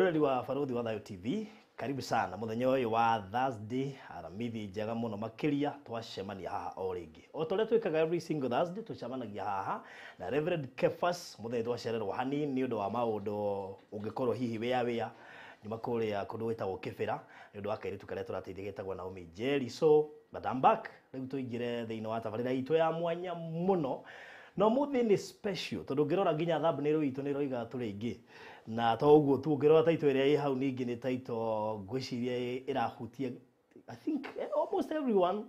Mwirori wa Baruthi wa Thayo TV, karibu sana muthenya uyu wa Thursday, aramithi njega muno makiria twacemania haha o ringi. O tore twikaga every single Thursday tucemanagia haha na Reverend Kefas muthenya twacererwo hanini ni undu wa maundu ungikorwo hihi wea nyuma kuria kundu witagwo Kibira ni undu wa kairitu karia turateithia getagwo Naomi Njeri. So but I'm back riu tuingire thiini wa tabarira itu ya mwanya muno. No muthi ni special tondu ngirora nginya thumbnail itu ni roiga turi ingi na to uguo tu ngirora title iria i hau ningi ni title ngwiciria irahutia I think almost everyone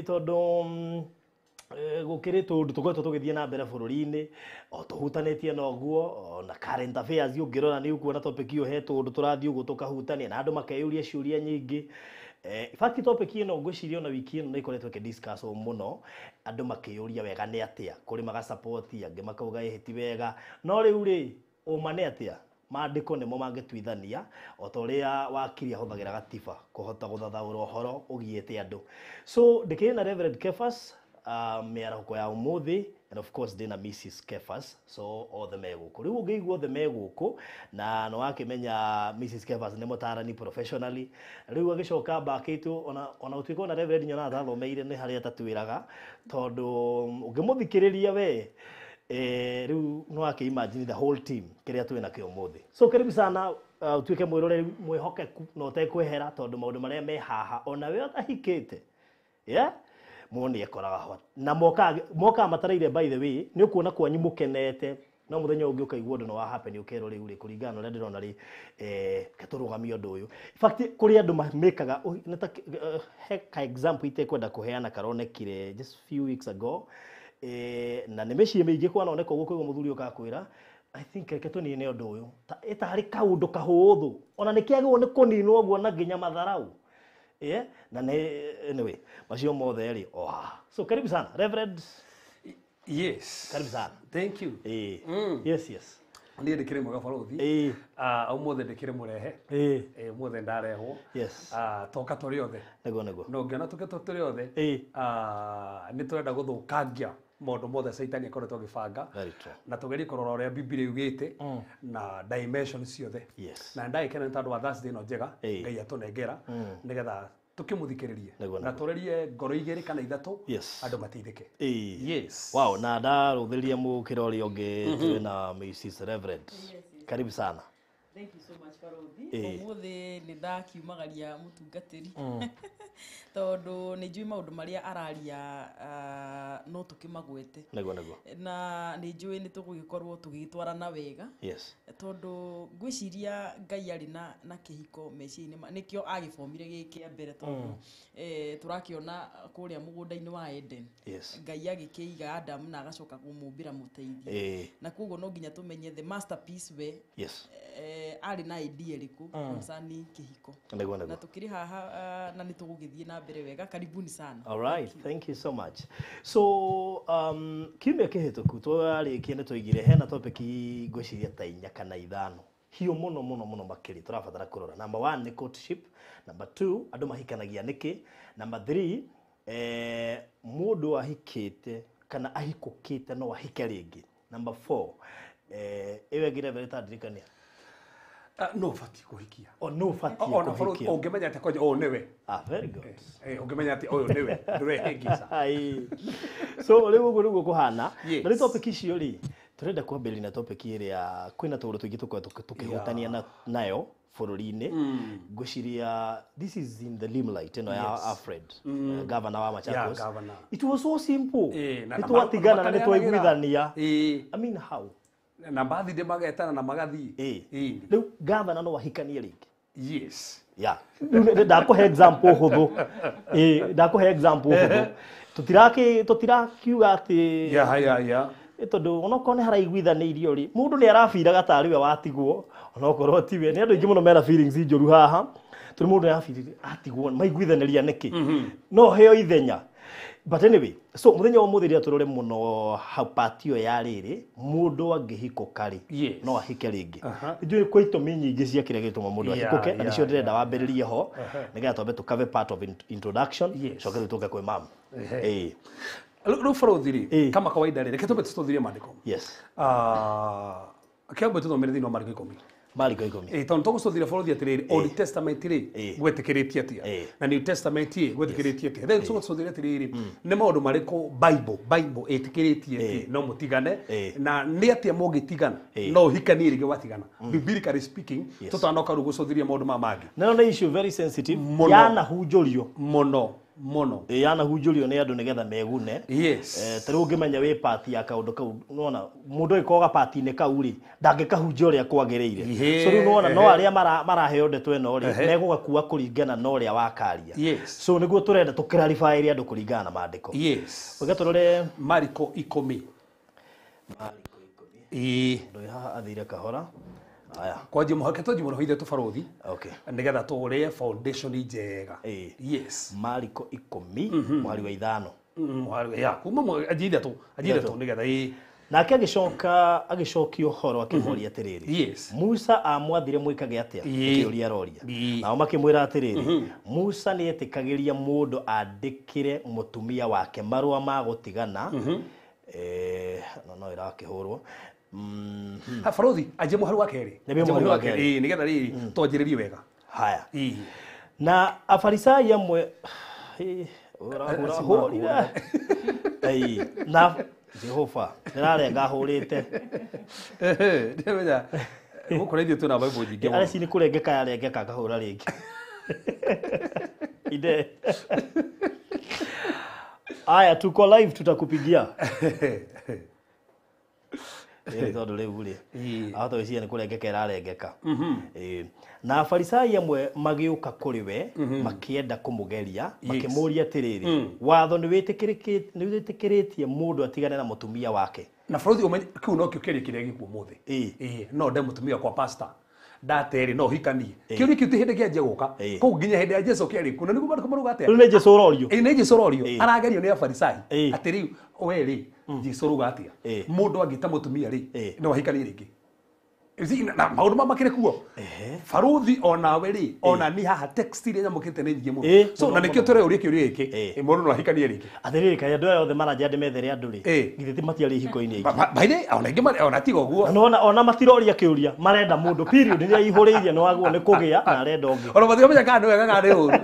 tondu gukiritwo undu tukoretwo tugithie na mbere bururi-ini o tuhutanetie na uguo na current affairs ngirora ni ukuona topic iyo hetwo undu turathie uguo tukahutania na andu makeyuria ciuria nyingi. In fact topic ino ngwiciria ona wiki ino nikoretwo ke discuss muno andu makiyuria wega ni atia kuri maga support angi makauga ihiti wega no riu ri uma ni atia maandiko nimo mangitwithania o toria wakiri ahuthagira gatiba kuhota guthathaura uhoro ugiete andu. So ndikiri na Reverend Kefas miarako ya umuthi and of course dina Mrs Kefas, so all the meguku riu ngeigwo the meguku na no akimenya Mrs Kefas ni mutarani professionally riu agicoka bakitu ona utwiko na Reverend nyona thathomeire ni haria tatwiraga tondu ungimuthikiriria we riu no ake imagine the whole team kiria twina kio umuthi. So karibu sana utwike mwiroreri mwihokeku no tekwehera tondu maundu maria me haha ona we atahikite muone yakoraga ho na moka mataraire by the way ni ukuona kwanyu mukenete no muthenya ungi ukaigwa ndu no wa happen ukero riu ri kuringana na ndirona ri katurugamia ndu uyu. In fact kuri andu mekaga ka example ite kwenda kuheana karonekire just few weeks ago na nimeshie meige kwa naoneka uguo kwa muthuri ukakwira I think keto ni ne ndu uyu eta hari kaundu kahuthu ona nikiagwo ni kuninwo uguo na nginya matharau na anyway macio mothe ri so karibu sana Reverend. Yes, karibu sana. Thank you. Yes ndi ndikire mwega Baruthi au mothe ndikire murehe mothe ndarehwo yes toka turi othe nego no ngiona tuketo turi othe ni turenda guthukangia mondo mothe saitani akoretwo gibanga na tugerie kurora uria Biblia yugite na dimension ciothe na ndaikena ntandu wa Thursday no njega ngai atunengera nigetha tukimuthikiririe na turerie ngoro igiri kana ithatu andu mateithike. Yes, wow na ndaruthiria mukirori ungi twina Mrs Reverend. Karibu sana. Thank you so much Baruthi. Umuthi ni ndakiumagaria mutungatiri tondu ni njui maundu maria araria no tukimagwete nego na ni njui ni tugugikorwo tugitwarana wega tondu ngwiciria Ngai ari na kihiko meciini nikio agifomire giki mbere tondu turakiona kuria mugunda-ini wa Eden Ngai agikiiga Adam na agacoka kumumbira muteithia na kugo no nginya tumenye the masterpiece we ari na idea riku concerning kihiko na tukiri haha na nitugugithie na mbere wega. Karibuni sana. All right, thank you so much. So kiumia kihituku twarikie ni tuigire hena topic ngwiciria ta inya kana ithano hiyo muno makiri turabatara kurora. Number 1 ni courtship, number 2 andu mahikanagia niki, number 3 mundu ahikite kana ahikukite no ahike ringi, number 4 ewe gire vile tadirikania no fati kuhikia no fati kuhikia ungemenya ati koje niwe very good ungemenya ati niwe ndurehengisa so riu kuhana na ri topic icio ri turenda kwambĩrĩria na topic iria kwina tũgũrũ tũingĩ tukihutania nayo bururi-ini ngwiciria this is in the limelight ya Alfred governor wa Machakos. It was so simple nitwatigana na nitwaiguithania I mean how na bathi de magetana na magathi riu governor no wahikanie ringi ndakuhe example huthu ndakuhe example huthu tutirakiuga ati tondu onokone haraiguithaniirio ri mundu ni arafira gatari we watigwo onokorwo tiwe ni andu ingi muno mera feelings njoru haha turi mundu ni arafira atigwo maiguithaniria niki no heo ithenya. But anyway, so muthenya wa muthiria turore muno hapatio ya riri mundu angihiko kari no ahike ringi njui kwa itumi nyingi cia kire gituma mundu ahikoke na nicio ndirenda wambiririe ho nigetha twambe tukave part of introduction coke tutoke kwi mam riu Baruthi kama kawaida riri ketombe tututhirie maandiko yes kiambe tuthomere thini wa Mariko 10 Mariko 10 tondu tugucuthira borothi atiriri Old Testament ri gwetikiretie atia na New Testament ri gwetikiretie atia then tugucuthira atiriri ni maundu mariku Bible etikiretie atia no mutigane na ni atia mungitigana no hikanie ringi watigana biblically speaking tutanoka rugucuthiria maundu mamangi no na issue very sensitive yana hunjurio mono yana hunjurio ni andu nigetha megune taru ngimenya wi party ya kaundu kau nona mundu ikoga party ne kau ri ndangikahunjia uria kwagiriire so riu nona no aria maraheo ndeto eno ri megugakua kuringana na uria wakaria so niguo turenda tukirarify ri andu kuringana na maandiko uga turore Mariko 10 ndo haha athire kahora aya kwa jimu haketo jimu rohide tu farodhi nigetha tugure foundation njega Mariko 10 mwari wa 5 mwari ya kuma ajida tu nigetha nake agicokio horo akimoria atiriri Musa amwathire mwikage atia akiuria roria nao makimwira atiriri Musa ni etikagiria mundu andikire mutumia wake marua ma gutigana no irakihurwo farodhi aje muharu wa keri nigetha riri twanjiririe wega haya na afarisai amwe urahurira na Jehova nirarenga hurite ndemenya gukoreithio tu na Bible nyingi ale sini kurengeka yarengeka kahura ringi ide aya tuko live tutakupigia tondu riu ri ato iciria ni kurengeka irarengeka na afarisai amwe magiuka kuri we makienda kumugeria makimuria atiriri watho ni witikiritie mundu atigane na mutumia wake na farodhi umenye kiu no kiukeria kiria gikuo muthi no nde mutumia kwa pastor dateri no hikani kiuri kiuti hindi kia jeguka ko nginya hindi ya Jesu kiari kuna niku bariko maruga atia ni Jesu rorio ni Jesu rorio aragerio ni afarisai atiri we ri Jesu ruga atia mundu agita mutumia ri no hikani ringi na maundu mamakire kuo farodhi ona we ri ona ni haha text ri nyamukite ni nyingi muno so na nikio tore uri kiuri iki mundu no hikani ringi atiriri kai andu yothe maranja ndimethere andu ri githiti matiari hiko-ini iki baide ona ingi ona tigo guo ona matiroria kiuria marenda mundu period ni ihuriirie no wagwo ni kugia na arenda ungi ona mathiga menya kana wega kana ri uru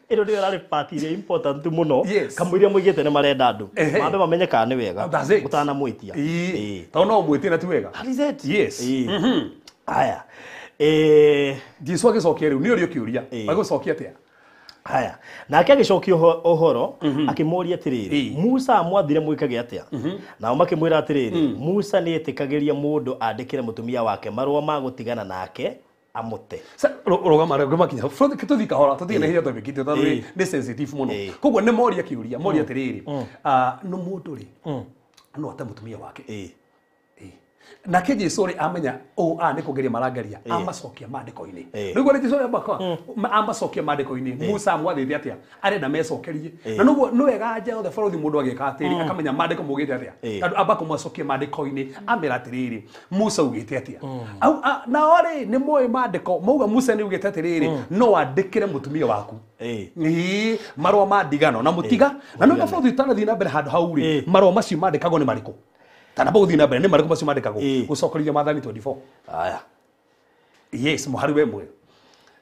ero ndio rari party ire important muno kamwiria muigite ni marenda andu mambe mamenye kana ni wega gutana mwitia to no mwitia na ti wega aya Jesu agicokia riu ni urio kiuria agicokia atia haya nake agicokio ohoro akimuria atiriri Musa amwathire mwikage atia nao makimwira atiriri Musa ni etikagiria mundu andikire mutumia wake marua ma gutigana nake amote roga makinya front kituthika hora tuthine hiyo tobikite tondu ni sensitive muno kogwo ni moria kiuria moria atiriri no mundu ri no ata mutumia wake nake Jesu ri amenya ni kugeria marangaria amacokia mandiko-ini niguo Jesu ri amacokia mandiko-ini Musa amwathire atia arenda mecokerie na nuguo ni wega anja othe farodhi mundu agika atiri akamenya mandiko mugite atia andu amba kumacokia mandiko-ini amera atiriri Musa ugite atia au na ori ni moyo mandiko mauga Musa ni ugite atiriri no andikire mutumia waku ni marwa mandigano na mutiga na no farodhi tanathi na mbere handu hau ri marwa macio mandikagwo ni mariko tana bothi na mbere ni mariko macio mandikagwo gucokeria Mathani 24 aya muhari we mwe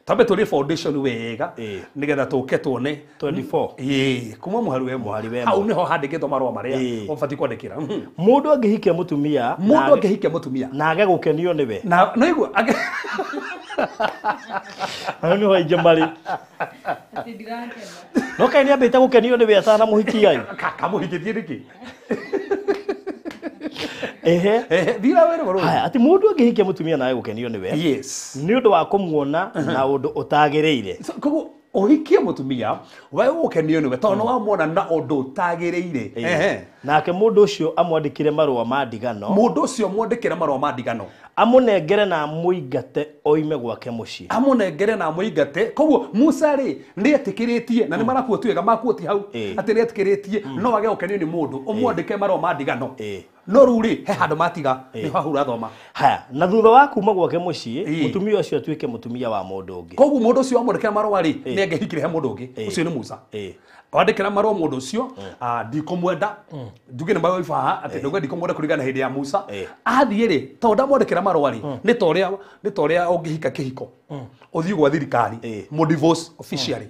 tambe turi foundation wega nigetha tuke tuone 24 kuma muhari we hau niho handikitwo marwa maria obati kwandikira mundu angihikia mutumia na age gukenio niwe na no igua ni hoije mari ati ndirakena no kai ni ambite gukenio niwe atana muhikia kamuhikitie niki thira were baro haya ati mundu angihikia mutumia nawe gukenio niwe ni undu wa kumuona na undu utagireire koguo uhikie mutumia we gukenio niwe tondu wamwona na undu utagireire nake mundu ucio amwandikire marua mandigano mundu ucio mwandikire marua mandigano amunengere na muingate oime gwake muci amunengere na muingate koguo Musa ri ni etikiritie na ni marakuo twega makuoti hau ati ni etikiritie no wage gukenio ni mundu umwandike marua mandigano no ruri he handu matiga ni hahura thoma haya na thutha wa kuma gwake muci mutumia ucio atuike mutumia wa mundu ungi koguo mundu ucio amwandikira marua ri ni engehikire he mundu ungi ucio ni Musa wandikira marua mundu ucio ndikumwenda nduge nä mawä baha atä ndå gendi kå mwenda kå ringana hä ndä ya Musa athiä rä tondå ndamwandä kä ra marå rä nä ta å rä a å ngä hika kä hiko å thiä gwa thirikari må divorce officially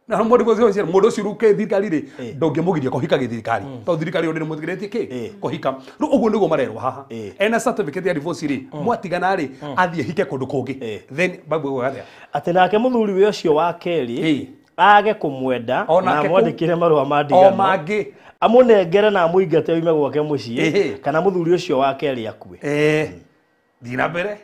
na må divorce officially må ndå å cio rä u kä thirikari rä ndå ngä må giria kå hika gä thirikari tondå thirikari å ndä nä må tigä rä tie kä kå hika rä u å guo nä guo marerwo haha ena certificate ya divorce rä mwatigana rä athiä hike kå ndå kå ngä then bible gathia atä nake må thuri wä å cio wa kerä age kå mwenda na mwandä kä re marå a ma ndigano amå nengere na amå ingate ume gwake må ciä kana må thuri å cio wa kerä akue thiä na mbere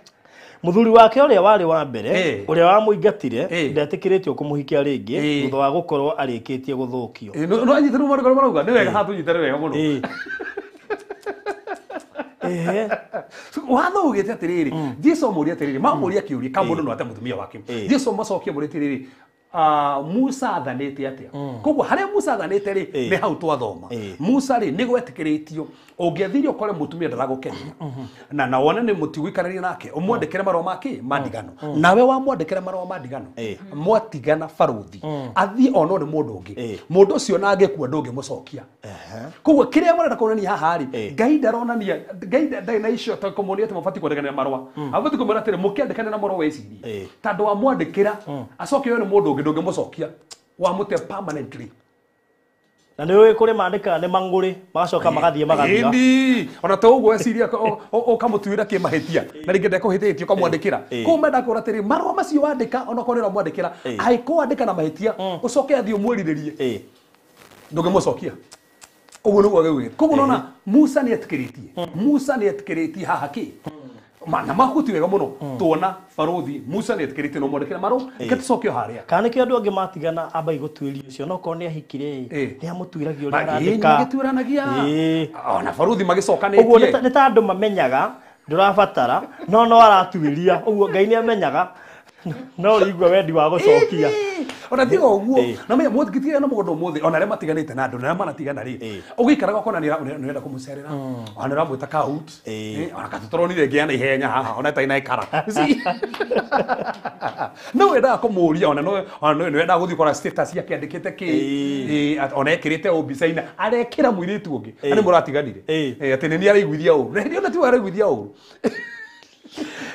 må thuri wake å rä a warä wa mbere å rä a wamå ingatire ndetä kä rä tie å kå må hikia rä ngä thutha wa gå korwo arä kä tie gå thå kio anyitä rä marå marauga nä wega hatå nyite wega må no watho å gä te atä rä rä jesu må ria atä rä rä mamå ria kä å ria ka må ndå no ate må tumia wake jesu macokie må rä tä rä rä Musa athanĩte atia koguo harĩa Musa athanĩte rĩ nĩ hau twathoma Musa rĩ nĩ gwetĩkĩrĩtio ũngĩathiire ũkore mũtumia ndaragũkenia na wone nĩ mũtigũikarania nake ũmwandĩkĩre marũa make ma ndigano nawe wamwandĩkĩra marũa ma ndigano mwatigana barũthi athiĩ ona nĩ mũndũ ũngĩ mũndũ ũcio na angĩkua ndũngĩmũcokia koguo kĩrĩa marenda kuonania haha rĩ Ngai ndaronania Ngai ndarĩ na icio ta kũmonia atĩ mabatiĩ kwandĩkanĩra marũa abatiĩ kũmwĩra atĩrĩ mũkĩandĩkanĩra na marũa wecirie tondũ wamwandĩkĩra acoke we nĩ mũndũ ũngĩ ndũngĩmũcokia wamũte permanently na nĩ ũĩ kũrĩ maandĩka nĩ mangũrĩ magacoka magathiĩ magathira ona to ũguo eciria ũkamũtuĩra kĩmahĩtia na rĩngĩ ndekũhĩtĩtie ũkamwandĩkĩra kũu menda kũra atĩrĩ marũa macio wandĩka ona korwo nĩ ũramwandĩkĩra angĩkorwo wandĩka na mahĩtia ũcoke athiĩ ũmwĩrirĩrie ndũngĩmũcokia ũguo nĩguo gĩugĩte koguo nona Musa nĩ etĩkĩrĩtie haha kĩ na mahuti wega muno tuona barothi Musa nĩ etĩkĩrĩtie no mwandĩkĩre marũa gĩtũcokio harĩa kana nĩkĩo andũ angĩ matigana ambai gũtuĩria ũcio no korwo nĩ ahikire nĩ amũtuĩragia ũrĩa arandĩka gĩtuĩranagia ona barothi magĩcokanĩtie ũguo nĩ ta andũ mamenyaga ndũrabatara no aratuĩria ũguo Ngai nĩ amenyaga no igwa wendi wa gũcokia ona tiga ũguo na menya mũthikithia na mũgondo mũthĩ ona arĩa matiganĩte na andũ na arĩa manatigana rĩ ũgĩikaraga ũkona nĩ ũrenda kũmũcerera ona nĩ ũramwĩta kaut ona katũtũronire ngĩa na ihenya haha ona ta ina ikara no wendaga kũmũria ona nĩ wendaga gũthiĩ kora status yake andĩkĩte kĩ ona ekĩrĩte o mbica-inĩ arekĩra mũirĩtu ũngĩ na nĩ mũratiganire atĩ nĩ araiguithia ũru ona ti araiguithia ũru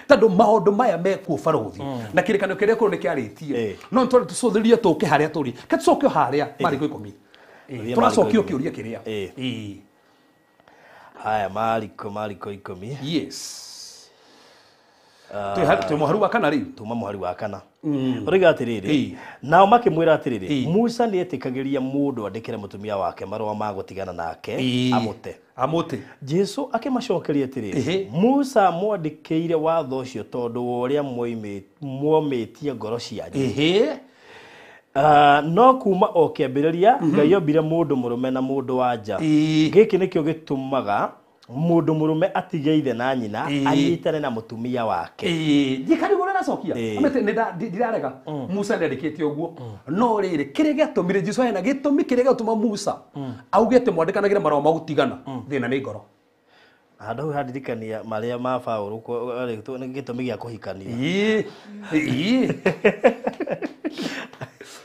tondũ maũndũ maya mekuo barothi na kĩrĩkanĩro kĩrĩa kũrũ nĩ kĩarĩtie no nĩtwende tũcũthĩrie tũke harĩa tũrĩ ke tũcokio harĩa Mariko 10 tũracokio kĩũria kĩrĩa haya Mariko 10 yes twĩ mũhari wa kana rĩu tuma mũhari wa kana ũrĩga atĩrĩrĩ nao makĩmwĩra atĩrĩrĩ Musa nĩ etĩkagĩria mũndũ andĩkĩre mũtumia wake marũa ma gũtigana nake amũte Jesu akĩmacokeria atĩrĩrĩ Musa mwandĩkĩire watho ũcio tondũ wa ũrĩa mwomĩtie ngoro cianyu no kuma o kĩambĩrĩria Ngai ombire mũndũ mũrũme na mũndũ wa nja gĩkĩ nĩkĩo gĩtũmaga mũndũ mũrũme atige ithe na nyina anyitane na mũtumia wake gĩkari gũrĩa nacokia amete ndirarega Musa ndandĩkĩte ũguo no rĩrĩ kĩrĩa gĩatũmire Jesũ hena gĩtũmi kĩrĩa gĩatũma Musa auge atĩ mwandĩkanagĩre marũa ma gũtigana thĩna nĩ ngoro handũ hau handirikania marĩa ma Paũlũ nĩ gĩtũmi gĩa kũhikania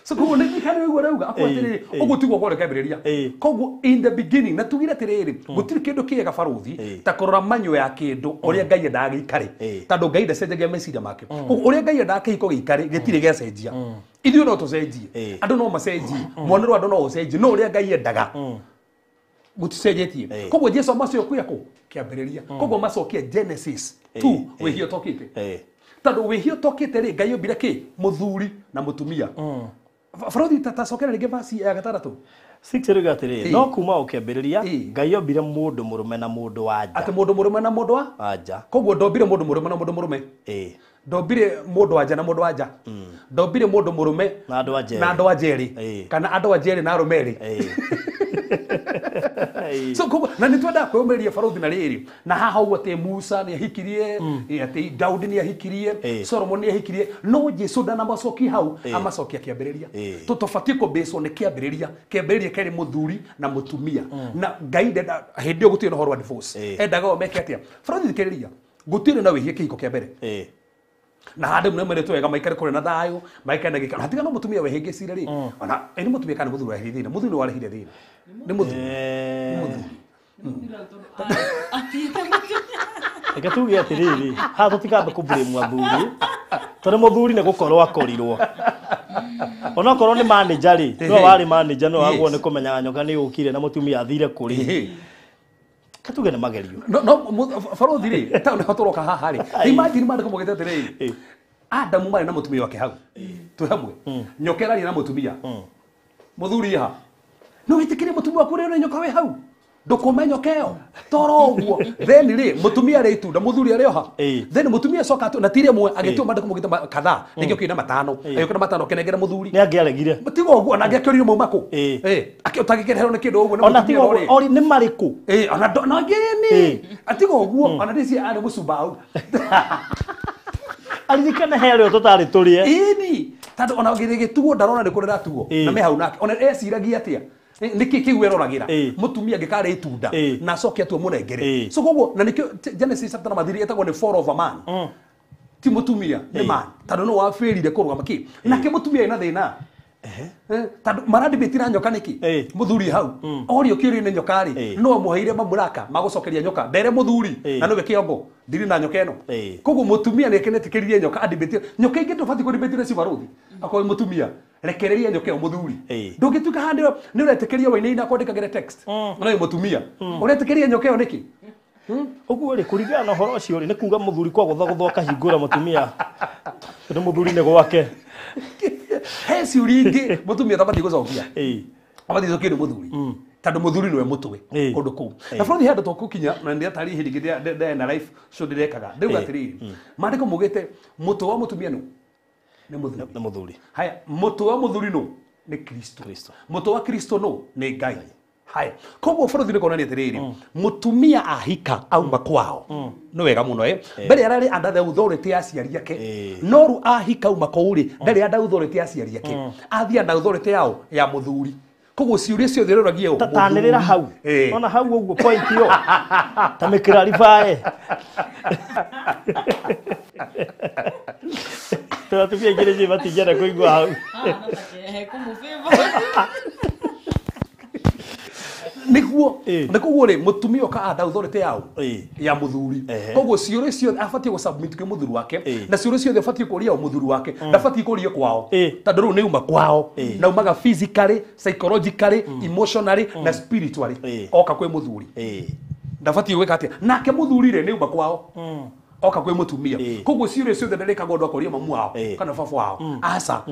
so koguo nĩ gĩkari ũguo rauga akwa atĩrĩrĩ ũguo tiguo kwarĩ kĩambĩrĩria koguo in the beginning na tugire atĩrĩrĩ gũtirĩ kĩndũ kĩega barothi ta kũrora manyũ ya kĩndũ ũrĩa Ngai endaga gĩikare tondũ Ngai ndacenjagia meciria make koguo ũrĩa Ngai endaga kĩhiko gĩikare gĩtirĩ gĩacenjia ithuĩ no tũcenjie andũ no macenjie muonere wa andũ no ũcenjie no ũrĩa Ngai endaga gũticenjetie koguo Jesũ macio kuya kũ kĩambĩrĩria koguo macokia Genesis 2 wĩhio tokĩte tondũ wĩhio tokĩte rĩ Ngai ombire kĩ mũthuri na mũtumia barothi tatacokera rĩngĩ vasi ya gatandatũ 6 rĩga atĩrĩrĩ no kuma o kĩambĩrĩria Ngai ombire mũndũ mũrũme na mũndũ wa nja atĩ mũndũ mũrũme na mũndũ wa nja koguo ndombire mũndũ mũrũme na mũndũ mũrũme ndombire mũndũ wa nja na mũndũ wa nja ndombire mũndũ mũrũme na andũ a njerĩ kana andũ a njerĩ na arũme erĩ so koguo na nĩ twendaga kwĩyũmĩrĩria barothi na rĩrĩ na haha ũguo atĩ Musa nĩ ahikirie atĩ Daudi nĩ ahikirie Solomon nĩ ahikirie no Jesũ ndanamacokia hau amacokia kĩambĩrĩria tũtobatiĩ kũbĩcwo nĩ kĩambĩrĩria kĩrĩ mũthuri na mũtumia na Ngai ndenda hĩndĩ ĩyo gũtirĩ na ũhoro wa divorce endaga o meke atĩa barothi thikĩrĩria gũtirĩ na wĩhia kĩhiko kĩa mbere na handũ mwe mweretwo wega maikare kũrĩ na thayũ maikare na gĩkeno hatigana mũtumia wehĩngĩcire rĩ ona nĩ mũtumia kana mũthuri wehĩrĩire thĩna mũthuri nĩ warehire thĩna nĩ mũthuri Eka tuge atiriri ha tutikamba kumbure mwathuri tore muthuri ne gukorwo akorirwo ona korwo ni manager ri no wari manager no wagwo ni kumenya nyoka ni ukire na mutumia athire kuri katuge ne magerio no farothi ri ta ne hatoroka haha ri imagine mandiko mugete atiriri Adamu mari na mutumia wake hau tu hamwe nyokera ri na mutumia muthuri ha no itikire mutumia waku ri nyoka we hau ndukumenya keo toroguo then ri mutumia ri itunda muthuri ari oha then mutumia soka na tire mwe agetio mandiko mugite kadha ningio kina matano ayo kina matano kenegera muthuri ni angiaregire tigo guo na angiakiorire maumako akitagikere ni kindu uguo ona tigo ori ni mariku ona no ngeni atigo guo ona disi ari musubau aririkana hele tutari turie ini tando ona gituo ndarona ni kurira tuo na me hau nake ona esiragia atia niki kiweroragira mutumia ngikare itunda na cokia tu munengere so koguo na nikio Genesis chapter na mathiri etagwo ni fall of a man ti mutumia ni man tando no wafirire kurugama ki nake mutumia ina thina tando maradi betira nyoka niki muthuri hau orio kiri ni nyoka ri no muheire mamuraka magucokeria nyoka ndere muthuri na no kiongo ndiri na nyoka eno koguo mutumia ni kenetikiririe nyoka adibetira nyoka ingi tufati ko dibetira si baruthi akoi mutumia rekereria nyoka o muthuri ndungituka hande ni uretekeria waine ina kwandikagire text na mutumia uretekeria nyoka o niki uguo ri kurigana na horo cio ri ni kuga muthuri kwa guthoka hingura mutumia ni muthuri ne gwake hesi uringi mutumia tabati gucokia abati cokia ni muthuri tando muthuri niwe mutwe kundu ku na bũrũri hendo tũkukinya na nĩ atari hindi ngĩ na life show ndirekaga ndauga atiriri mandĩko mugĩte mũtwe wa mutumia no nĩ muthuri haya mũtwe wa muthuri no nĩ Kristo mũtwe wa Kristo no nĩ Ngai haya koguo bũrũri nĩ kuonania atiriri mutumia ahika auma kwao no wega muno mbere arari andathe authority ya aciari ake no ru ahika auma kũu mbere andathe authority ya aciari ake athia na authority yao ya muthuri koguo ciuria ciothe ruragia o tatanirira hau ona hau uguo point yo tamikira ribae tuatubia gereje batijana kuigwa hau niguo ri mutumia oka ada authority yao ya muthuri koguo ciuria ciothe abatie go submit kwa muthuri wake na ciuria ciothe abatie kuria o muthuri wake ndabatie kuria kwao tando ru ni uma kwao na umaga physically psychologically emotionally na spiritually oka kwe muthuri ndabatie gwika atia nake muthuri ri ni uma kwao oka kwe mutumia koguo ciuria ciothe ndareka gondo akoria mamu wao kana baba wao asa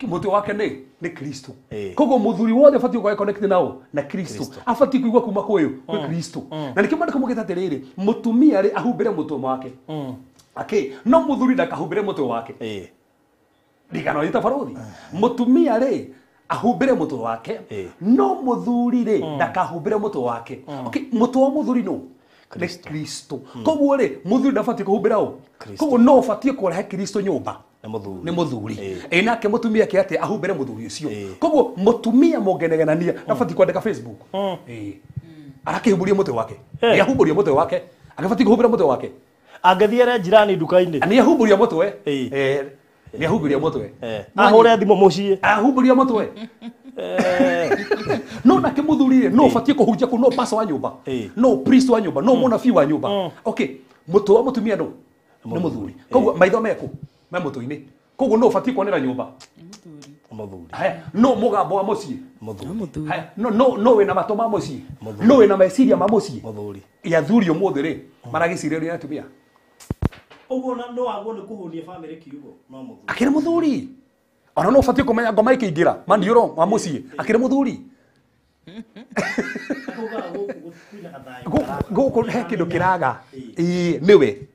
mutu wake ni Kristo koguo muthuri wothe abatie gwa connect nao na Kristo abatie kuigwa kuma kweyo kwe Kristo na nikio mandiko mugita atiriri mutumia ri ahumbire mutwe wake no muthuri ndakahumbire mutwe wake rigano rita baruthi mutumia ri ahumbire mutwe wake no muthuri ri ndakahumbire mutwe wake mutwe wa muthuri no ni Kristo koguo ri muthuri ndabatie kuhumbira o koguo no abatie kurehe Kristo nyumba ni muthuri nake mutumia ke ati ahumbire muthuri ucio koguo mutumia mongenegenania abatie kwandika Facebook arakihumburia mutwe wake ni ahumburia mutwe wake akabatie kuhumbira mutwe wake angethiere jirani duka-ini ni ahumburia mutwe ni ahumburia mutwe ahure thimo mucii ahumburia mutwe no nake muthuri no abatie kuhunjia ku no pastor wa nyumba no priest wa nyumba no munabii wa nyumba okay mutwe wa mutumia no ni muthuri koguo maitho meku me mutwe-ini koguo no abatie kuonera nyumba muthuri haya no mugambo wa mucii muthuri haya no we na mato ma mucii no we na meciria ma mucii muthuri ya thuri umuthi ri maragiciria atumia uguo no agwo ni kuhunia family kiugo no muthuri akire muthuri ona no abatie kumenya ngoma ikiingira mandiuro wa mucii akire muthuri guku he kindu kiraga niwe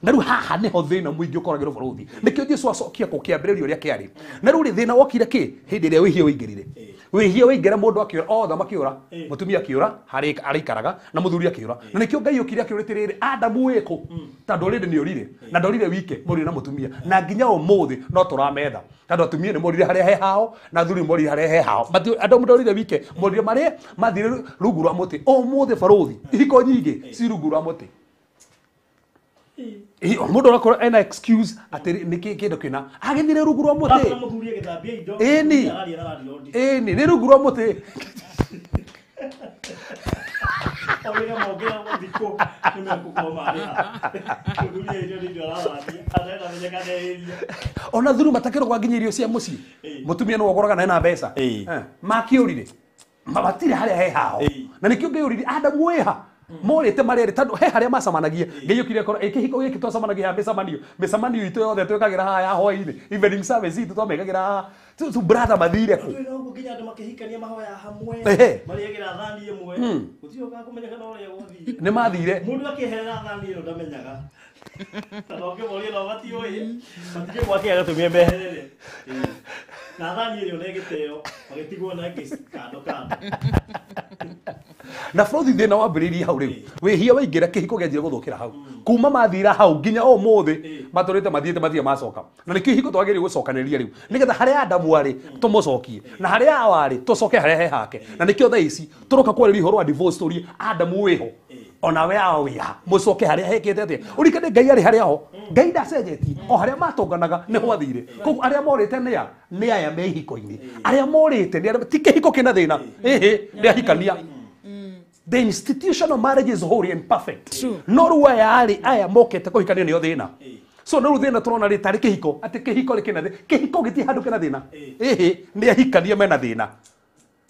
na riu haha niho thina muingi ukoragirwo buruthi nikio Jesu acokia ku kiambiririo ria kiari na riu ri thina wokire ki hindi ria wihie uingirire wihie uingira mundu akiura othe makiura mutumia akiura hari arikaraga na muthuri akiura na nikio Ngai ukire akiuritiriri Adamu wiko tando rindi ni urire na ndorire wike muri na mutumia na nginya umuthi no turametha tando atumia ni morire haria he hao na thuri morire haria he hao andu ndorire wike morire mari mathire rungu rwa muti umuthi baruthi ihiko nyingi si rungu rwa muti mundu arakora ena excuse ati niki kindu kina agithire rungu rwa muti muthuri agithambia indo ni rungu rwa muti Oiga mogera muthiko nimekukoma ria. Kudunia irio ndio arathia. Ataenda menyeka nderia. Ona thuru matakero kwa nginyirio cia muci. Mutumia no ogoraga na ena mbeca. Makiurire. Mabatire haria he hao. Na nikio ngiurire Adamu weha. Morete marere tandu he haria macamanagia ngiyukire kora ikihiko giki twacamanagia mbecamanio itu yothe twikagira haha ya hoi-ini evening service itu twamekagira tu brother mathire ku no nginya andu makihikania mahoya hamwe mariagira thani imwe gutioka kumenyeka no ria guthii ni mathire mundu akiherera thani ino ndamenyaga tandu ngiboria no batioi batige gwake agatumia meherere na thani iyo negiteo magitigwo na kando na Frodi thina wambiririe hau riu wihia waingira kihiko gianjire guthukira hau kuma mathira hau nginya o muthi maturite mathiete mathia macoka na ni kihiko twagiri gucokaniria riu nigetha haria Adamu ari tumucokie na haria Hawa ari tucoke haria he hake na nikio thaa ici turoka kwariria ihoro wa divorce story Adamu wiho ona we ao wiha mucoke haria hekete atia urikane Ngai ari haria ho Ngai ndacenjetie o haria matonganaga ni hwathire koguo aria morite ni aya me hiko-ini aria morite ni ti kihiko kina thina ni ahikania. The institution of marriage is holy and perfect. No ruwa aya mokete kuhikania ni thina. So no thina turona ri tari kihiko ati kihiko ri kina kihiko giti handu kina thina. Ni ahikania mena thina.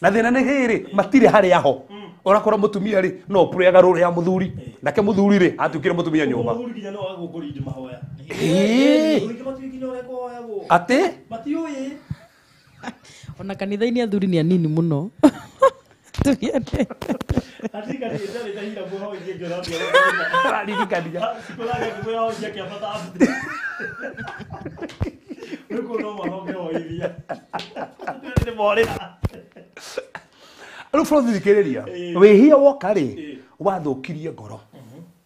Na thina ni hiri matire hari yaho. Orakora mutumia ri no purega ruri ya muthuri nake muthuri ri atukire mutumia nyumba. Muthuri kinya no agukuri mahoya. Ate matioi ona kanitha-ini athuri ni anini muno. Tugiane. Atika ni ndari tahira buho inge rabia. Rarikania. Sikolaga kubuho inge kia pata abu. Nuko no mahoge oiria. Ni morira. Alo Frodi thikiriria. Wihia woka ri wathukirie ngoro.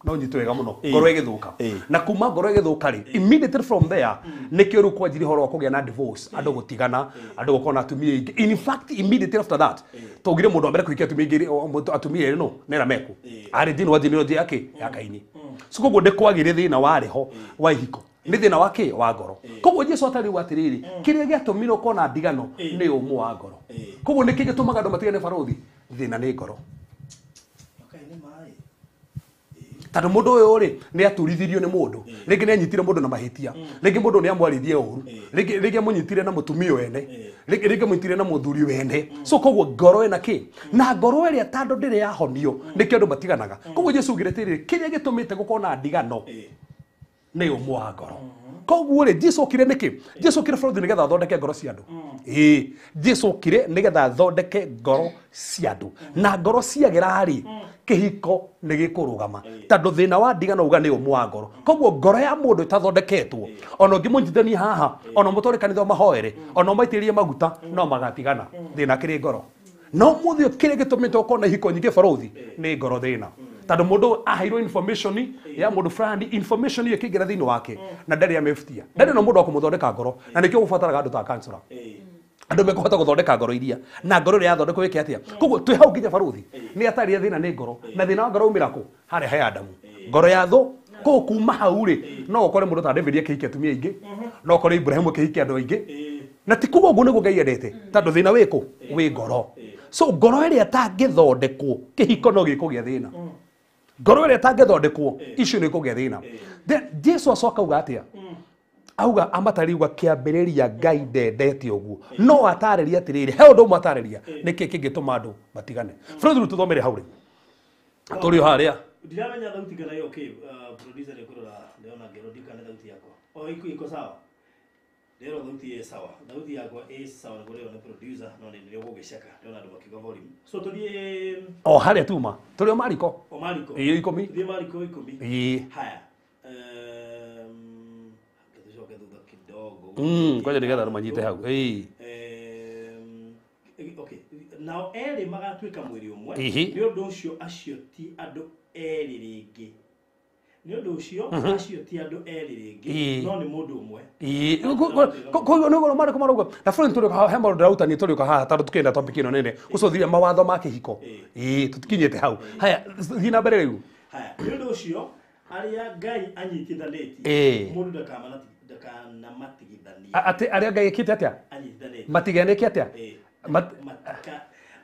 No nyitu wega muno ngoro igithuka na kuma ngoro igithuka ri immediately from there nikio ru kwanjiri horo kugia na divorce andu gutigana andu gukona atumia ingi in fact immediately after that tugire mundu ambere kuikia atumia ingi atumia ri no nera meku ari dino wajiniro yake yakaini so koguo ndikwagire thina wari ho wa ihiko ni thina wake wa ngoro koguo Jesu atari watiriri kiria giatumiro kona ndigano ni umu wa ngoro koguo nikigitumaga andu matigane Farothi thina ni ngoro. Tado mundu uyu ri ni aturithirio ni mundu ringi ni anyitire mundu na mahitia ringi mundu ni amwarithie uru ringi munyitire na mutumia wene ringi munyitire na muthuri wene so koguo ngoro ena ki na ngoro ria tando ndire yahonio nikio andu matiganaga koguo Jesu giretiriri kiria gitumite gukona ndigano ni umu wa ngoro koguo ri Jesu kire niki Jesu kire Frodi nigetha thondeke ngoro cia andu Jesu kire nigetha thondeke ngoro cia andu na ngoro ciagira ri kihiko ni gikurugama tando thina wa ndigano uga ni umu wa ngoro koguo ngoro ya mundu itathondeketwo ona ngimunyithania haha ona mutore kanitha mahoere ona maitirie maguta no magatigana thina kiri ngoro no muthio kire gitumite ukona hiko nyingi Farothi ni ngoro thina tando mundu ahairwo information ya mundu fulani information iyo kigira thini wake na ndari amefutia ndari no mundu akumuthondeka ngoro na nikio gubataraga andu ta counselor andu mekuhota guthondeka ngoro iria na ngoro ria thondeko wiki atia koguo twi hau nginya Farothi ni atari thina ni ngoro na thina wa ngoro umira ku hari he Adamu ngoro ya thu ko kuma hau ri no ukore mundu ta David akihiki atumia ingi no ukore Ibrahim akihiki andu ingi na ti kugo guo niguo Ngai endete tando thina wiku wi ngoro so ngoro iria tangithondekwo kihiko no gikugia thina ngoro iria tangithondekwo icio ni kugia thina then Jesu acoka uga atia auga amatariwa kiambiriria Ngai ndendete uguo no atariria atiriri he undu matariria niki kingituma andu matigane Frodi tuthomere hau ri turi haria ndiramenya thauti kana yo okay producer ni kurora ndiona ngero dikana thauti yako o iko sawa ndero thauti sawa thauti yako sawa na kureo ni producer no ni ndio gugicaka ndiona andu makiga volume so turi o haria tuma turi o Mariko iyo 10 turi Mariko 10 haya kwaje nigetha manyite hau okay now eri magatuika mwiri umwe ni undu ucio acio ti andu eri ringi ni undu ucio acio ti andu eri ringi no ni mundu umwe ko no goro Mariko maruga na friend turi he maundu rautani turi ka haha tando tukenda topic ino nene gucothiria mawatho ma kihiko tutikinyete hau haya thina mbere riu haya ni undu ucio aria Ngai anyitithanetie mundu ndakamana na matigithania ati aria Ngai ekite atia matiganeke atia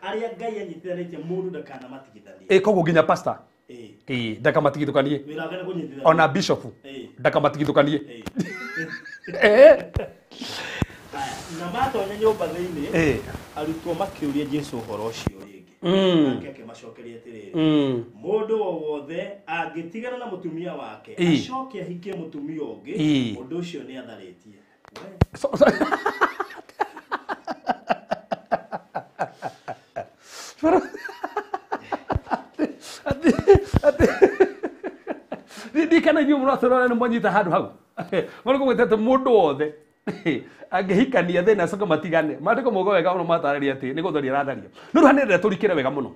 aria Ngai anyitithanĩtie mũndũ ndakanamatigithanie. Koguo nginya pastor. Ndakamatigithũkanie. Ona bishop. Ndakamatigithũkanie. Na matonya nyũmba thĩinĩ arutwo makĩũria Jesũ ũhoro ũcio rĩngĩ. Nake akĩmacokeria atĩrĩrĩ, mũndũ o wothe angĩtigana na mũtumia wake acoke ahikie mũtumia ũngĩ, mũndũ ũcio nĩ atharĩtie. Ndikana inyuĩ mũratorora nĩ mwanyita handũ hau. Mariko mwĩtete mũndũ wothe angĩhikania thĩna acoke matigane. Maandĩko mauga wega mũno matarĩria atĩ nĩ gũtharia aratharia. No hanenda tũrikĩre wega mũno.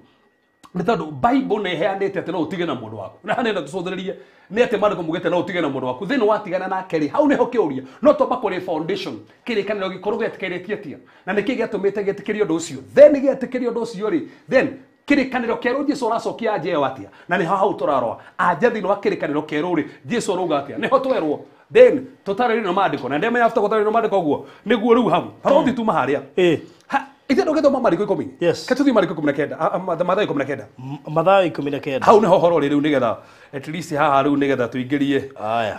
Nĩ tondũ Bible nĩ ĩheanĩte atĩ no ũtige na mũndũ waku. Na hanenda tũcũthĩrĩrie nĩ atĩ maandĩko mugĩte no ũtige na mũndũ waku. Thĩinĩ watigana nake rĩ, hau nĩho kĩũria. No twamba kũrĩ foundation kĩrĩkanĩro gĩkorwo gĩetĩkĩrĩtie atĩa. Na nĩkĩ gĩatũmĩte gĩetĩkĩrio ũndũ ũcio. Then gĩetĩkĩrio ũndũ ũcio rĩ, then kĩrĩkanĩro kĩerũ Jesũ aracokia anja ĩyo atĩa. Na nĩho hau tũrarora. Anja thĩinĩ wa kĩrĩkanĩro kĩerũ rĩ, Jesũ arauga atĩa. Nĩho twerwo. Then tutarĩrie na maandĩko na ndemenya after gũtarĩria na maandĩko ũguo nĩguo rĩu hau parothi tuma harĩa ithe ndũgĩthoma maandĩko 10 katũthi maandĩko 19 Mathayo 19 Mathayo 19 hau nĩho horo rĩu nĩgetha at least haha rĩu nĩgetha tuingĩrie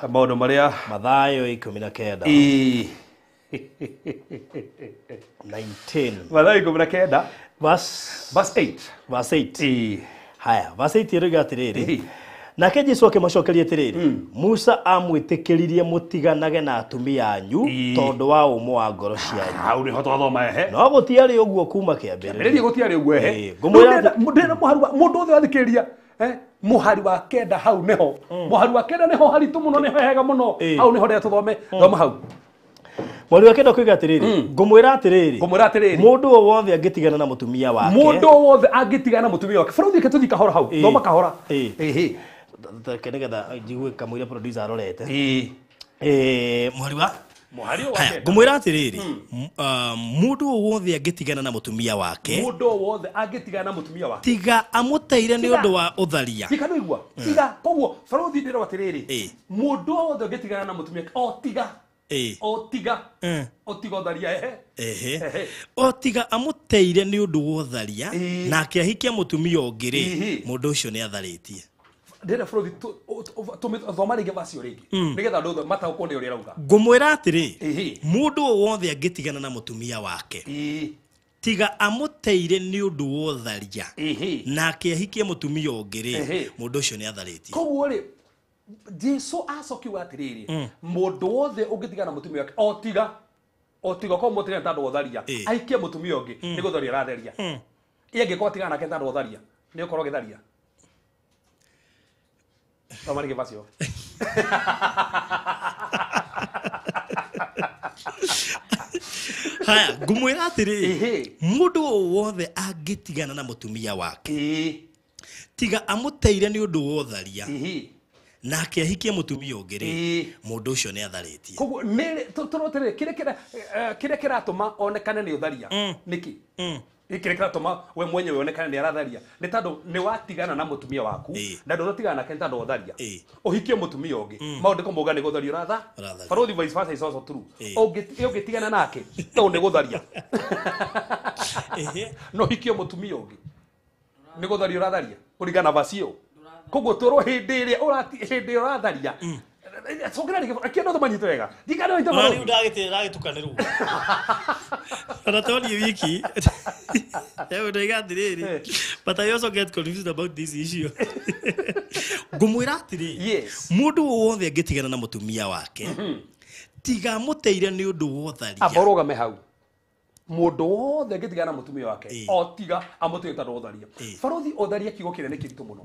maũndũ marĩa Mathayo 19 19 Mathayo 19 verse 8 haya verse 8 rĩga atĩrĩrĩ. Nake Jesũ akĩmacokeria atĩrĩrĩ, Musa amwĩtĩkĩririe mũtiganage na atumia anyu tondũ wa ũmũ wa ngoro cianyu. Hau nĩho twathoma no gũtiarĩ ũguo kuma kĩambĩrĩria. Gũtiarĩ ũguo ngũmwĩra mũndũ othe wathikĩrĩria mũhari wa kenda hau nĩho mũhari wa kenda nĩho haritũ mũno nĩho hega mũno hau nĩho rĩa tũthome thoma hau. Mwari wa kenda kuiga atĩrĩrĩ, ngũmwĩra atĩrĩrĩ mũndũ o wothe angĩtigana na mũtumia wake na mũtumia wake bũrũthi kĩtũthi kahora hau thoma kahora nĩgetha njigue kamũira producer arorete. Mwari wa ngũmwĩra atĩrĩrĩ, mũndũ o wothe angĩtigana na mũtumia wake tiga amũteire nĩ ũndũ wa ũtharia. Tikanoigua tiga koguo bũrũthi ndĩrwo atĩrĩrĩ, mũndũ o wothe angĩtigana na mũtumia otiga ũtharia otiga amũteire nĩ ũndũ wa ũtharia nake ahikia mũtumia ũngĩ rĩ, mũndũ ũcio nĩ atharĩtie. Ndĩrenda bũrũthi thoma rĩngĩ vacio rĩngĩ nĩgetha andũ othe mataũkwo nĩ ũrĩa arauga. Ngũmwĩra atĩrĩ, mũndũ o wothe angĩtigana na mũtumia wake tiga amũteire nĩ ũndũ wa ũtharia nake ahikie mũtumia ũngĩ rĩ, mũndũ ũcio nĩ atharĩtie. Koguo rĩ Jesũ acokiuga atĩrĩrĩ, mũndũ wothe ũngĩtigana na mũtumia wake otiga ko mũtumia nĩ tondũ wa ũtharia ahikie mũtumia ũngĩ nĩ gũtharia aratheria. Angĩkorwo atigana nake nĩ tondũ wa ũtharia nĩ ũkorwo gĩtharia. Thoma rĩngĩ vacio. Haya ngũmwĩra atĩrĩ, mũndũ o wothe angĩtigana na mũtumia wake tiga amũteire nĩ ũndũ wa ũtharia nake ahikie mũtumia ũngĩ rĩ, mũndũ ũcio nĩ atharĩtie. Koguo tũrotere kĩrĩa kĩratũma onekane nĩ ũtharia nĩkĩ? Kĩrĩa kĩratũma we mwenyewe onekane nĩ aratharia nĩ tondũ nĩ watigana na mũtumia waku na ndũratigana nake nĩ tondũ wa ũtharia ũhikie mũtumia ũngĩ. Maũndĩko mauga nĩ gũtharia ũratha bũrũthi vice versa is also true. Ũngĩtigana nake tondũ nĩ gũtharia no hikie mũtumia ũngĩ nĩ gũtharia ũratharia kũringana vacio. Koguo tũrwo hĩndĩ ĩrĩa ũratharia songera akĩenda thomanyite wega ndikana ita mara riu ndagĩtukanĩrwo ana toni wiki ewe ndaiga atĩrĩrĩ but I also get confused about this issue. Ngũmwĩra atĩrĩ, mũndũ o wothe angĩtigana na mũtumia wake tiga mũteire nĩ ũndũ wa ũtharia. Aborogame hau mũndũ wothe angĩtigana na mũtumia wake otiga amũteire tondũ wa ũtharia. Bũrũthi ũtharia kiugo kĩrĩa nĩ kĩritũ mũno.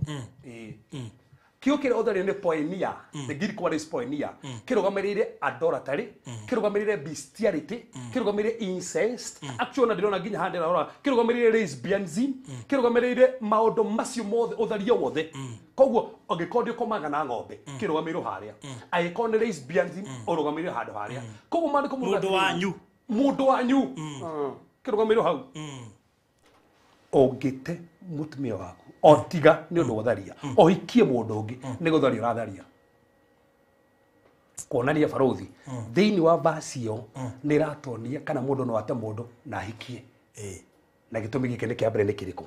Kiugo kĩrĩa ũtharia nĩ poenia, the Greek word is poenia. Kĩrũgamĩrĩire idolatry, kĩrũgamĩrĩire bestiality, kĩrũgamĩrĩire incest. Actually ndĩrona nginya handĩ rora kĩrũgamĩrĩire lesbianism, kĩrũgamĩrĩire maũndũ macio mothe ũtharia wothe. Koguo angĩkorwo ndĩkomaga na ng'ombe kĩrũgamĩrĩire harĩa. Angĩkorwo nĩ lesbianism ũrũgamĩrĩire handũ harĩa. Koguo maandĩko mũndũ wanyu kĩrũgamĩrĩire hau. Ũngĩte mũtumia waku otiga nĩ ũndũ wa ũtharia ohikie mũndũ ũngĩ nĩ gũtharia ũratharia. Kuonania bũrũthi thĩinĩ wa vaci ĩyo nĩ ĩratonia kana mũndũ no ate mũndũ na ahikie. na gitumi gike ni kia mbere ni kiriko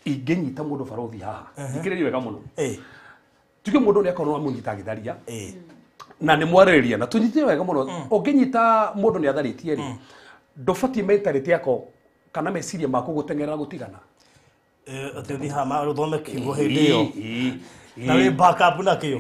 inginyita mundu barothi haha ikiriri wega muno tuge mundu ni akorwo amunyita agitharia na ni mwaririria na tunyite wega muno unginyita mundu ni atharitie ri ndubati mentality yako kana meciria maku gutengerera gutigana ati thi hama ruthome kiugo hindi yo na we backup na kiyo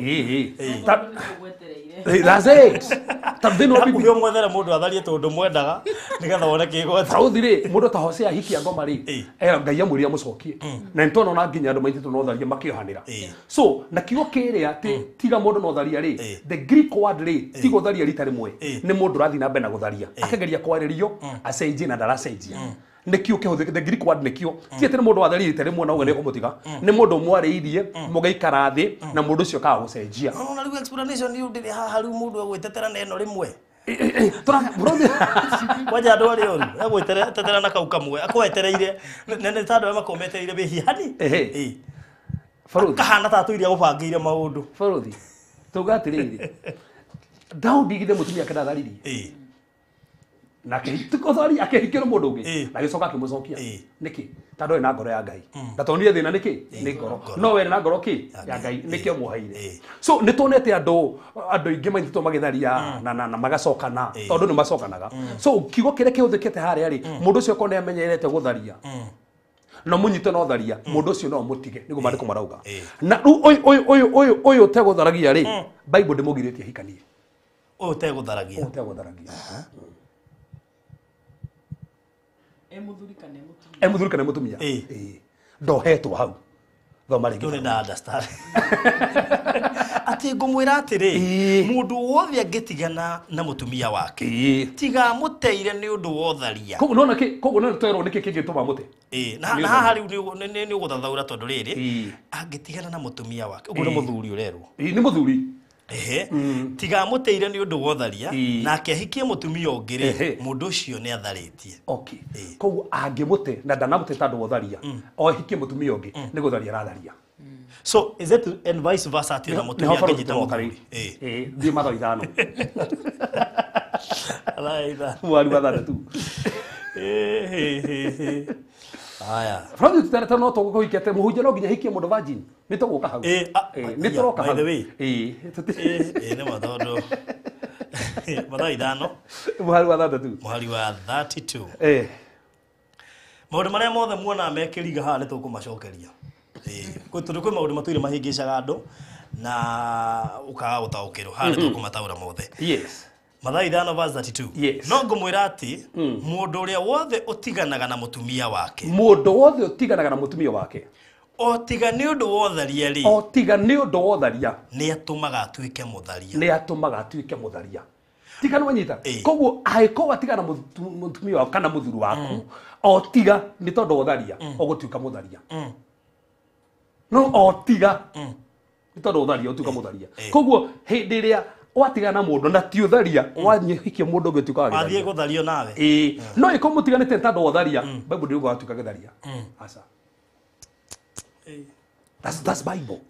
that's it tabdino bibi yo mwethera mundu atharie tondu mwendaga nigetha wone kigo sauthi ri mundu ta Hosea hikia ngoma ri ngai amuria mucokie na ntono na nginya andu maithitu no tharia makiohanira so na kiugo kiria ati tiga mundu no tharia ri the Greek word ri tigo tharia rita rimwe ni mundu rathi na mbere na gutharia akageria kwaririo acenjie na ndaracenjia nekio kehuthe the Greek word nekio ti ati mundu watharite rimwe na ugene kumutiga ni mundu mwariirie mugaikara thi na mundu ucio ka gucenjia no na riu explanation yu ndiri haha riu mundu agwetetera neno rimwe brother kwaja andu ari oru agwetetera na kau kamwe akwetereire nene tandu makometereire bihihani faruthi kahana tatu iria gubangire maundu faruthi tugatirire Daudi githe mutumia kada thariri na kithari akehikira mundu ungi na gicoka kimucokia niki tando ina ngoro ya ngai ndatonire thina niki ni ngoro no we na ngoro ki ya ngai niki muhaire so nitonete andu ingi maithito magitharia na magacokana tondu ni macokanaga so kigo kire kihuthikite haria ri mundu ucio kone amenyerete gutharia no munyite no tharia mundu ucio no mutige nigo mandiko marauga na uyu te gutharagia ri bible ndimugiritie hikanie uyu te gutharagia Emuthuri kana mutumia ndohetwo hau thoma rigi ndone na understand ati ngumwira atiri mundu wothe angitigana na mutumia wake tiga muteire ni undu wotharia koguo nona ki koguo nona twero niki kingituma mute na haha riu ni uguthathaura tondu riri angitigana na mutumia wake uguo ni muthuri urerwo ni muthuri tiga muteire ni undu wotharia nake ahikie mutumia ungire mundu ucio ni atharitie okay koguo angimute na ndanamute tandu wotharia o hikie mutumia ungi ni gutharia ratharia so is it and vice versa ati na mutumia angijita muthuri ndi matho ithano alaitha mwari wa thatu aya from the start no to ko ikete muhunje no nginya hikie mundu virgin ni to guka hau ni toroka hau ne mathondo mathai thano mwari wa thatu mwari wa 32 maundu maria mothe muona mekiriga haha ni tukumacokeria tundu kwi maundu matuire mahingicaga andu na ukaga gutaukirwo haha ni tukumataura mothe yes Mathai 5:32 no ngumwira ati mundu uria wothe utiganaga na mutumia wake mundu wothe utiganaga na mutumia wake otiga ni undu wotharia ri otiga ni undu wotharia ni atumaga atuike mutharia ni atumaga atuike mutharia tiga no nyita koguo aiko watigana na mutumia wako kana muthuru waku otiga ni tondu wotharia ogutuika mutharia no otiga ni tondu wotharia otuika mutharia koguo hindi ria watigana mundu na ti utharia wanyihikie mundu ungi tuka wa athie guthario nawe no iko mutiganite tondu wotharia bible ndiuga atuika githaria asa that's bible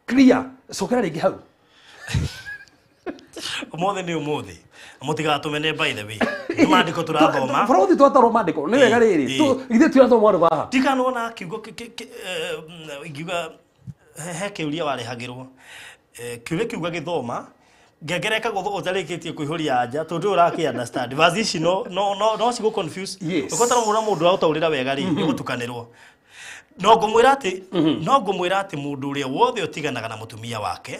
clear sokera ringi hau umothe ni umothe mutigatumene by the way mandiko turathoma Farothi twataro mandiko ni wega riri tu ithe turathoma ru baha tikanona kiugo ingiuga he kiuria warehagirwo kiuga githoma ngegereka gutho utarikitie kuihuria anja tondu uraki understand verse ici no cigo confuse ukotara mundu utaurira wega ri ni gutukanirwo no ngumwira ati mundu uria wothe utiganaga na mutumia wake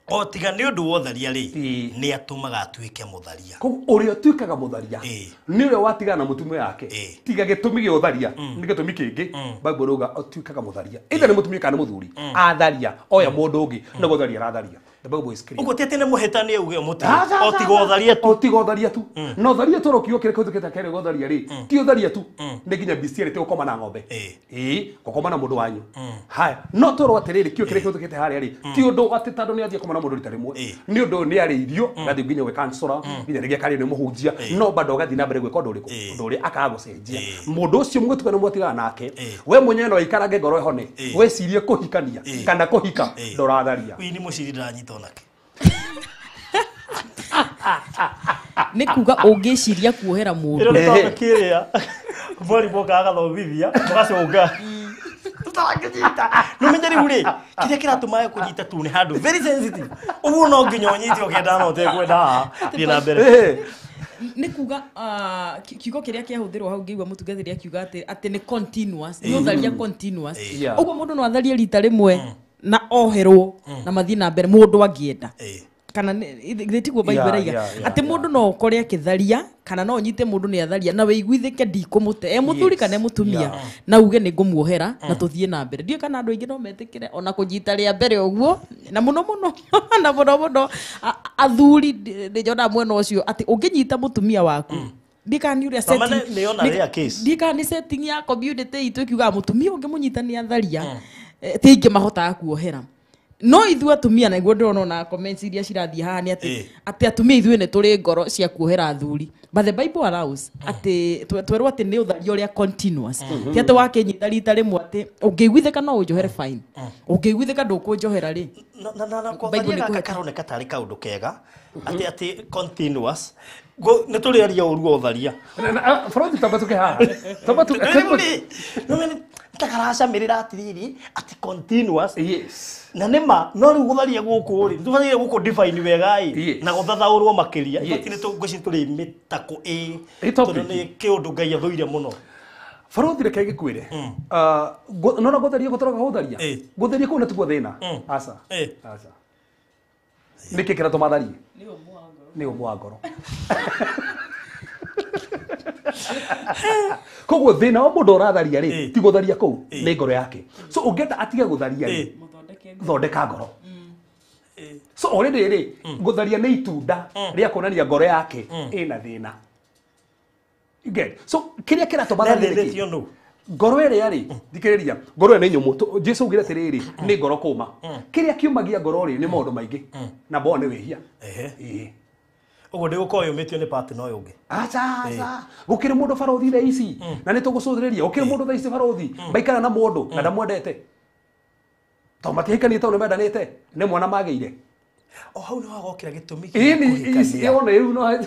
otiga ni undu wotharia ri ni atumaga atuike mutharia ko uria tuikaga mutharia ni uria watigana na mutumia wake tiga gitumi gi utharia ni gitumi kingi bible ruga atuikaga mutharia either ni mutumia kana muthuri atharia oya mundu ungi na gutharia ratharia the bible is clear ugo tete ne muhetani uge muti otiga utharia tu no tharia toro kio kire kuthuketa kere gutharia ri ti utharia tu ni nginya bisiere te ukoma na ng'ombe gukoma na mundu wanyu haya no toro atiriri kio kire kuthukete haria ri ti undu ati tandu ni athie koma na mundu rita rimwe ni undu ni ari irio gathi nginya we kansora nginya rigia kari ni muhunjia no bado gathi na mbere gwika undu uriku undu uri akaga gucenjia mundu ucio mugituka mutigana nake we mwenyewe no ikarange ngoro ihone we cirie kuhikania kana kuhika ndoratharia wi ni mucirira nyito nake ni kuga ungiciria kuohera mundu iro kiria Mwari boka agathomithia tugacunga tutangĩnyita no menyeri uri kiria kiratuma kunyita tu ni handu very sensitive ubu no nginya onyiti ukenda no tekwenda thina na mbere nĩ kuga kiugo kĩrĩa kĩahũthĩrwo hau ngĩigua mũtungatĩri akiuga atĩ nĩ continuous nĩ ũtharia continuous ũguo mũndũ no atharie rita rĩmwe na oherwo na mathiĩ na mbere mũndũ angĩenda kana gĩtiguo Bible raiga atĩ mũndũ no ũkore akĩtharia kana no nyite mũndũ nĩ atharia na wĩiguithĩke ndikũmũte mũthuri kana mũtumia na uge nĩ ngũmuohera na tũthiĩ na mbere ndiũ kana andũ aingĩ no metĩkĩre ona kũnyita rĩa mbere ũguo na mũno mũno athuri ndĩnyona mwena ũcio atĩ ũngĩnyita mũtumia waku ndikani ũrĩa setting setting ya community itũ ikiuga mũtumia ũngĩmũnyita nĩ atharia ti ingĩ mahotaga kuohera no ithu atumia na iguo ndĩrona na comments iria cirathiĩ haha nĩ atĩ atumia ithuĩ nĩ tũrĩ ngoro cia kuohera athuri but the Bible allows atĩ twerwo atĩ nĩ ũtharia ũrĩa continuous ti atĩ wakĩnyita rita rĩmwe atĩ ũngĩiguithĩka no ũnjohere fine ũngĩiguithĩka ndũkũnjohera rĩ na Bible nĩ karoneka tarĩ kaũndũ kega atĩ continuous nĩ tũrĩaria ũruo ũtharia Frodi tabatuke haha takaracamirira atiriri ati continuous na nima no ri gutharia guku ri tubathire guku define wega na guthathaurwo makiria ibati ni tungũci turi mitako tondu ni kiundu Ngai athuire muno Frodi reke gikwire no na gutharia gutoroga gutharia gutharia kuna tugo thina aca niki kira tumatharie ni umwa ngoro koguo thina wa mundu uratharia ri ti gutharia kuu ni ngoro yake so ungenda atige gutharia ri thondeka ngoro so already ri gutharia ni itunda ria kuonania ngoro yake ina thina get so kiria kiratuma thathiria ngoro ĩrĩa ri thikĩrĩria ngoro nĩ nyũmũ Jesu ugire atiriri ni ngoro kuma kiria kiumagia ngoro ri ni maundu maingi na bo ni wihia ugo ndi gukoyo metio ni partner uyu ungi acha gukire mundu barothi tha ici na ni tugucũthĩrĩria ukire mundu tha ici barothi baikara na mundu na ndamwendete to matihikanie to ni mendanite ni mwana magĩire o hau ni wagokira gitumi ini ona riu no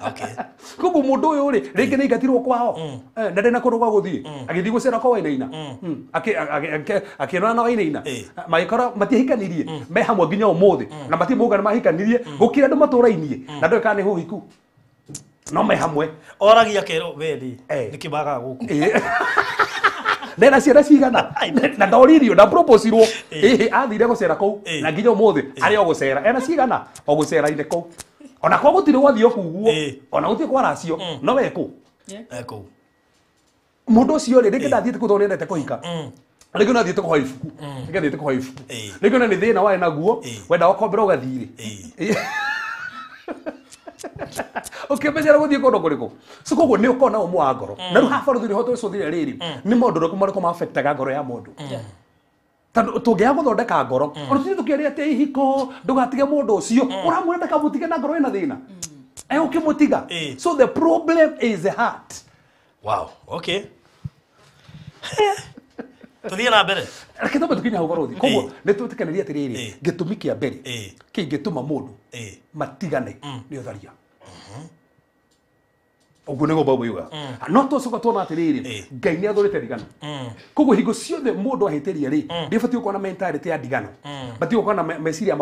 okay kugu mundu uyu ri ringi ni ngatirwo kwao na ndena kundu gwa guthii agithii gucera kwa Wainaina akirona na Wainaina maikora matihikanirie me hamwe nginya umuthi na matimugana mahikanirie gukira andu maturainie na ndoe kana huhiku no me hamwe oragia kero wendi nikibaga guku ndena ciana cigana na ndoririo na proposirwo athire gucera kuu na nginya umuthi ari ogucera ena cigana ogucera-ine kuu ona kwa gutire wathio kuguo ona gutie kwa racio no weko eko mundu ucio ri ringi ndathiite kuthonete kuhika ringi nathiite kuhoya ibuku ringi nathiite kuhoya ibuku ringi na ni thina wae naguo wenda wakombera ugathire ukimenya guthie kundu kuriku so koguo ni ukona umwe wa ngoro na ru hafa ruthire hoto ucuthire riri ni maundu riku mariko ma affectaga ngoro ya mundu tandu tungia guthondeka ngoro ona tuthi tukiaria ati ihiko ndugatige mundu ucio uramwenda kamutige na ngoro ina thina ukimutiga so the problem is the heart wow okay tuthie na mbere reke tumbe tukinya hau barothi koguo ni tutikeneria atiriri gitumi kia mbere kingituma mundu matigane ni utharia oguo nigo Bible yuga no tucoka tuona atiriri Ngai ni athurite ndigano koguo hingo ciothe mundu ahitiria ri ndibati ukona mentality ya ndigano bati ukona meciria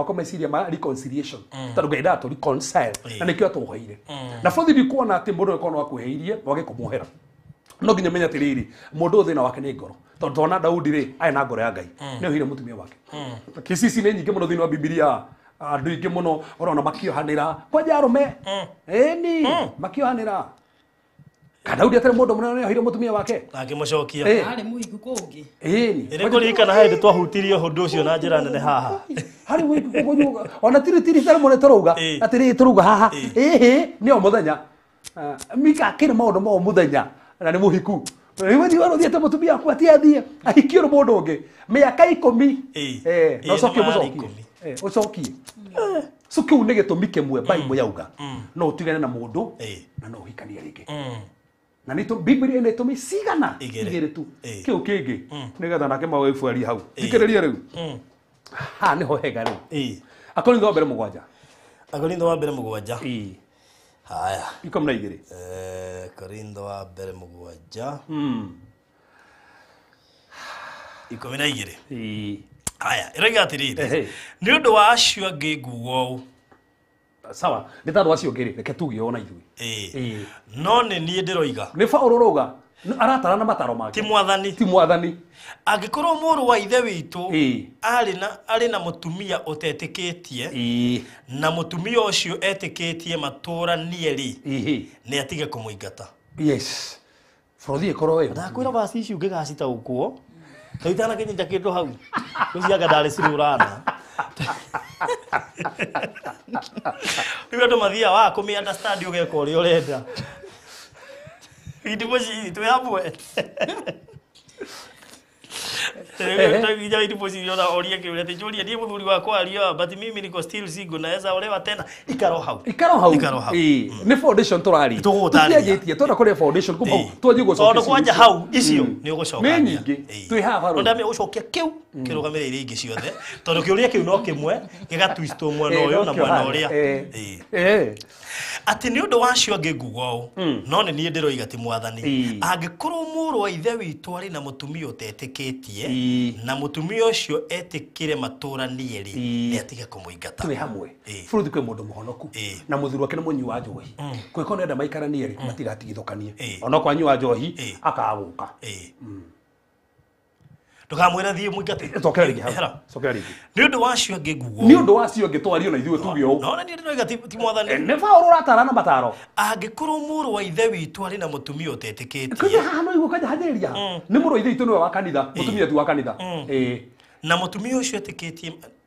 ma reconciliation tondu Ngai ndatũ reconcile na nikio atuhoire na bothi ndi kuona ati mundu ekona wakuheirie wage kumuohera no nginya menya atiriri mundu thina wake ni ngoro tondu tona Daudi ri ai na ngoro ya Ngai ni ohire mutumia wake kisisi ni nyingi muno thina wa Biblia andu ingi muno orona makiohanira kwa jarume ni makiohanira Daudi atari mundu munene ohire mutumia wake akimucokia ari muhiku kungi ni kuririkana hindi twahutirie hundu ucio na njira nene haha hari wiku kugunyuga ona tiri tari mone taruga atiri taruga haha ni o muthenya mika kire maundu ma o muthenya na ni muhiku riwe waro thiete mutumia kwa tiathie ahikio mundu ungi miaka 10 no cokio mucokie ucokie so kiu ni gitumi kimwe Bible yauga no utigane na mundu na no uhikanie ringi na nito Biblia ina itumi cigana igire tu kiu kingi nigetha nake mawifu ari hau thikiriria riu ha niho hega riu Akorintho wa mbere 7 Haya. Iko mna igiri. Korintho wa mbere mugwanja. Iko mna igiri. Haya, iraga atiriri. Ni undu wa acio angi nguo. Sawa, ni tandu acio ngiri reke tugie ona ithui. No ni nie ndiroiga. Ni Paulo roga aratara na mataro make. Ti mwathani. Angikorwo muru wa ithe witu ari na mutumia utetikitie na mutumia ucio etikitie matura nieri ni atige kumuingata. Yes. Frodhi ekoro we. Ndakwira basi icio ngigacita ukuo. Taitana kinja kindu hau. Kuciaga ndari cirurana. Riu andu mathia wa kumi understand ugeka uria urenda. Idipoci tu hamwe. Ndio idipoci yona oria kiuria te Julia ndiye muthuri wakwa aria but mimi niko still single naweza olewa tena ikaro hau. Ni foundation turari. Tutiagitie tona kore foundation kuma twaje gucokia. Tondu kwanja hau icio ni ugucoka. Ni nyingi. Twi haha ro. Ndame ucokia kiu kirugamire ingi ciothe. Tondu kiuria kiu no kimwe gigatwist mwena uyu na mwena uria. Ati ni undu wacio angi ngugo no ni nie ndiroiga ti mwathani angikorwo muru wa ithe witu ari na mutumia utetikitie na mutumia ucio etikire matura nieri ni atige kumuingata twi hamwe furuthi kwe mundu muhonoku na muthuru wake ni munyi wa njohi kwe kono enda maikara nieri matigatigithukanie ona kwa nyi wa njohi akaguka tukamwira thie muingate tokera rigi tokera rigi ni undu wacio angi ngugo ni undu wacio angi twario na ithuĩ tuge ũũ no ni ndiroiga ti mwathani ne Paulo ratara na mataro angikorwo muru wa ithe witu ari na mutumia utetikitie kaja hano igwo kaja hatheria ni muru ithe itu ni wa kanitha mutumia tu wa kanitha na mutumia ucio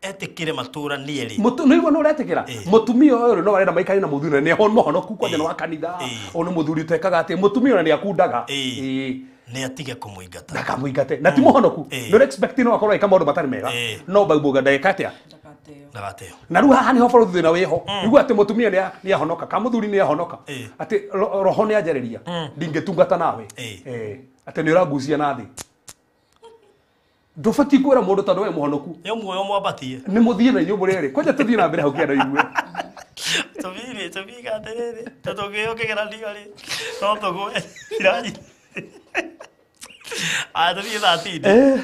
etikire matura nieri no igwo no uretikira mutumia uyu no arenda maikari na muthuri ne hon mohonoku kwanja no wa kanitha ono muthuri utekaga ati mutumia ona ni akundaga ni atige kumuingata ndakamuingate na ti muhonoku no expect no akorwo ika maundu matari mega no bauga ndagekatĩa ndagateo na ruha hani ho baro thina weho igwa ati mutumia ni ahonoka ka muthuri ni ahonoka ati roho ni ajereria ndingetungata nawe ati ni uragucia nathi ndufati kwera mundu tondu we muhonoku yo muoyo mwabatie ni muthie na nyumbu riri kwanja tuthie na mbere hau kienda igue tuviga terere tatogeo kigerania ri no tugwe iraji Adri thatini.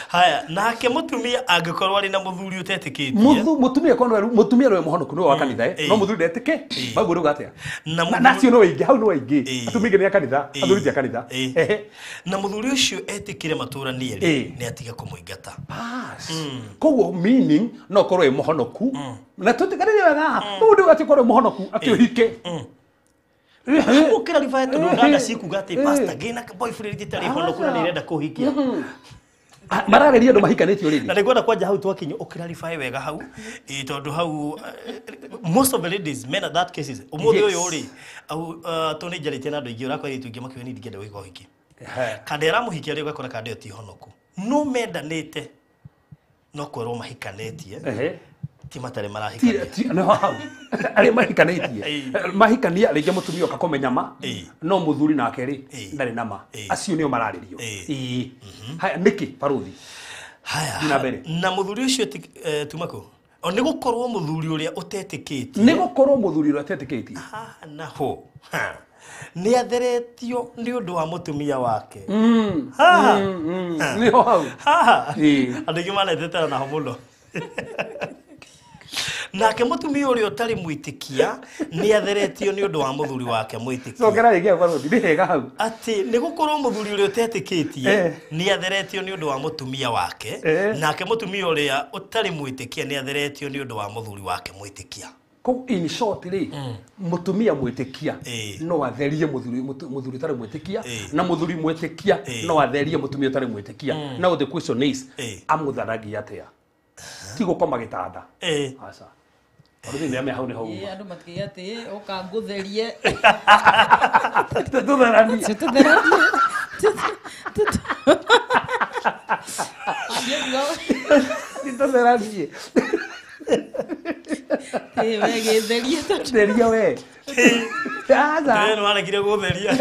Haya, nake mutumia angikorwo ari na muthuri utetikitie. Mutumia kono mutumia no muhonoku no wa kanitha no muthuri ndetike. Bagu ruga atia. Na cio no wingi hau no wingi. Atumige ni kanitha, athuri ti kanitha. Na muthuri ucio etikire matura nieri ni atiga kumuingata. Koguo meaning no korwo e muhonoku. Na tutikarire wega. Mundu atikorwo muhonoku atihike. Ukira rifa yetu ndanda sikuga ati pastor gina boyfriend gitari honoku na nirenda kuhikia. Marageria ndo mahikanĩtio rĩrĩ na nĩngwenda kwanja hau twakinyo ũkĩrarify wega hau tondu hau most of the ladies men at that cases umuthi ũyũ rĩ au toni njarĩtie na andũ aingĩ ũrakora itu ingĩ makĩonia ndingĩenda gwĩka ũhiki kandi aramuhikia rĩ ũgakora kandi ĩyo ti honoku no mendanĩte no kwĩrwo mahikanĩtie ti matare marahikania no hau ari mahikanĩtie mahikania rĩngĩ mutumia akakomenya ma no muthuri nake rĩ ndarĩ nama acio nĩo mararĩrio haya niki paruthi haya na muthuri ũcio tumako nĩ gũkorwo muthuri ũrĩa ũtetĩkĩtie nĩ gũkorwo muthuri ũrĩa ũtetĩkĩtie na ho nĩ atheretio nĩ ũndũ wa mutumia wake nĩ ho hau andũ aingĩ manetete na ho mũno nake mutumia uria utari mwitikia ni atheretio ni undu wa muthuri wake mwitikia cokera rĩngĩ kwa ruthi hega hau ati ni gukorwo muthuri uria utetikitie ni atheretio ni undu wa mutumia wake nake mutumia uria utari mwitikia ni atheretio ni undu wa muthuri wake mwitikia ko in short ri mutumia mwitikia no atherie muthuri tari mwitikia na muthuri mwitikia no atherie mutumia tari mwitikia now the question is amutharagia atia tigo koma gitanda asa Orudi ni ame hau ni hau andu makiya ati oka ngutherie tutherani tutherani we getherie tutheria we aza no arekire gutheria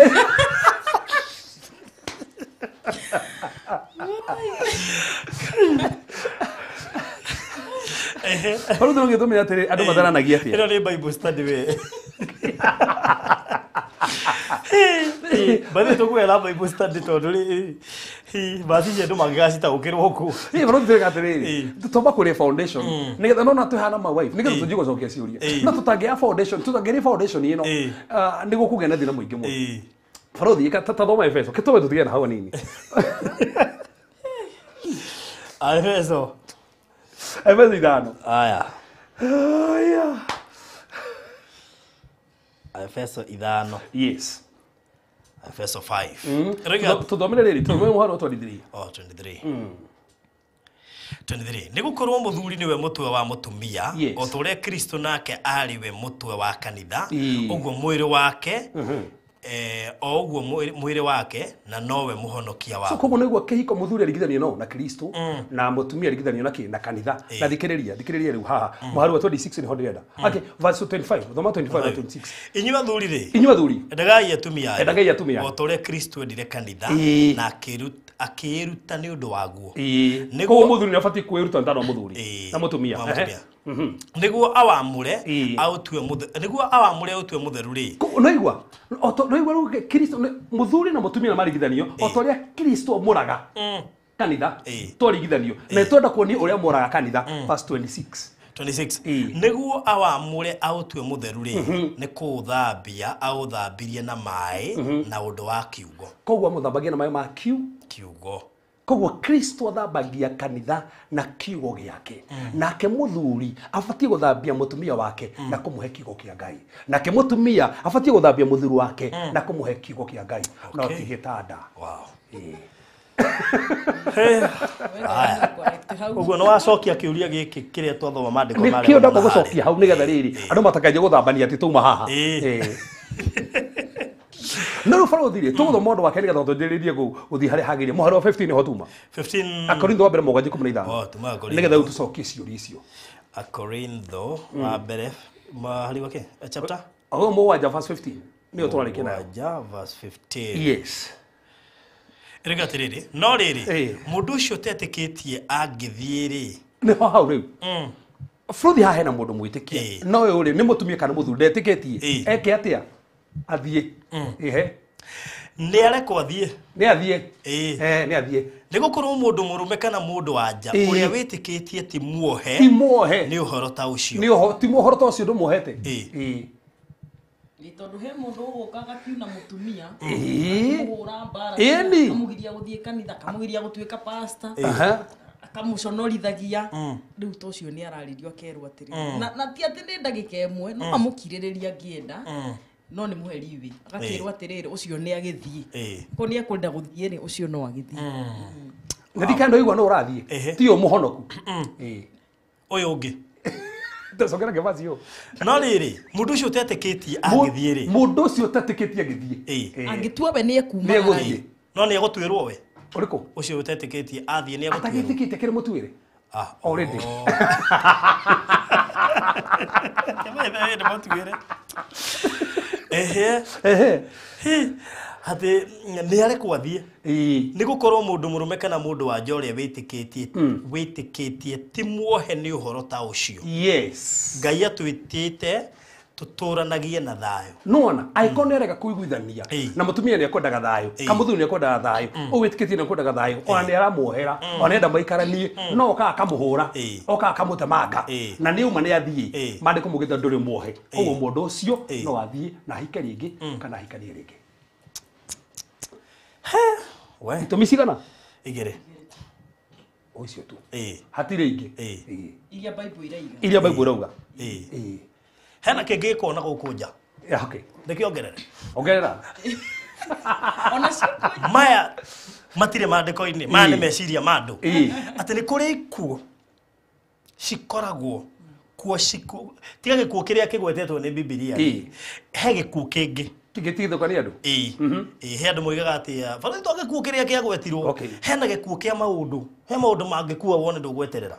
Paru ndio ngetumira atiri andu matharanagia atia. Ino ni Bible study we. Bade tukwela hapa ipo study tondu ri basi je ndo magacita ukirwo ku bro ndega atiriri tutomba kuri foundation nigetha nona tuhana ma wife nigetha tujigo cokia ciuria na tutangia foundation tutangia foundation ino nigo kuge na thina muingi mu Farodhi thoma Efeso kitobe tutige na hawa nini Efeso idano aya Efeso idano yes Efeso 5 tuthomere riri tuthomere muhano 23 23 nigukorwo muthuri niwe mutwe wa mutumia o tore Kristo nake ari we mutwe wa kanitha uguo mwiri wake oguo mwiri wake na nowe muhonokia wao. So koguo niguo kihiko muthuri arigithanio no na Kristo na mutumia arigithanio na kanitha na thikiriria riu haha muharu wa 26 ni hondirenda. Okay, verse 25 thoma 25 na 26. Inyuwa thuri endagai atumia o tore Kristo endire kanitha na akiruta ni undu waguo. Niguo muthuri ni afati kwiruta ndano muthuri na mutumia niguo awamure autwe mutheru ri noigwa Kristo muthuri na mutumia na marigithanio o toria Kristo muraga kanitha twarigithanio na twenda kuonia uria muraga kanitha verse 26 niguo awamure autwe mutheru ri ni kuthambia authambirie na mai na undu wa kiugo koguo muthambagia na mai ma kiugo koguo Kristo athambagia kanitha na kiugo giake nake muthuri afatie guthambia mutumia wake na kumuhe kiugo kia Ngai nake mutumia afatie guthambia muthuri wake na kumuhe kiugo kia Ngai na tigitanda uguo no wacokia kiuria giki kiria twathoma mandiko mari nikio ndako gucokia hau nigetha riri andu matakaje guthambania ati tuma haha no Farodhi tuguthoma mundu wake nigetha tunjiririe guthi hari hagirie muharo 15 hotuma 15 Akorintho wa mbere mogaji 15 nigetha utucokie ciuria icio Akorintho wa mbere mahali wake chapter moja verse 15 niyo twarike nayo verse 15 yes Rega tiriri no riri mundu ucio tetikitie angithie ri ni hau riu Farodhi ha hena mundu mwitikie no uri ni mutumia kana muthuri ndetikitie eke atia athie ni arekwo athie ni athie nigukorwo mundu murume kana mundu wanja uria witikitie ti muohe ni uhoro ta ucio ni uhoro ti muhoro ta ucio ndumuhete ni tondu he mundu ugukaga kiuna mutumia muhura bara kamugiria guthie kanitha kamugiria gutuika pastor akamuconorithagia riu to ucio ni araririo akerwo atiri na ti ati ni ndagika imwe no amukiririria ngienda no ni muheri iwi agakirwo atiriri ucio ni agithie ko ni ekwenda guthie ni ucio no agithie na dikando igwa no urathie ti o muhonoku uyu ungi ndasogera gevazi yo no riri mundu ucio tetikitie agithie ri mundu ucio tetikitie agithie angitua we ni ekuma no ni egutwirwo we uriko ucio tetikitie athie ni egutwirwo atagitikite kire mutwire already kama ebe mutwire hati ni arekwo athie ni gukorwo mundu murume kana mundu wanja uria witikitie ti muohe ni uhoro ta ucio yes Ngai atwitite tuturanagie na thayo nona aikone rega kuiguithania na mutumia ni ekwendaga thayo kamuthuri ni ekwendaga thayo owitikitie ni ekwendaga thayo ona ni aramuohera ona enda maikaranie no oka kamuhura oka akamutemanga na ni uma ni athie mandiko mugitha nduri muohe koguo mundu ucio no athie na hike ringi kana hikanie ringi we itomicigana igere ucio tu hatire ingi iria Bible iraiga iria Bible irauga hena kingi kona gukunja okay ndikiongerere ongerera ona cio maya matire mandiko-ini maya ni meciria mandu ati ni kuri ikuo cikoragwo kuo tiga gikuo kiria kigwetetwo ni Biblia he gikuo kingi kigitithũka ni andu he andu moigaga ati Farodhi to gikuo kiria kiagwetirwo hena gikuo kia maundu he maundu mangikua wone ndugweterera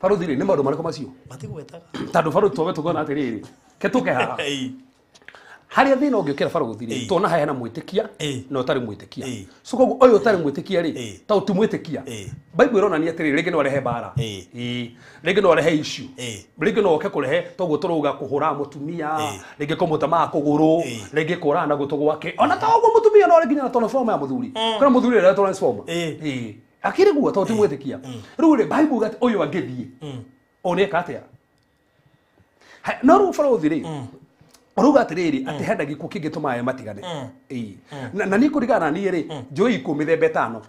Farodhi ni maundu mariko macio matigwetaga tandu Farodhi towe tugona atiriri ketuke haha haria thina ungiukira barothi ri tona hena mwitikia no utari mwitikia so koguo oyo utari mwitikia ri ta utimwitikia Bible ironania atiri ringi no rehe bara ringi no rehe issue ringi no oke kurehe toguo turuga kuhura mutumia ringi kumutama kuguru ringi kurana gutu gwake ona ta oguo mutumia no ringi na transform ya muthuri kana muthuri ra transform akiri guo ta utimwitikia riu ri Bible gati oyo angithie oneka atia no ru barothi ri Oruga atiriri ati henda gikuo kingituma aya matigane na ni kurigana ni ri njui 10 mithemba 5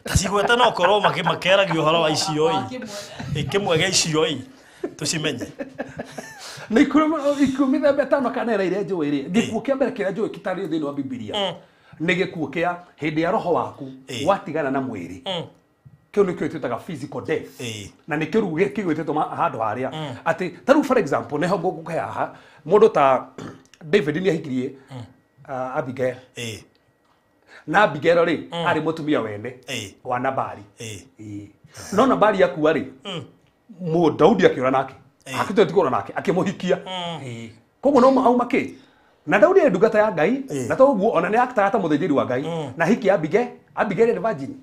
tacigwete no korwo makeragia uhoro wa icio kimwe gia icio tucimenye na 10 mithemba 5 kana era ire njui ri gikuo kia mbere kira njui kitari thini wa Biblia ni gikuo kia hindi ya roho waku watigana na mwiri kio ni kio twitaga physical death na ni kiru kigwititwo handu haria ati taru for example ne hogo kukaha mundu ta David ni ahikirie Abigail na Abigail ri ari mutumia wene wa Nabali no Nabali yakua ri mu Daudi akiura nake akitwe tikora nake akimuhikia koguo no auma ki na Daudi e ndungata ya Ngai na toguo ona ni actor ta muthejeri wa Ngai na hiki Abigail ni virgin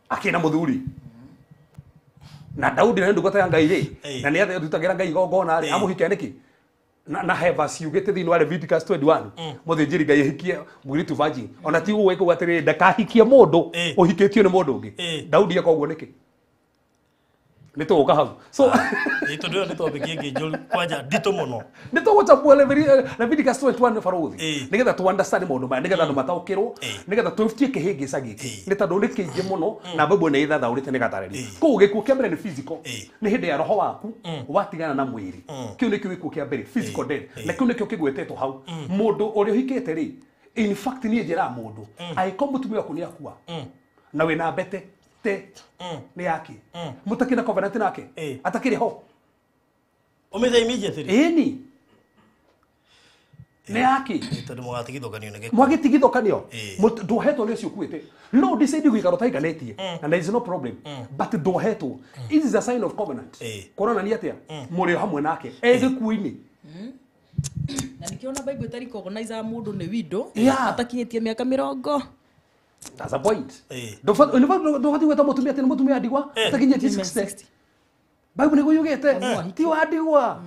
akina muthuri na Daudi na ndungata ya Ngai ri na ni athe tutagira Ngai gongona ri amuhikia niki na heva ciugite thini wa Leviticus 21 muthejeri Ngai hikie mwiritu virgin ona ti uwe ko atiri ndakahikie mundu uhikitio ni mundu ungi Daudi akoguo niki ni tuka hau so ito ndio ni topic yengi njuru kwaja dito muno ni to guchapua Leviticus 21 barothi nigetha tu understand mundu ma nigetha andu mataukirwo nigetha tufikie kihingica giki ni tondu ni kiingi muno na Bible ni ithathaurite ni gatareri ko gikuo kia mbere ni physical ni hindi ya roho waku watigana na mwiri kiu ni gikuo kia mbere physical death na kiu ni kio kigwetetwo hau mundu uri uhikite ri in fact ni njira mundu aiko mutumia waku ni akua na wina mbete ni yake mutakina covenant nake atakiri ho umethe immediately ni yake tondu mwatigithokanio nege mwagitigithokanio nduhetwo ni cio kuite no decide gwikaro taiganetie and there is no problem but nduhetwo it is a sign of covenant korona ni atia muri hamwe nake egikuini na nikiona Bible tari recognize mundu ni widow atakinyetie miaka 20. That's a point. Don't weta mutumia tena mutumia adigwa atakinyia 60. Bible nigo yugete ti wadigwa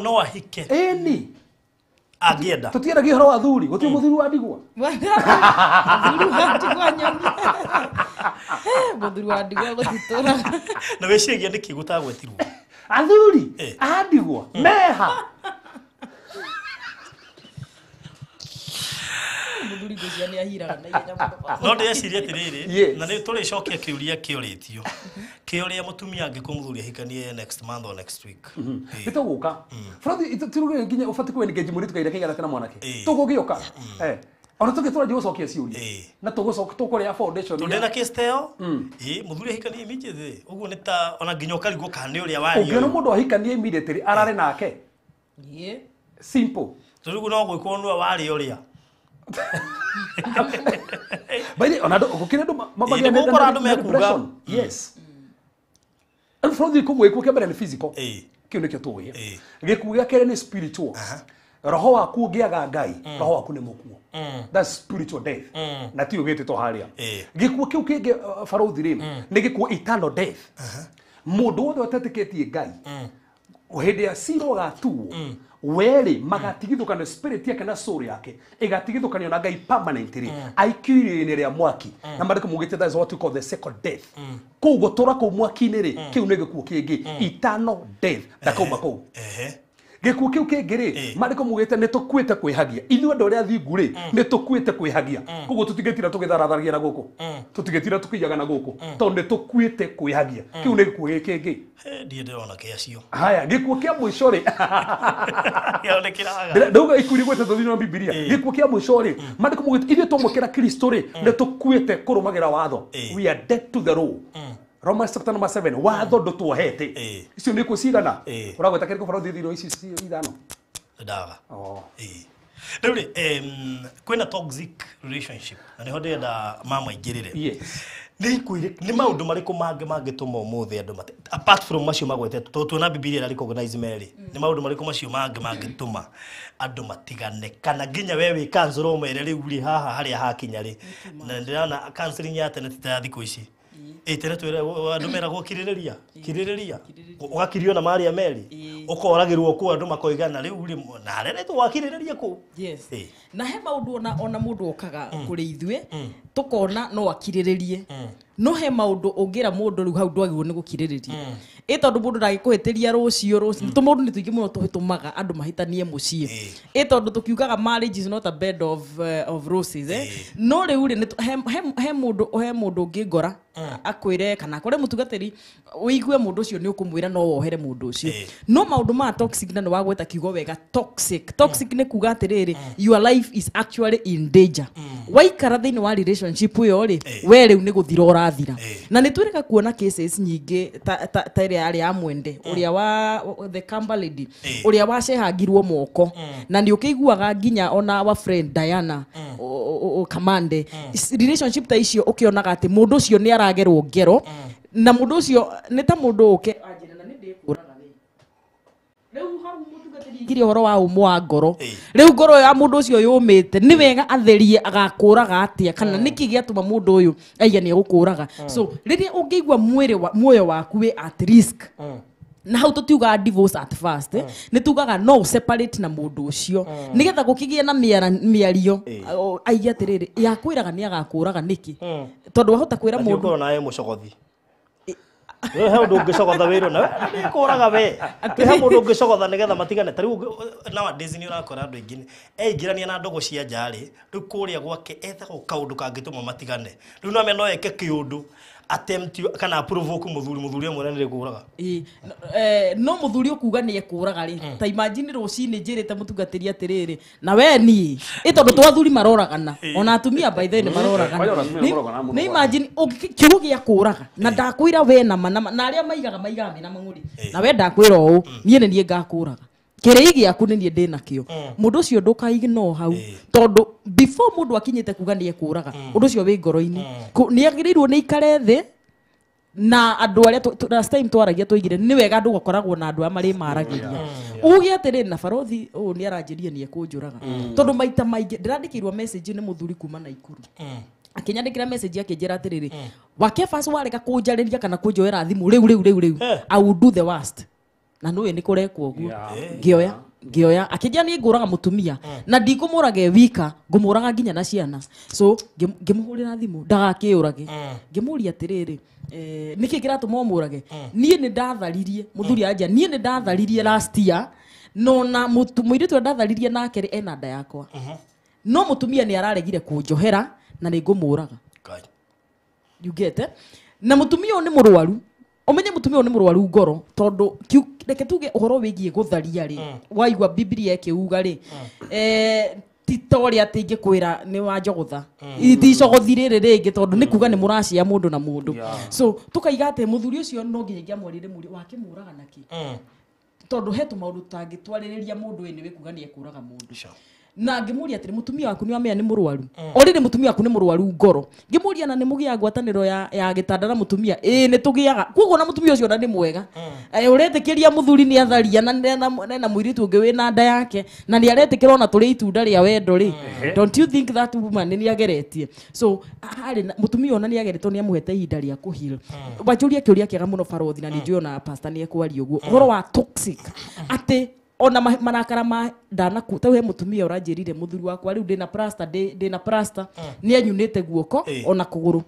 no ahike ni agienda tutiera gihoro athuri guti muthuri wadigwa muthuri wadigwa nyoni muthuri wadigwa gutitora na weciria niki gutagwetirwo athuri adigwa meha muthuri gũcia nĩ ahiraga na ihenya mũno. No ndĩreciria atĩrĩrĩ na nĩ tũrĩcokia kĩũria kĩũrĩtio kĩũria mũtumia angĩkorwo mũthuri ahikanie next month or next week nĩtũgũka bũrũri tiruge nginya ũbatiĩ kwĩ engage mũirĩtu kaira kĩigana tena mwanake tũgũgĩũka ona tũgĩtũra gũcokia ciũria na tũkũrĩa foundation tũrĩ na case teo mũthuri ahikanie immediately ũguo nĩ ta ona nginya ũkarigwo kana nĩ ũrĩa wario ũngĩona mũndũ ahikanie immediately arare nake simple tũrĩguo no gwĩkwo nĩwe warĩ ũrĩa Baile onado gukire ndo mabagia ndio gukora ndo mekuga yes and from the kugo ikuke mbere ni physical kio nikio tuwe gikuga kere ni spiritual roho waku ungiaga Ngai roho waku ni mukuo that's spiritual death na ti ugete to haria gikuo kiu kinge barothi ri ni gikuo eternal death mundu wothe watetiketie Ngai uhinde ya siro gatuo weri magatigithukana spirit yake na soul yake igatigithukana na Ngai permanently aikirie ria mwaki na mariko mugite that is what we call the second death kugo tora ko mwaki ni ri kiu ne gikuo kingi eternal death ndakoma ko gikuo kiu kingi ri mariko mugite ne tukwite kwihagia ithu andu ria thingu ri ne tukwite kwihagia kugo tutigetira tugitharathagia na guku tutigetira tukiyaga na guku tondu tukwite kwihagia kiu ne gikuo kingi ndie ndona kiacio haya gikuo kia mwisho ri yonekiraga ndoga ikuri gwete thini wa Biblia gikuo kia mwisho ri mandiko mugite ithu tomukira Kristo ri ne tukwite kurumagira watho we are dead to the law Romans chapter number 7 watho ndo tuohete icio ni kucigana uragweta kiriko baro thithino ici ithano ndaga rĩu kwĩna toxic relationship na nĩho ndĩrenda mama ingĩrĩre nĩ maũndũ marĩkũ mangĩtũma ũmũthĩ andũ apart from macio magwetetwo tuona Bibilia na recognize Mary nĩ maũndũ marĩkũ macio mangĩtũma andũ matigane kana nginya we wĩ cancel ũmere rĩu rĩ haha harĩa hakinya rĩ na ndĩrona counseling ya tene ti ta thikũ ici tene twĩre andũ meragwo kirĩrĩria ũgakirio na Maria Mary ũkoragĩrwo kuo andũ makoigana rĩu rĩ na rene twakirĩrĩria kũ na he maũndũ ona mũndũ okaga kũrĩ ithuĩ tukona no akirĩrĩrie no he maũndũ ũngĩra mũndũ rĩu hau ndwagĩrĩirwo nĩ gũkirĩrĩria tondũ mũndũ ndagĩkũhĩtĩria rũciũ tũmũndũ nĩ tũingĩ mũno tũhĩtũmaga andũ mahĩtanie mũciĩ tondũ tũkiugaga marriage is not a bed of roses no rĩu rĩ he mũndũ ũngĩ ngora akwĩre kana akore mũtugatĩri ũigue mũndũ ũcio nĩ ũkũmwĩra no wohere mũndũ ũcio no maũndũ ma toxic na nĩ wagweta kiugo wega toxic nĩ kuga atĩrĩrĩ your life is actually in danger waikara thĩinĩ wa relationship ĩyo rĩ we rĩu nĩ gũthira ũrathira na nĩ twĩrĩga kuona cases nyingĩ ta ĩrĩa yarĩ ya Mwende ũrĩa wa the Kamba lady ũrĩa wacehangirwo moko na nĩ ũkĩiguaga nginya ona wa friend Diana Kamande relationship ta icio ũkĩonaga atĩ mũndũ ũcio nĩ aragerwo ngero na mũndũ ũcio nĩ ta mũndũ ũke anjĩra na nĩ ndĩkũraga rĩu hau mũtugatĩri ngiri ũhoro wa ũmũ wa ngoro rĩu ngoro ya mũndũ ũcio yũmĩte nĩ wega atherie agakũraga atĩa kana nĩkĩ gĩatũma mũndũ ũyũ aiga nĩ egũkũraga so rĩrĩa ũngĩigua muoyo waku wĩ at risk na hau tutiuga divorce at first nĩ tugaga no separate na mũndũ ũcio nĩgetha gũkĩgĩe na mĩario aige atĩrĩrĩ yakwĩraga nĩ agakũraga nĩkĩ tondũ wahota kwĩra mũndũ naye mũcogothi he ũndũ ũngĩcogotha wĩrwo na nĩ kũraga we he mũndũ ũngĩcogotha nĩgetha matigane ta rĩu nowadays nĩ ũrakora andũ aingĩ ingĩrania na ndogo cia njari rĩu kũrĩa gwake ethagwo kaũndũ kangĩtũma matigane rĩu no amenya no eke kĩũndũ attempt kana provoke muthuri amwe nĩ kũraga no muthuri ukuga nĩ ekũraga rĩ ta imagine rũcinĩ njĩrĩte mũtungatĩri atĩrĩrĩ na we niĩ tondũ twathuri maroragana ona atumia by the way maroragana nĩ imagine kiugo gĩa kũraga na ndakwĩra we na arĩa maigaga mena mang'ũri na we ndakwĩra ũũ niĩ nĩ niĩ ngakũraga kĩrĩi gĩaku nĩ niĩ ndĩnakĩo mũndũ ũcio ndũkaignore hau tondũ before mũndũ akinyĩte kuga nĩ ekũraga ũndũ ũcio wĩ ngoro-inĩ nĩ agĩrĩirwo nĩ ikare thĩ na andũ arĩa last time twaragia tũigire nĩ wega andũ gakoragwo na andũ arĩa marĩ maragĩria uge atĩrĩ na barothi ũũ nĩ aranjĩria nĩ ekũnjũraga tondũ maita maingĩ ndĩrandĩkĩirwo message nĩ mũthuri kuma Naikuru akĩnyandĩkĩra message akĩnjĩra atĩrĩrĩ wakebas warega kũnjarĩria kana kũnjoera thimũ rĩu I will do the worst na nũĩ nĩ kũrekwo ũguo ngĩoya akĩnjĩra nĩ ngũraga mũtumia na ndikũmũraga wika ngũmũraga nginya na ciana so ngĩmũhũrĩra thimũ ndagakĩũrage ngĩmũria atĩrĩrĩ nĩkĩ kĩratũma ũmũrage niĩ nĩ ndatharirie mũthuri anja niĩ nĩ ndatharirie last year no na mũirĩtu ũrĩa ndatharirie nake rĩ ena nda yakwa no mũtumia nĩ araregire kũnjohera na nĩ ngũmũraga you get na mũtumia ũyũ nĩ mũrwaru omenye mũtumia ũyũ nĩ mũrwaru ngoro tondũ reke tuge ũhoro wĩgiĩ gũtharia rĩ waigua Biblia ĩkĩuga rĩ titorĩa atĩ ingĩkwĩra nĩ wanjogotha iticogothi rĩrĩ rĩngĩ tondũ nĩ kuga nĩ mũracia mũndũ na mũndũ so tukaiga atĩ mũthuri ũcio no nginya ingĩamwarĩre mũri wakĩmũraga nakĩ tondũ he tũmaũndũ tangĩtwarĩrĩria mũndũ ũyũ nĩ wĩkuga nĩ ekũraga mũndũ na ngĩmũria atĩ mũtumia waku nĩ wamenya nĩ mũrwaru already mũtumia waku nĩ mũrwaru ngoro ngĩmũria na nĩ mũgĩa ngwatanĩro ya gĩtanda na mũtumia nĩ tũgĩaga koguo na mũtumia ũcio na nĩ mwega ũretĩkĩria mũthuri nĩ atharia na na mũirĩtu ũngĩ wĩna nda yake na nĩ aretĩkĩra ona tũrĩ itunda rĩa wendo rĩ don't you think that woman nĩ ageretie so mũtumia ona nĩ ageretwo nĩ amũhete ihinda rĩa kũhil wanjũria kĩũria kĩega mũno barothi na nĩ njũĩ ona pastor nĩ ekwaria ũguo ũhoro wa toxic atĩ ona marakara ma ndanaku ta we mũtumia ũranjĩrire mũthuri wakwa rĩu ndĩna plaster nĩ anyunĩte guoko ona kũgũrũ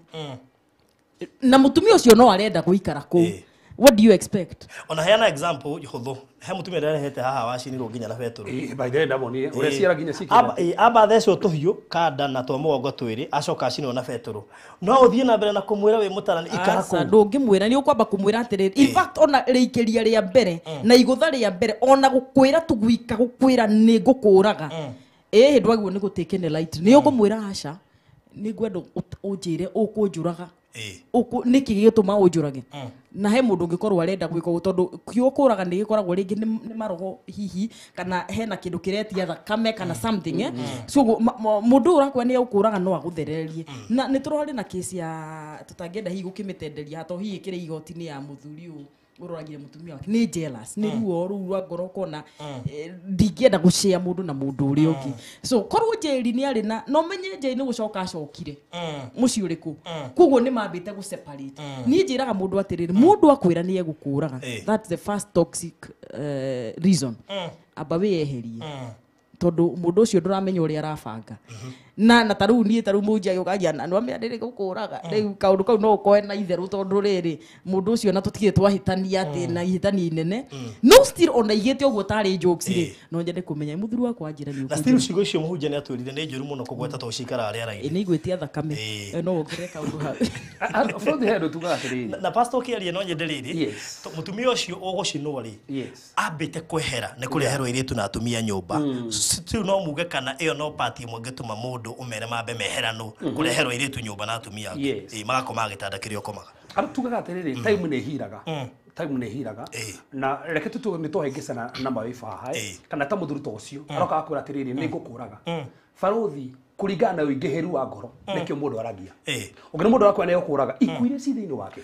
na mũtumia ũcio no arenda gũikara kũu what do you expect ona heana example hũthũ he mũtumia ndarehete haha wacinirwo nginya na betũrũ by the way ndamonire ũrĩa ciara nginya cikira amba thecwo tũhiũ kanda na twa mũgongo twĩrĩ acoka acinwo na betũrũ no ũthiĩ na mbere na kũmwĩra wĩ mũtarani ikara kũu ndũngĩmwĩra nĩ ũkwamba kũmwĩra atĩrĩrĩ in fact ona rĩikĩria rĩa mbere na igũtha rĩa mbere ona gũkwĩra tũgwika gũkwĩra nĩ ngũkũraga ndwagwo nĩ gũtĩkene light nĩ ũkũmwĩra aca nĩ ngwenda ũnjĩre ũkũnjũraga niki gituma unjurage na he mundu ngikorwo arenda gwika tondu kiukuraga ni gikoragwo ringi ni marogo hihi kana hena kindu kiretia thakame kana something so mundu urakwa ni ukuraga no aguthererie na ni turori na case ya tutangenda hihi gukimitenderia to hihi kire igoti-ini ya muthuri u uroragire mutumia wake ni jealous ni ruo rwa ngoro kona ndingienda gushare mundu na mundu uri ungi so korwo jeri ni ari na no menye jeri ni gucoka acokire muci uriku kuguo ni mambite gu separate ni njiraga mundu atiriri mundu akwira ni egukuraga that's the first toxic reason aba weherie tondu mundu ucio nduramenya uri arabanga na taru ni taru munja yukagia na no amenya ndiri gukuraga riu kaundu kau no ukoe na itheru tondu riri mundu ucio na tutige twahitania ati na ihitani nene no still ona igete oguo tari jokes ri no nyende kumenya muthuru wakwa njira ni na still cigo icio muhunja ni atwirire ni njuru muno kugweta to cikara ari araini ni igwetia thakame no wongere kaundu ha from the head tugaga atiri na pastor kiaria no nyende riri mutumia ucio ugucinwo ri ambite kwehera ni kureherwo iritu na atumia nyumba still no muge kana iyo no party imwe ngituma mundu umere mambe meherano kureherwo iritu nyumba na atumia magakoma gitanda kirio komaga tugaga atiriri time ni hiraga time ni hiraga na reke tutu ni tohengecana na mawifa hai kana ta muthuru to ucio aroka akwira atiriri ni ngukuraga farothi kuringana na uingihiru wa ngoro nikio mundu aragia ungire mundu wakwa ni ukuraga ikuire ci thiini wake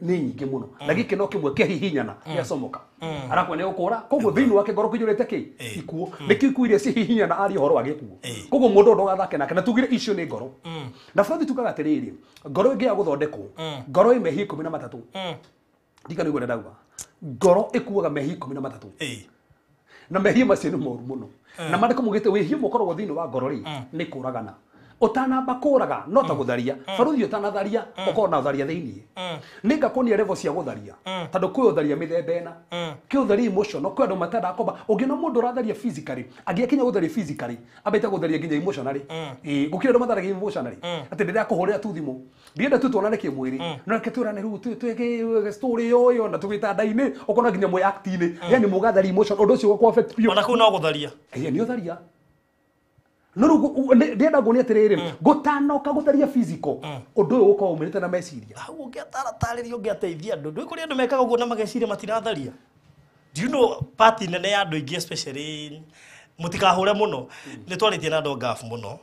ni nyingi muno na gike no kimwe kia hihinyana ya somoka arakwa ni ukura koguo thiini wake ngoro kijurite ki ikuo nikio ikuire ci hihinyana ari horo agikuo koguo mundu ndo gathake na kana tugire icio ni ngoro na farothi tukaga atiriri ngoro ingi ya guthondekwo ngoro imehi 13 ndika niguo ndauga ngoro ikuaga mehi 13 na mehi macio ni moru muno na mandiko mugite wihio mukorwo thiini wa ngoro ri ni kuragana utanamba kuraga no ta gutharia faruthi utanatharia ukorwo na tharia thiini ninga kunia level cia gutharia tondu kwi utharia mithembena ki utharia emotional kwi andu matenda akomba ungina mundu uratharia physically agiakinya gutharia physically abeta gutharia nginya emotionally gukira andu matharagia emotionally ati ndiria kuhurira tu thimu ndienda tu tuonane ki mwiri no reke turane ru tweke story yoyo na tugita ndaini ukona nginya mwe actini yani mugatharia emotion undu ucio ku affect pio ona ku no gutharia ni utharia no ndienda ngoni atiriri gutanoka gutharia physical undu uyu uko umirite na meciria au ungiataratarĩria ungiateithia andu ndui kuri andu mekaga uguo na mageciria matiratharia do you know party nene ya andu ingi especially mutikahure muno ni twaritie na andu ngafu muno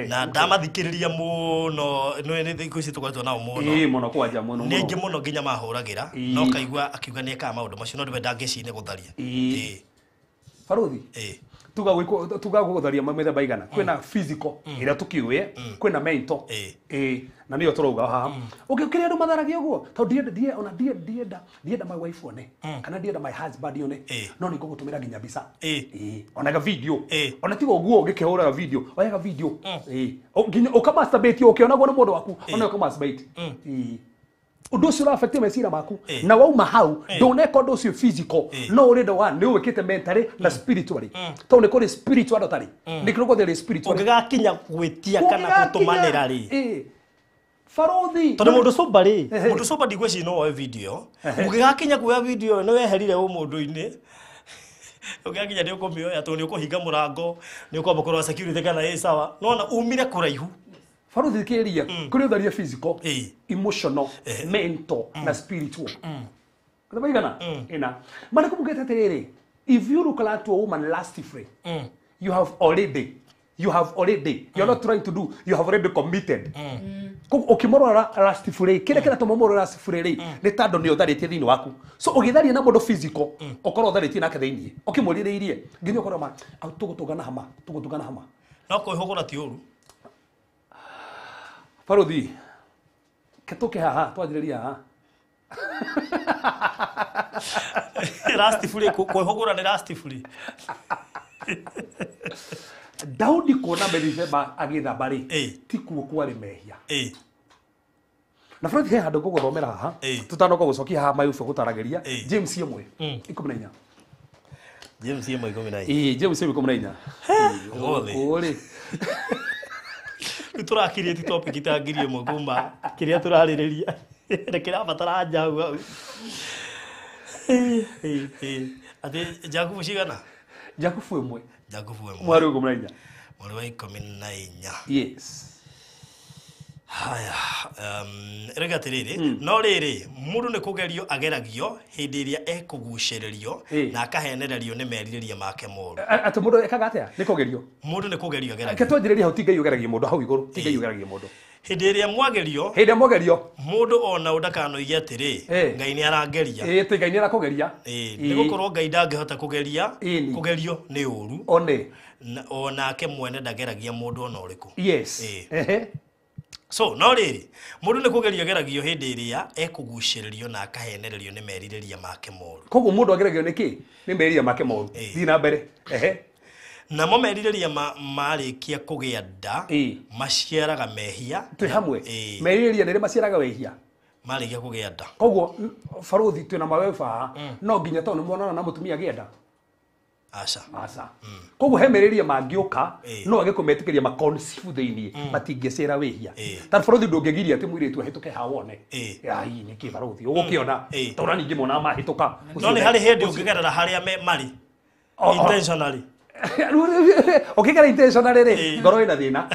na ndamathikiriria muno no ni thiku ici tukoretwo nao muno muno kwanja muno ni ingi muno nginya mahuragira no kaigua akiuga ni eka maundu macio no ndwenda ngecine gutharia faruthi tuga gutharia mithemba igana kwina physical ira tukiuye kwina mental na niyo turauga haha ukikiri andu matharagia uguo to ndienda my wife one kana ndienda my husband one no ni ngugutumira nginya mbica onaga video ona tigo uguo ngikehuraga video oyaga video nginya ukamasturbate ukionago na mundu waku ona ukamasturbate undu ucio affect meciria maku na wauma hau nduneka undu ucio physical no urenda wa ni uwikite mentally na spiritually to ni kuri spiritual ndotari ni kiroko the spiritual ungigakinya gwitia kana gutumanira ri farothi tondu mundu soba ndigweci no oe video ungigakinya kuoya video no weherire mundu-ini ugigakinya ni ukumioya to ni ukuhinga murango ni ukwamba kurwa security kana sawa nona umire kuraihu faruthi kiria kuri utharia physical emotional mental na spiritual kada igana ina mana kumugeta atiriri if you look at a woman lustfully you have already you're not trying to do you have already committed ukimorora lustfully kira tumomorora lustfully ni tando ni utharitie thiini waku so ugitharia na mundu physical ukorwo utharitie nake thiini ukimuririirie nginya ukorwo ma tugutugana hama no kwihugura ti uru faruthi ketuke haha twajiriria haha lustfully kwihugura ni lustfully Daudi kuona Bathsheba agithamba ri ti kuo kwari mehia na faruthi he handu nguguthomera haha tutanoka gucokia haha mayufu gutarageria James 1:14 James 1:14 James 1:14 uri turakirie ti topic itangirie mwe kuma kiria turaririria rekera batara njau ati Jakubu cigana Jakubu 1 Jakubu 1 mwari 14 mwari wa 14 yes Haya, rega tiriri no riri mundu ne kugerio ageragio hindi iria ekuguciririo na akahenererio ni meririria make moru ati mundu ekaga atia ni kugerio mundu ne kugerio ageragio ke twanjiriria hau tingai ugeragia mundu hau iguru tingai ugeragia mundu hindi iria mwagerio mundu ona udakanoigia atiri ngai ni arangeria ti ngai ni arakugeria ni gukorwo ngai ndangihota kugeria kugerio ni uru one ona ke mwene ndageragia mundu ona uriku yes so no riri mundu ne kugerio geragio hindi iria ekuguciririo na akahenererio ni meririria make moru koguo mundu ageragio niki ni meririria make moru thina mbere na mo meririria marikia kugia nda maciaraga mehia twi hamwe meririria nire maciaraga wehia marikia kugia nda koguo baruthi twina maweba no nginya to ni muonana na mutumia gienda asa koguo he meririria mangiuka no age kumetikiria ma conceive thiini matingicira wehia tar baruthi ndungigiria ati mwiritu ahituke hawone ai ni ki baruthi ugukiona tora ningi mona mahituka no ni hari hindi ungigerera haria mari intentionally ukigera intentionally ri ngoro ina thina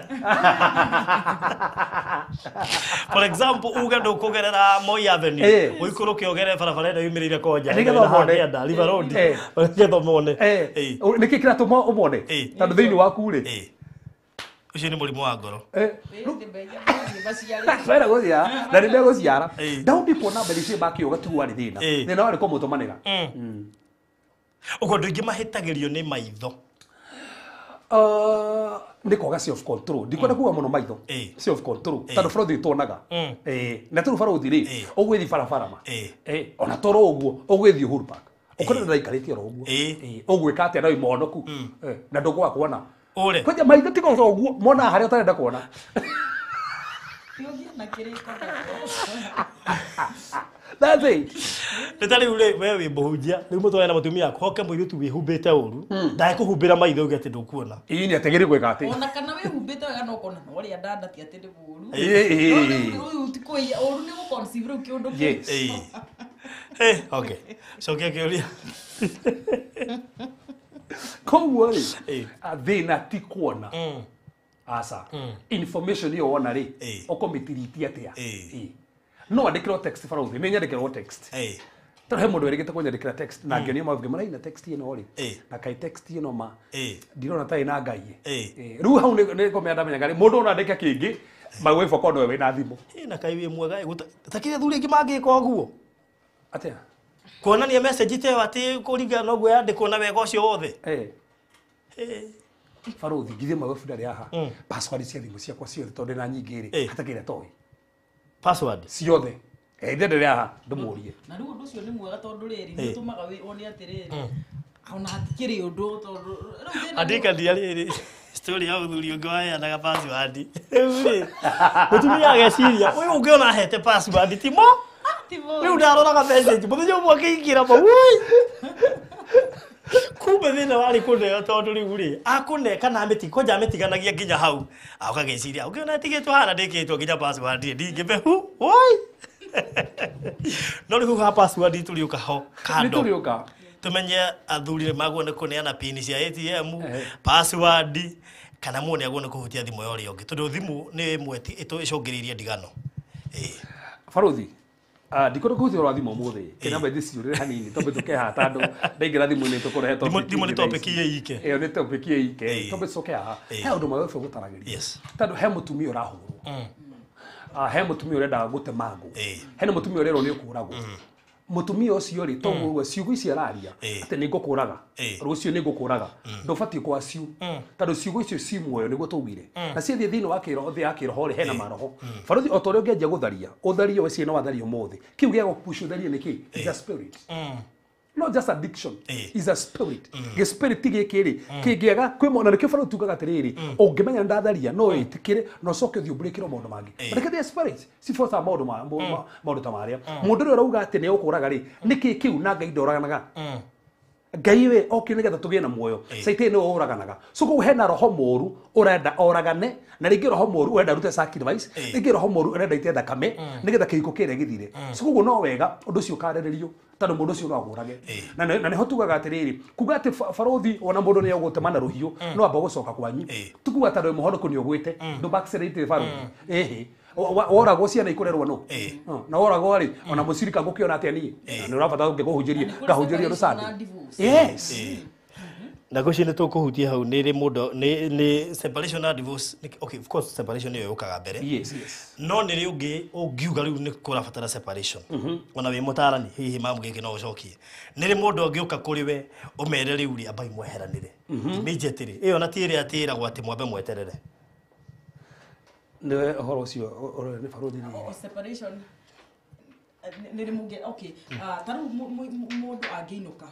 for example uga ndo kugerera Moi Avenue uikuru kiogere barabara ino yumirire koja na River Road getho mone niki kira tumo umone tandu thiini waku ri ucio ni murimu wa ngoro fera gothia na ni begociara ndaundi kuona mbere cio bakio gatuwa ni thina ni no ari kumutumanira ugo ndingi mahitagirio ni maitho ni koga self control ndikwenda kuga muno maitho self control tandu baruthi tuonaga na turu baruthi ri ugwithi barabara ma ona toro uguo ugwithi Uhuru Park ukorera ndaikarite oro uguo ugwika atia na imonoku na ndugwa kuona ure kwaja maitho tiko uguo mona haria utarenda kuona that's it Letari ule wewe bohujia ni muto na mutumia akoke muiru tu wihumbite uru ndai kuhumbira maitho ugete ndukuona ini ategeri gweka ati ona kana wihumbite wega no kona no ria ndandati ati ndi buru uyu utikoya uru ni go conceive kiundu yes okay so kiuria koguo ri thina ti kuona asa information yo wona ri ukomitiritie atia no andikirwo text baruthi ni nyandikirwo text tara he mundu werigite kunyandikira text na ngionio mavuge maraina text ino ri na kai text ino ma ndirona tai na ngai riu hau ni komenda menya ngari mundu ona andika kingi magwefo kondo we na thimu na kai wi mwega takire thuri ingi mangika uguo atia kuonania message te ati kuringa no gwe andiko na wega ucio wothe baruthi ngithe magwefo ndari haha password cia thimu ciakwa ciothe tondu na nyingi ri hatakire toi password ciothe ndere haha ndumurie na riu undu ucio ni mwega tondu riri ni tumaga wi oni atiriri ona hatikiri undu tondu andika ndiari story ya uthuri ngwaya na password uri mutumia ageciria uyu ungiona hete password timo riu ndaroraga message muthenya umwe akiingira ma kumbe thina wari kuneo tondu riu ri akuneka na mitiko ja mitiganagia nginya hau akageciria ungiona tigitwo hana ndikitwo nginya password ndingibe hu oi no riu ha password turiuka ho kando turiuka tumenye athurire magone kuneana pin cia ATM password kana muone agone kuhutia thimu yori yongi tondu thimu ni mweti icongiririe ndigano baruthi ndikoro kuhuthira thimu muthi kina mbe thiciurire hanini tombe tukeha tandu ndaingira thimu ni tukurehe thimu ni topic ike ni topic ike tombe tukeha he undu magwe gutaragiria tandu he mutumia urahurwo he mutumia urenda gutemangu he mutumia urero ni ukuragwo mutumia ucio ri toguo ciugo ici araria ati ni ngukuraga rucio ni ngukuraga ndubati kwa ciu tandu ciugo icio ci muoyo niguo tugire na cithi thini wa kiroho thi akiroho ri hena maroho baruthi otore ungeja gutharia utharia we cieno watharia umuthi kiu gia gupusha utharia niki is a spirit not just addiction is a spirit the spirit gikiri kingiega kwimona nikio baruthi tugaga atiriri ungimenya ndatharia no itikire no coke thi umbrekiro maundu mangi but the spirit si forta maundu tamaria mundu ri urauga ati ni ukuraga ri niki kiu na ngai ndoraganaga ngai we okay nigetha tugie na muoyo saitani no uraganaga so ko hena roho moru urenda oragane na ringi roho moru urenda rute sacrifice ringi roho moru urenda ite thakame nigetha kiiko kire githire so ko no wega undu cio karererio tandu mundu cio no agurage na ne hotugaga atiriri kuga ati baruthi ona mundu ni ugutemana ruhiu no amba gucoka kwanyu tukuga tandu muhono kuni ugwite ndo backslide baruthi woragwo ciana ikurerwo no na woragwo ri ona mucirika ngukiona atia ni ni urabata ngikuhunjirie ngahunjirie rusandi yes na goshi nä tå kå hutia hau nä rä må ndå nä separation na divorce okay of course separation nä yo yåkaga mbere no nä rä å ngiuga rä u nä kå rabatara separation ona wä må tarani hihi mamå gä kä no å cokie nä rä må ndå angä å ka kå rä we å mere rä u rä ambai mweheranä re immediate rä ä yo na tä rä atä ragwo atä mwambe mweterere nä horo cio nä baruthi separation nä rä må ngä okay tarä u må ndå angä inå ka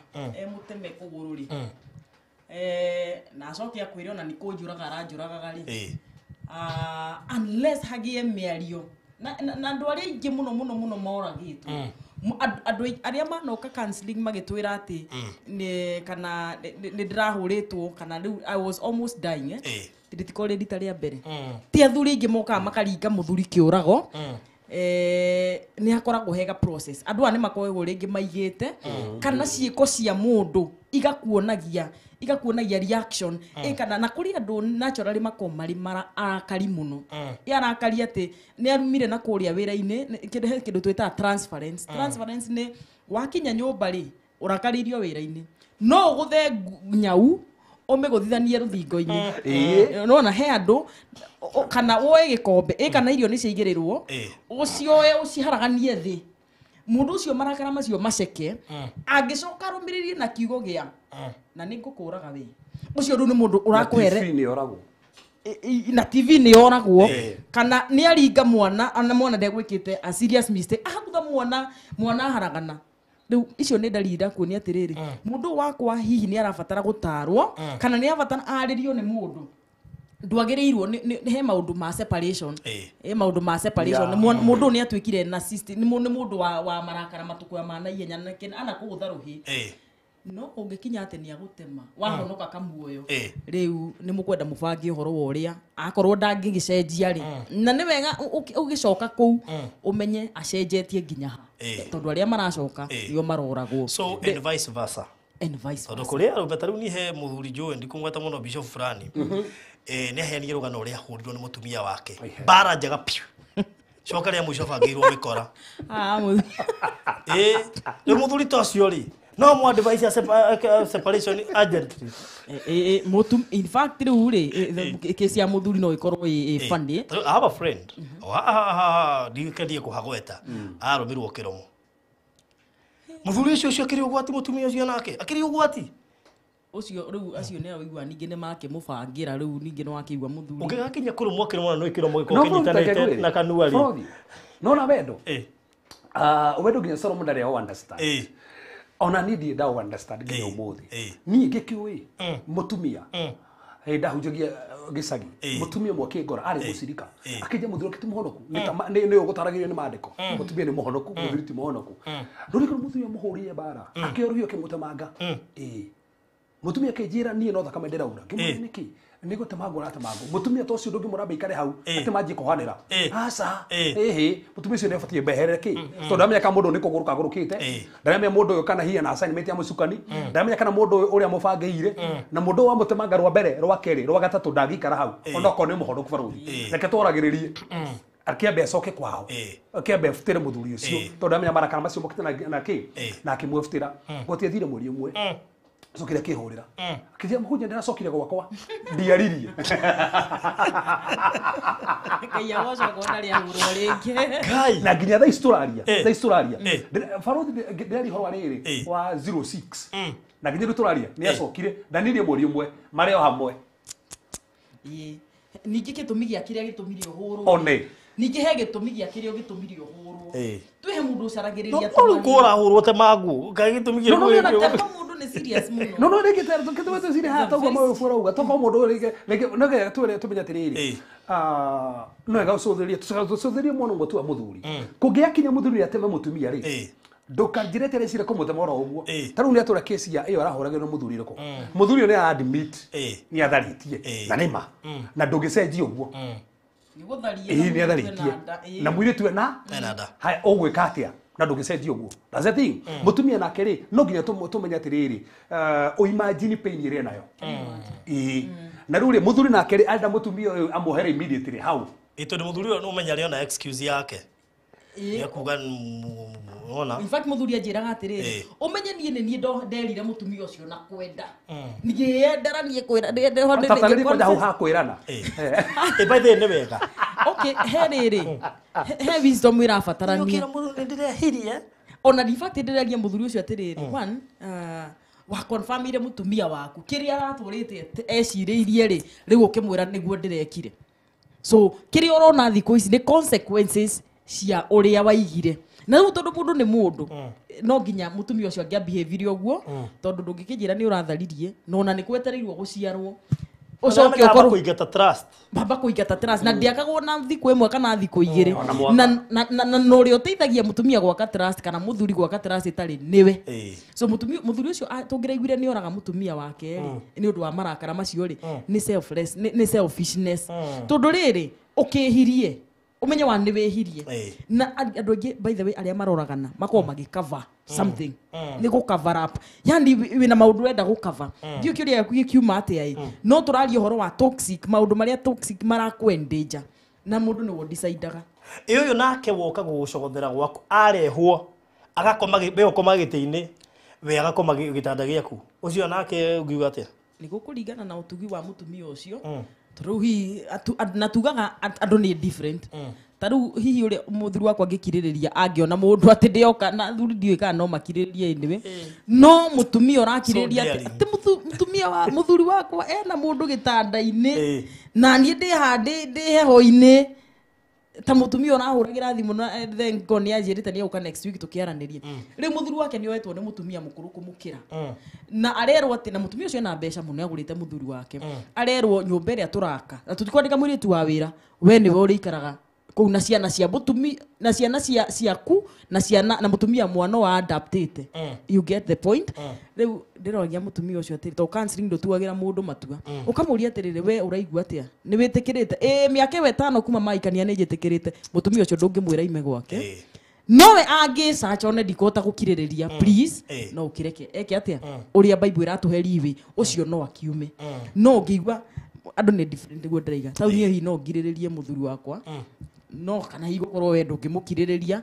må teme kå gå rå rä na acoke akwä re ona nä kå njå raga aranjåragaga rä unless hagie mä ario na andå arä aingä må no moragä two andå arä a manoka counseling magä twä ra atä kana nä ndä rahå rä two kana rä u I was almost dying ritikorä rita rä a mbere ti athuri aingä mokaga makaringa må thuri kä å rago nä hakoragwo hega process andå aya nä makoragwo rä ngä maigä te kana ciĩko cia må ndå igakuonagia reaction kana na kuri andu naturally mako mari arakari muno arakari ati ni arumire na kuria wira-ini kindu twita transference ni wakinya nyumba ri urakaririo wira-ini no guthe nyau umeguthithanie ruthingo-ini nona he andu kana woe gikombe kana irio ni ciaigirirwo ucioe uciharaganie thi mundu ucio marakara macio maceke angicoka rumiririe na kiugo gia na nä ngå kå raga wä å cio rä u nä må ndå å rakåhere na TV nä yoragwo kana nä aringa mwana ndegwä kä te a serious mistake ahakutha mwana haragana rä u icio nä ndariri ndakuonia atä rä rä må ndå wakwa hihi nä arabatara gå tarwo kana nä abatara arä rio nä må ndå ndwagä rä irwo he maå ndå ma separation maå ndå ma separation må ndå nä atuä kire nä må ndå wa marakara matå kå ya ma naihenya ana kå gå tha rå hä no ungikinya ati ni agutema wahonoka kamuoyo riu ni mukwenda mubangi horo wa uria akorwo ndangigicenjia ri na ni wega ugicoka kuu umenye acenjetie nginya ha tondu aria maracoka nio maroragwo so and vice versa tondu kuria rubeta riu ni he muthuri njũĩ ndikungweta muno bishop fulani ni aheanire rũgano uria ahũrirwo ni mutumia wake bara njega piu coka ria muico bangĩirwo gĩkora ni muthuri ta ũcio ri no more device ya separation urgently in fact riu ri kesi ya muthuri no ikorwo funny I have a friend ndikendie kuhagweta arumirwo kiromo muthuri ucio akiri ugwati mutumia ucio nake akiri ugwati ucio riu acio ne awigwa ninge ne make mubangira riu ninge no akigwa muthuri ungigakinya kurumwo kiromo no ikiromo gikokinyitanite na kanua ri no na wendo wendo nginya Solomon ndari o understand ona nidi da understand nginya umuthi ni ngikiui mutumia ndahunjagia gicagi mutumia mwoke ngora ari gucirika akija muthuri kitu muhonoku ni ugutaragirio ni mandiko mutumia ni muhonoku muthuri ti muhonoku nduri ko mutumia muhurie bara akiorihio kimutemanga mutumia kijira ni no thakame ndiraura kimwe niki nigo tamago rata mago mutumia to cio ndungi murabe ikare hau ati manji kuhanira aca mutumia cio nefatie behere ki to ndamenya ka mundu niko guruka gurukite ndamenya mundu uyu kana hiya na assignment ya mucukani ndamenya kana mundu uria mubangeire na mundu wa mutemanga rwa mbere rwa keri rwa gatatu ndagikara hau onoko ni muhondo kubaruthi reke twaragiririe akiambe acoke kwao akiambe futire muthuri ucio to ndamenya marakana macio mukite na ki na akimwefutira gotie thire muri umwe sokira kihurira akithia muhunja ndiracokire gwakwa ndiaririe kaya wacha kwandari ahurwo ringi na nginya tha isturaria farothi ndari horwa riri wa 06 na nginya turaria ni acokire ndanirie muri umwe mari o hamwe ningi gitumi gia kiria gitumirio hurwo one ningi he gitumi gia kiria gitumirio hurwo twihe mundu ucaragiriria tu kura hurwo te magu ngai gitumi gia ni serious muno no reke tu siri ha to mo fora uga to mo do reke no tu tumenya tiriri no ega ucuthirie mono mutu wa muthuri kungiakinya muthuri ateme mutumia ri ndukanjirete recire kumutema oro uguo taru ni atura kesi ya iyo arahuragirwo na muthuri riko muthuri ni admit ni atharitie na nima na ndungicenjia uguo ni atharitie na mwire tu na hai ogwika atia na ndungicenjia uguo that's the thing mutumia nake ri no nginya tumenya atiriri imagine pain ire nayo na ruri muthuri nake ri alda mutumia amuhere immediately how ito ni muthuri no menya leo na excuse yake ya kuga ona in fact muthuri ajiraga atiriri umenye nie ni nderire mutumia ucio na kwenda ngiendera nie kwira tatariri kwa hau hakwirana by the way wega okay heriri he wisdom irabatarania ukira mundu ndirehirie ona in fact ndiragia muthuri ucio atiriri one wa confirm ire mutumia waku kiria aratwarite eciriirie ri riu ukimwira niguo ndirekire so kiria urona thiko ici ni consequences cia uria waigire na riu tondu mundu ni mundu no nginya mutumia ucio angia behavior uguo tondu ndungikijira ni uratharirie no na ni kwetereirwo guciarwo ucoke ukorwo kuigata trust baba kuigata trust na ndiakagwo na thiku imwe kana thiku igiri na no ri uteithagia mutumia gwaka trust kana muthuri gwaka trust itari niwe so muthuri ucio tungiraiguire ni oraga mutumia wake ni undu wa marakara macio ri ni selfless ni selfishness tondu riri ukihirie umenye wa ni wehirie na andu angi by the way aria maroragana makoo magicover something ni go cover up yani wina maundu wenda go cover ndio kiuria yaku gikiuma atia no turaria horo wa toxic maundu maria toxic marakwendanger na mundu ni wo decidaga iyo nake woka gucogothera gwaku arehwo agakoma gikoma gitiini we agakoma gitanda giaku ucio nake ngiuga atia ni gukuringana na utugi wa mutumia ucio turu hi natugaga andu ni different taru hihi uri muthuri wakwa ngikiririria angiona mundu ati ndioka na thuri ndiuika no makiriririe indiwe no mutumia urakiririria ati mutumia wa muthuri wakwa ena mundu gitanda-ini na nie ndi handi ndi heho-ini ta mutumia urahuragira thimu na then gone ajirite ni uka next week tukiaranirie ri muthuri wake ni wetwo ni mutumia mukuru kumukira na arerwo ati na mutumia ucio na mbeca muno agurite muthuri wake arerwo nyumba iria turaka na tutikwandika mwiritu wa wira we ni we urikaraga kou na ciana cia mutumia na ciana ciaku na ciana na mutumia mwana wa adaptate you get the point riu ndirogia mutumia ucio ati to counseling ndo tuagira mundu matua ukamuria atiriri we uraigua atia ni witikirite miaka 5 kuma maikania ni jitikirite mutumia ucio ndungimwira ime gwake nowe angicaca one ndikota gukiririria please no ukireke eke atia uria bible iratuheri iwi ucio no akiume no ngiigua andu ni different guo ndreiga tauni hi no ngiriririe muthuri wakwa no kana higukorwo we ndungimukiririria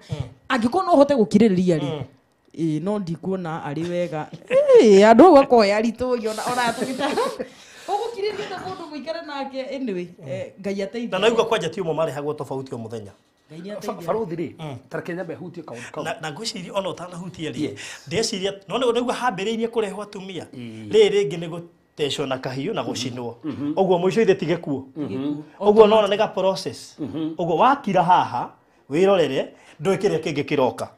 angikona uhote gukiririria ri no ndikuona ari wega andu gwakoya ritu yona ona tugita ugukiririria na mundu muikare nake anyway ngai ateithie na naigua kwanja ti umo mari hagwo tofauti o muthenya faruthi ri tarekenya be hutie kaundu na ngwiciria ona utanahutia ri ndeciria no nigua hambiriirie kurehwo atumia riri ngi nigo tesho na kahiu na gucinwo ogwo muico ithe tige kuo ogwo nona nega process ogwo wakira haha wirorere ndwikire kingi kiroka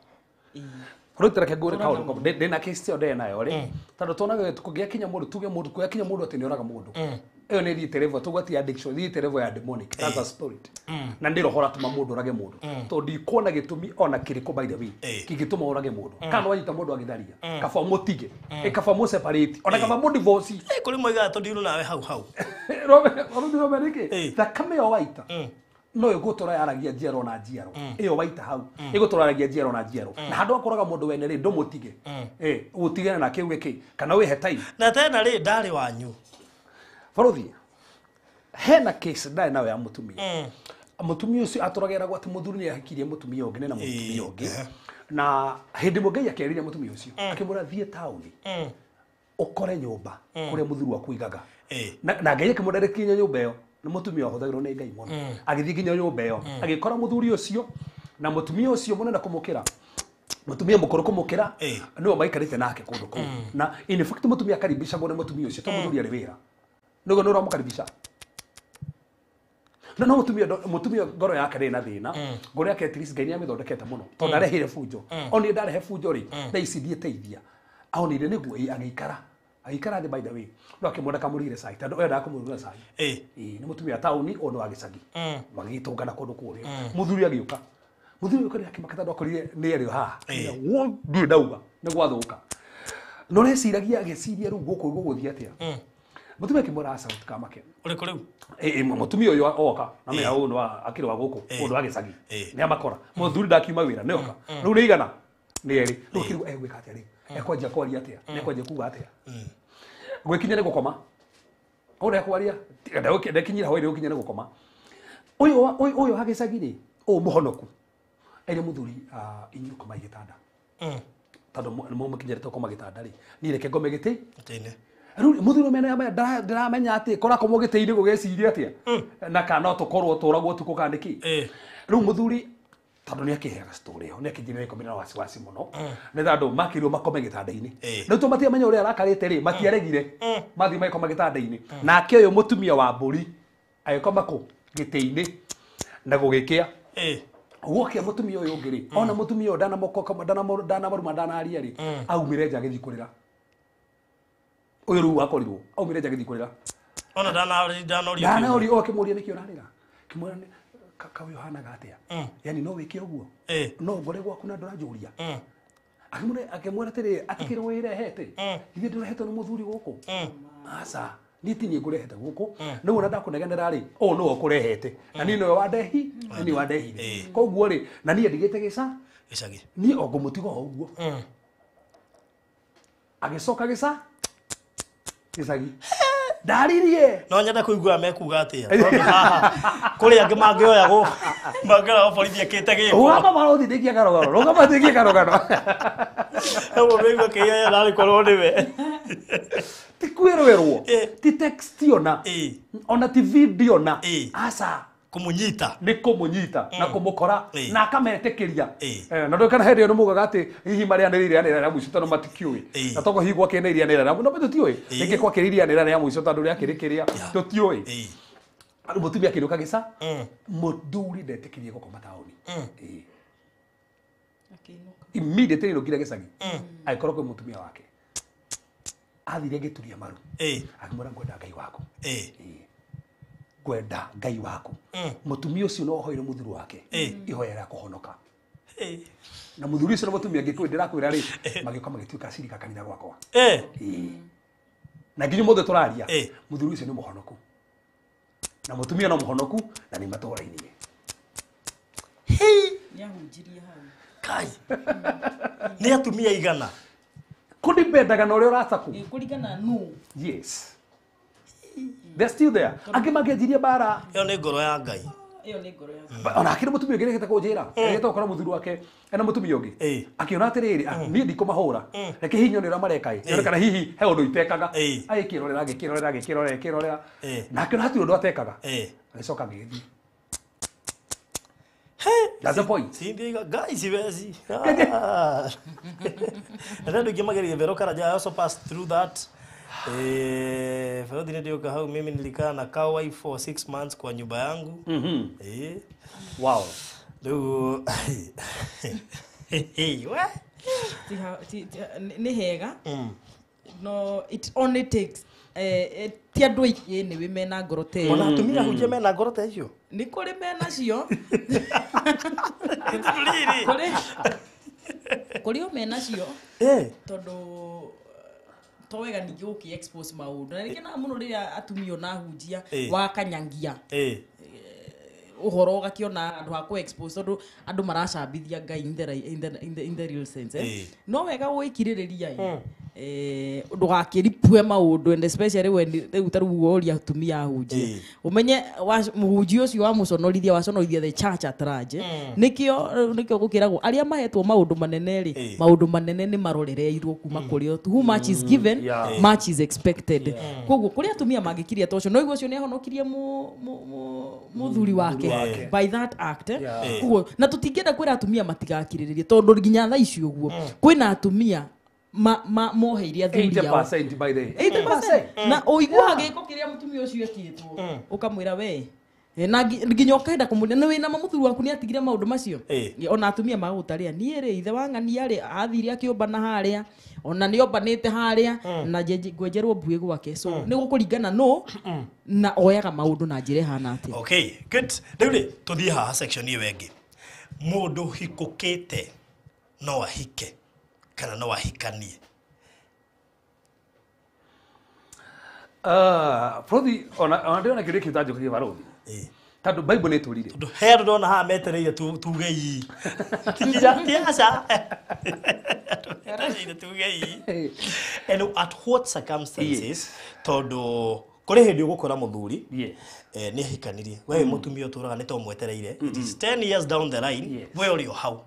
rutira ke ngure kaundu ndina case yo ndena yo ri tondu tonaga tukugia kinya mundu tuge mundu kuya kinya mundu ati ni oraga mundu iyo ni thiite level tugwati addiction thiite level ya demonic that's a spirit na ndiro hora tuma mundu orage mundu tondu ikona gitumi ona kiriko by the way kigituma orage mundu kana wanyita mundu agitharia kaba mutige kaba mu separate ona kaba mu divorce kuri moiga tondu iru nawe hau robe rike thakame yo waita no igutura yaragia jiaro na jiaro iyo waita hau igutura yaragia jiaro na jiaro na handu akoraga mundu wene ri ndomutige utigane na kiuge ki kana we hetai na tena ri ndari wanyu faruthi hena case ndai nawe ya mutumia mutumia ucio aturagera gwati muthuri ni ahikirie mutumia ungi na mutumia ungi na hindi mugai akeriria mutumia ucio akimura thie tauni ukore nyumba kuria muthuri wa kuigaga na ngai akimurarikinya nyumba iyo ni mutumia wahuthagirwo ni ngai muno agithii nginya nyumba iyo agikora muthuri ucio na mutumia ucio munena kumukira mutumia mukuru kumukira niwe maikarite nake kundu kuu na in fact mutumia karibisha gone mutumia ucio to muthuri ari wira nugo no ramukaribisha no mutumia ngoro yake ri na thina ngoro yake at least ngai ni amithondekete muno to ndarehire funjo oni ndarehe funjo ri na icithie teithia aonire niguo agikara the by the way no akimwona kamurire sai tando enda kumurura sai ni mutumia tauni ono agicagi magitungana kundu kuri muthuri agiuka muthuri uko yake makata ndo akorire ni erio ha wo ndu ndauga ni gwathuka no reciragia agiciria ru guku guguthia atia mutumia kimura assault kama ke uri kuriu mutumia uyu oka na me au no akiri wa guku undu agicagi ni amakora muthuri ndakiuma wira ni oka ru ni igana ni eri ru kiru gwika atia ri ekwaje kwaria atia ekwaje kuga atia gwikinya ni gukoma ore kwaria ndakinyira hoire ukinya ni gukoma Uyu hagicagi-ri muhonoku ene muthuri inyuĩ koma igitanda tondu nĩmo mũkinyĩrĩte koma gĩtanda-rĩ niĩ reke ngome gĩtĩ-inĩ rĩu mũthuri mena ndiramenya atĩ kũrakomwo gĩtĩ-inĩ gũgeciria atĩa na kana tũkorwo tũragwo ũtukũ kana nĩkĩ rĩu mũthuri tondu nĩakĩheaga story ĩyo nĩakĩnjĩrĩire komina na wasiwasi mũno nĩtha andũ makĩrirwo makome gĩtanda-inĩ rĩu to matiamenya ũrĩa arakarĩte-rĩ matiaregire mathiĩ magĩkoma gĩtanda-inĩ nake ũyũ mũtumia wa mbũri agĩkoma kũ gĩtĩ-inĩ na gũgĩkĩa gwokia mũtumia ũyũ ũngĩ-rĩ ona mũtumia ũyũ ndanamaruma ndanaria-rĩ aumire nja agĩthiĩ kũrĩra ũyũ rĩu akorirwo aumire nja agĩthiĩ kũrĩra ona ndanaũrio akĩmũria nĩkĩ ũrarĩra akĩmwĩra kaũyũ ũhanaga atĩa yani no wĩke ũguo no ngore gwaku na ndũranjũria akĩmwĩra atĩrĩrĩ atikĩrĩ wĩrehete ithuĩ ndũrehetwo nĩ mũthuri gũkũ aca niĩ ti niĩ ngũrehete gũkũ rĩu ona ndakũnegenera-rĩ ũũ nĩwe ũkũrehete na niĩ nĩwe wandehi na niĩ wandehire koguo-rĩ na niĩ ndigĩte gĩcagi niĩ o ngũmũtiga o ũguo agĩcoka gĩcagi ndaririe no nyenda kũigua mekuga atĩa kũrĩ angĩ mangĩoya mangĩoya borithi akĩte gĩko rũgama marothindĩkia karogano ũguo mĩigua kĩoya narĩ korwo nĩwe ti kwĩrwerwo ti text ona ti video na aca kumunyita nĩ kũmũnyita na kũmũkora na akametĩkĩria na ndũĩ kana hĩndĩ ĩyo nĩmugaga atĩ hihi marĩanĩrĩire rĩanĩra rĩa mũico tondũ matikĩũĩ na toguo hihi gwakĩrĩ rĩanĩra rĩa no tũtiũĩ rĩngĩ gwakĩrĩ rĩanĩra rĩa mũico tondũ rĩakĩrĩ kĩrĩa tũtiũĩ rĩu mũtumia akĩinũka gĩca mũthuri ndetĩkĩrie gũkoma taũni immediately ainũkire gĩcagi agĩkorwo kwĩ mũtumia wake athire agĩturia maru akĩmwĩra ngwenda Ngai waku gwenda Ngai waku mutumia ucio no hoire muthuri wake ihoya rĩa kũhonoka na muthuri ucio no mutumia angĩkwĩ ndĩrakwĩra rĩ magĩũka magĩtuĩka acirika kanitha gwakwa na nginya mũthĩ tũraria muthuri ucio nĩ mũhonoku na mutumia no mũhonoku na nĩ matũra-inĩ nĩahunjirie hau kai nĩ atumia igana kũnibendaga na ũrĩa ũracaku kũringana no yes they're still there angĩ mangĩanjirie bara ĩyo nĩ ngoro ya Ngai ona akĩrĩ mũtumia ũngĩ nĩgĩte kũnjĩra nĩgĩte gũkora mũthuri wake ena mũtumia ũngĩ akĩona atĩrĩrĩ niĩ ndikũmahũra reke hihi nyone ũrĩa mareka kana hihi he ũndũ itekaga agĩkĩrorera na akĩona hatirĩ ũndũ atekaga agĩcoka agĩgĩthiĩ that's the point guys iwezi na ndio kimageria Vero Karaja also passed through that Fadhili ndio hau mimi nilikaa na kawai for 6 months kwa nyumba yangu wow ndio ni hega no it only takes ti andũ aingĩ nĩwe mena ngoro ta ĩyo ona atumia hujia mena ngoro ta icio nĩ kũrĩ menacio kũrĩ o menacio tondũ to wega ningĩ ũkĩ-expose maũndũ na rĩngĩ na mũno rĩrĩa atumia onahunjia wakanyangia ũhoro ũgakĩona andũ ha kũ-expose tondũ andũ maracambithia Ngai in the real sense no wega gwĩkirĩrĩria ndũgakĩripue maũndũ and especially when rĩu ta rĩu ũria atumia ahunjia ũmenye mũhunjia ũcio wa mũconorithia the church at large nĩkĩo gũkĩragwo arĩa mahetwo maũndũ manene-rĩ maũndũ manene nĩ marorereirwo kuma kũrĩ o who much is given much is expected koguo kũrĩ atumia mangĩkiria ta ũcio no igua ũcio nĩ ahonokirie mũthuri wake by that act koguo na tũtingĩenda kwĩra atumia matigakirĩrĩrie tondũ nginya thaa ici ũguo kwĩna atumia moheire athuri yao 80% by the 80% na ũigua gĩko kĩrĩa mũtumia ũcio ekĩtwo ũkamwĩra we na nginya ũkaenda kũmũria nĩ wĩna mũthuri waku nĩ atigire maũndũ macio ona atumia magũtarĩa niĩ rĩ ithe wa ng'ania rĩ athire akĩũmba na harĩa ona nĩ ombanĩte harĩa na ngwenjerwo mbuĩ gwake so nĩ gũkũringana no na oyaga maũndũ na njĩra ĩhana atĩa okay good rĩu rĩ tũthiĩ haha section ĩyo ĩngĩ mũndũ hikũkĩte no ahike kana no ahikanie Prodi ona ndĩrona kĩrĩa kĩtanjũkĩrie barothi tondũ Bible nĩ tũrire tondũ he andũ ndona haha metereire tuge ii tiaca tuge ii and at what circumstances tondũ kore hindi ugukora muthuri yes ni hikanirie we mutumia uturaga ni to mwetereire it is 10 years down the line we uri hau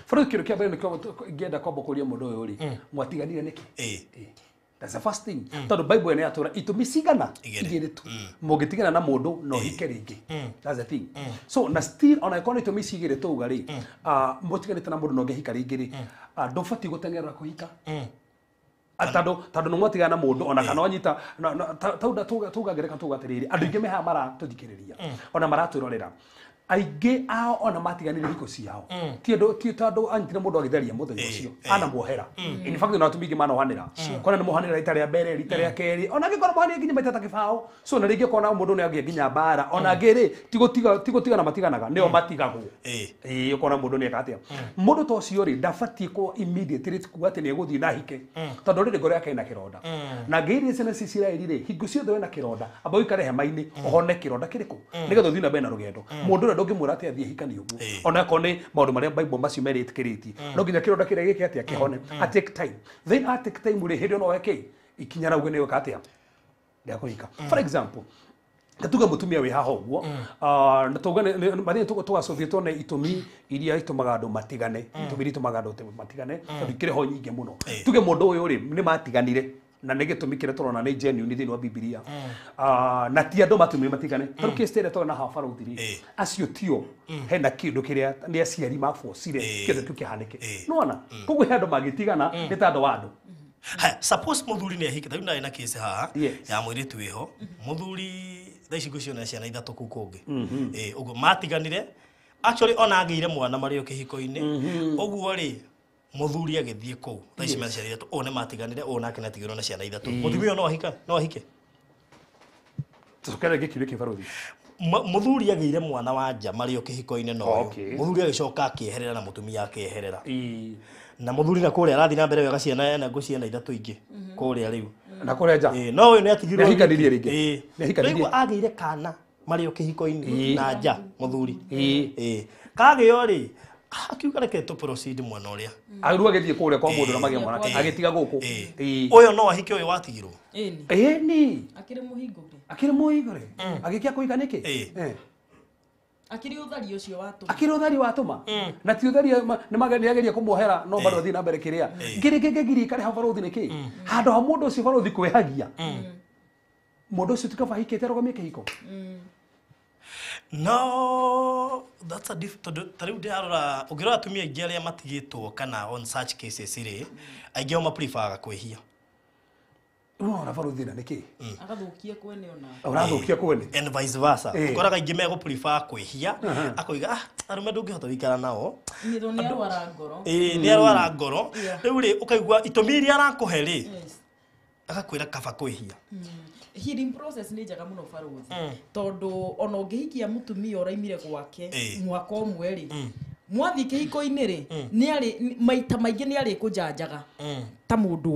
for kiro kia bene ko ngenda kwamba kuria mundu uyu ri mwatiganire niki that's the first thing tondu bible ene atura itumi cigana igire tu mugitigana na mundu no hike ringi that's the thing so na still ona ikona itumi cigire tu gari mutiganite na mundu no ngehika ringi ri ndubati gutengerera kuhika tando no mwatigana na mundu ona kana onyita tugagereka tugatiriri andu ingi meha mara tuthikiriria ona maratwirorera aige ao ona matiganire hiko ciao ti tando anyitire mundu agitheria muthenya ucio ana muohera in fact na tumingi mana ohanira kona ni muhanira rita ria mbere rita ria keri ona ngikora muhanira nginya maita takibao so na ringi kona mundu ni agie nginya bara ona ngiri tigotiga na matiganaga nio matigagwo ukona mundu ni akatia mundu to cio ri ndabati ko immediately kuga ati ni eguthi na hike tando riri ngoro yake ina kironda na ngiri cene cicirairi ri hingo ciothe wena kironda amba wikare hema-ini ohone kironda kiriku nigetha uthii na mbere na rugendo mundu ndungimwira ati athie hikani uguo ona kone maundu maria bible macio meritĩkĩrĩtie no nginya kironda kiria giki atia kihone a take time then a take time ri hindi no weke ikinya na uguo ni ukatia ndia kuhika for example Katuga mutumia we haha uguo na tugane mari tugacothie tone itumi iria itumaga andu matigane itumi itumaga andu matigane tondu ikire ho nyingi muno tuge mundu uyu ri ni matiganire na nä gä tå mi kä rä tå rona nä genuine thä inä wa Bibilia na ti andå matumä matigane tå kä stere tå na hafa rå acio tio hena kä ndå kä rä a nä aciari mabocire kä kä kä hanä ke nona koguo he andå magä tigana nä ta andå wa andå suppose muthuri nä ahike tau na case haha ya mwä tu iho muthuri thaici ngå ciona ciana ithatå kå kå ngä å guo matiganire actually ona agä mwana marä o kä hiko-inä å guo rä muthuri agithie kou thaici me ciana ithatå one matiganire ona akena tigirwo na ciana ithatå muthuri no ahike tukere gikire kibaruthi muthuri agire mwana wa nja marĩ o kĩhiko-inĩ no muthuri agĩcoka akĩeherera na mutumia akĩeherera na muthuri na kũrĩa arathi na mbere wega ciana na ngũciana ithatũ ingĩ kũrĩa rĩu na kũrĩa nja no ũyũ nĩ atigirwo hikanirie rĩngĩ nĩhikanirie agĩire kana marĩ o kĩhiko-inĩ na nja muthuri kagĩo rĩ akiuga reke tu proceed mwana ũrĩa agĩrua agĩthiĩ kũrĩa kwa mũndũ na magĩa mwana agĩtiga gũkũ ũyũ no ahike ũyũ watigirwo ni akĩrĩ mũhingũre agĩkia kũhika nĩkĩ akĩrĩ ũthari watũma na ti ũthari nĩ ageria kũmuohera no bado thiĩ na mbere kĩrĩa ngiri kare ha barothi nĩkĩ handũ ha mũndũ ũcio barothi kwĩhagia mũndũ ũcio tikabahikĩte arogamie kĩhiko no that's a different tariu ndirarora ungirora atumia aingĩ arĩa matigĩtwo kana on such cases rĩ aingĩ o prefer kwĩhia no barothi na nĩkĩ agathukia kwene ũrathukia kwene and vice versa ukoraga aingĩ mego prefer kwĩhia akoiga arume ndũngĩhota gũikara nao nĩ arwara ngoro rĩu rĩ ũkaigua itũmi iria arakũhe rĩ agakwĩra kaba kwĩhia healing process ni njaga muno barothi tondu ona ungihikia mutumia uraimire gwake mwaka umwe ri mwathi kihiko-inĩ ri ni ari maita maingi ni ari kujanjaga ta mundu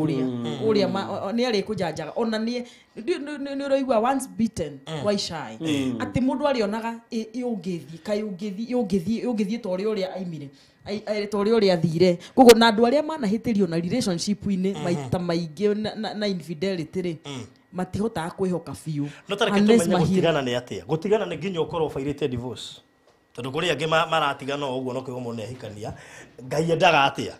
uria ni ari kujanjaga ona ni uraigua once beaten twice shy ati mundu arionaga ungithi tori uria aimire tori uria athire koguo na andu aria manahitirio na relationship-ini maita maingi na infidelity ri matihotaga kwĩhoka biũ no tareke tumenye gutigana nĩ atia gutigana nĩ nginya ukorwo failite divorce tondu kuri angi maratigana uguo no kiugo mone hikania ngai endaga atia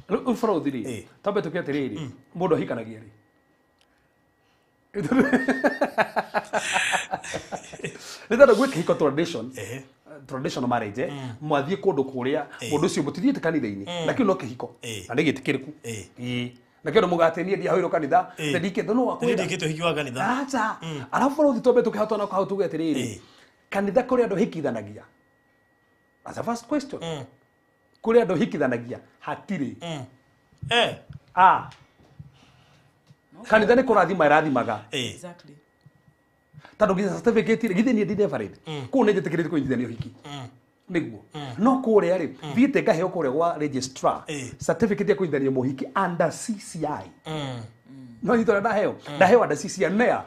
rĩu barothi rĩ tambe tuke atirĩrĩ mũndũ ahikanagia rĩ nĩ tondũ gwĩ kĩhiko traditional marriage mwathiĩ kũndũ kũrĩa mũndũ ũcio mũtithiĩte kanitha-inĩ na kĩu no kĩhiko na nĩ gĩtĩkĩrĩku na kero mugatenie ndia hoiro kanitha ndike ndo no wakwira ndike to hikiwa kanitha acha alafu barothi tobe tukihotona kwa tuge atiriri kanitha kuri andu hikithanagia as a first question kuri andu hikithanagia hatiri kanitha ni kurathima irathimaga exactly tando giza certificate githini ndine valid ku ne jitikirite kuinjithania hiki niguo no kure ari thiite ngaheo kure gwa registrar certificate ya kuithania muhiki under CCI no nyitora ndaheo under CCI nea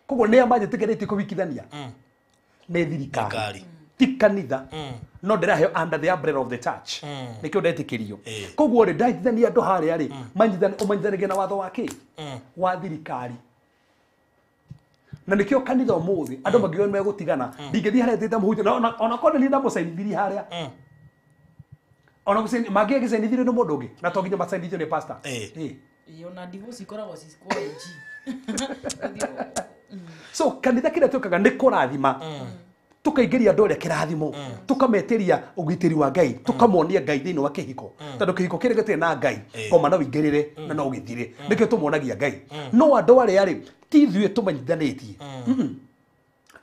koguo nea manjitikirite kuwikithania ne thirikari ti kanitha no ndiraheo under the umbrella of the church nikio ndetikirio koguo ri ndaithania andu haria ri manjithanagia na watho wake wa thirikari na nikio kanitha umuthi andu magio me gutigana ndingethi haria tete muhunjia na ona konde ni ndamucainithiri haria ona gucaini magi gicainithiri ni mundu ungi na to nginya macainithio ni pastor ona divorce ikoragwo kwa IG so kanitha kira tukaga ni kurathima tukaigeria andu aria kirathimo tukameteria ugitiri wa Ngai tukamonia Ngai thiini wa kihiko tondu kihiko kire gitire na Ngai koma no wingirire na no ugithire nikio tumonagia Ngai no andu aria ri ti thue tumanyithanitie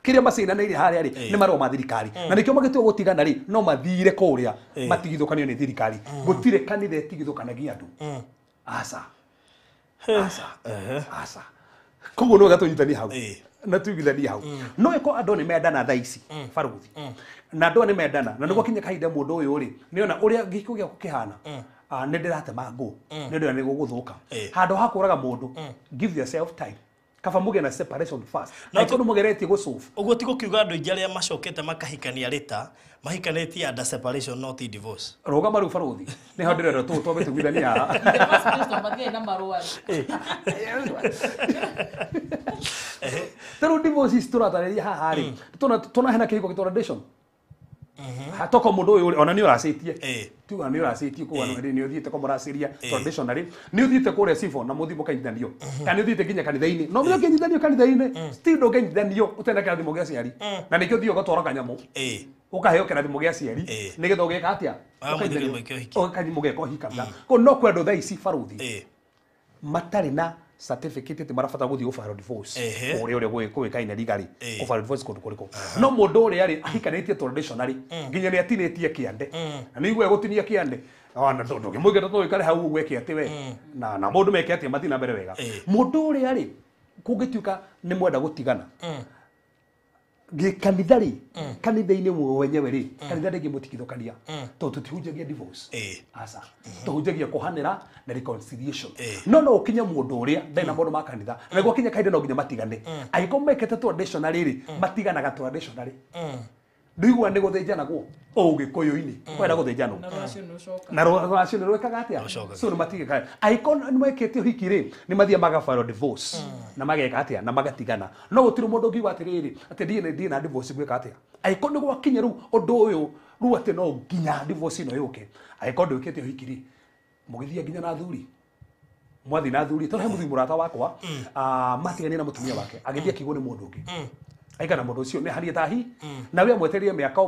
kiria macinaniire haria ri ni marwa ma thirikari na nikio magitua gutigana ri no mathire kuria matigithukanio ni thirikari gutire kanitha itigithukanagia andu asa koguo no gatunyitani hau na tuigithani hau no iko andu ni mendana thaa ici baruthi na andu ni mendana na niguo kinya kahinda mundu uyu ri niona uria giko gya kukihana ni ndirate mangu ni ndio ni guguthuka handu hakuraga mundu give yourself time kaba muge na separation first na iko mugeretie gucufu uguo ti gukiuga andu ingi aria macokete makahikania rita mahikanetie under separation not divorce roga maru baruthi ni handu ndirenda tu to betuithania tero divorce is turatareria haha ri tuna hena kihiko tradition hatoko mundu uyu ona ni uracitie tu ani uracitie ko wana ni uthiite ko muraciria traditionally ni uthiite kuria sifo na muthi mukaithanio kana uthiite kinya kanitha-ini no mwe kinyithanio kanitha-ini still do kinyithanio utenda kirathimo gia ciari na nikio thio gatwara kanyamu ukaheo kirathimo gia ciari nigetha ugeka atia ukathimo geko hikana ko no kwendo thaa ici baruthi matari na certificate ti marafata guthi go file divorce uri gwikaine legally go file divorce kundu kuriko no mundu uri ari ahikanetie traditionally nginya ni atinetie kiande na nigwe gutinia kiande ona ndondo ngimugeta to ikare hau gweke ati we na mundu meke ati mathina mbere wega mundu uri ari kungituka ni mwenda gutigana kanithari kanitha-ini wenyewe ri kanitha ndingi mutikithukania to tutihunjagia divorce asa tuhunjagia kuhanira na reconciliation no ukinya mundu uria ndena mundu ma kanitha na gwa kinya kainde no nginya matigane aiko mekete traditionally ri matiganaga traditionally ndigwa ni guthinjana guo ugikuyu-ini kwenda guthinjana na rũracio nĩ rwĩkaga atia so nĩ matigĩkaga aiko nĩ mekĩte ũhiki rĩ nĩ mathiĩ magafile divorce na mageka atia na magatigana no gũtirĩ mũndũ ũngiuga atĩrĩrĩ atĩ ndiĩ na divorce gwĩka atia aiko nĩ gwakinya rĩu ũndũ ũyũ rĩu atĩ no nginya divorce ĩno yũke aiko ndwĩkĩte ũhiki rĩ mũgĩthiĩ nginya na thuri mwathi na thuri tondũ he mũthuri mũrata wakwa matigania na mũtumia wake agĩthiĩ akĩigwo nĩ mũndũ ũngĩ aikana mundu ucio ni haria tahi na we amwetereire miaka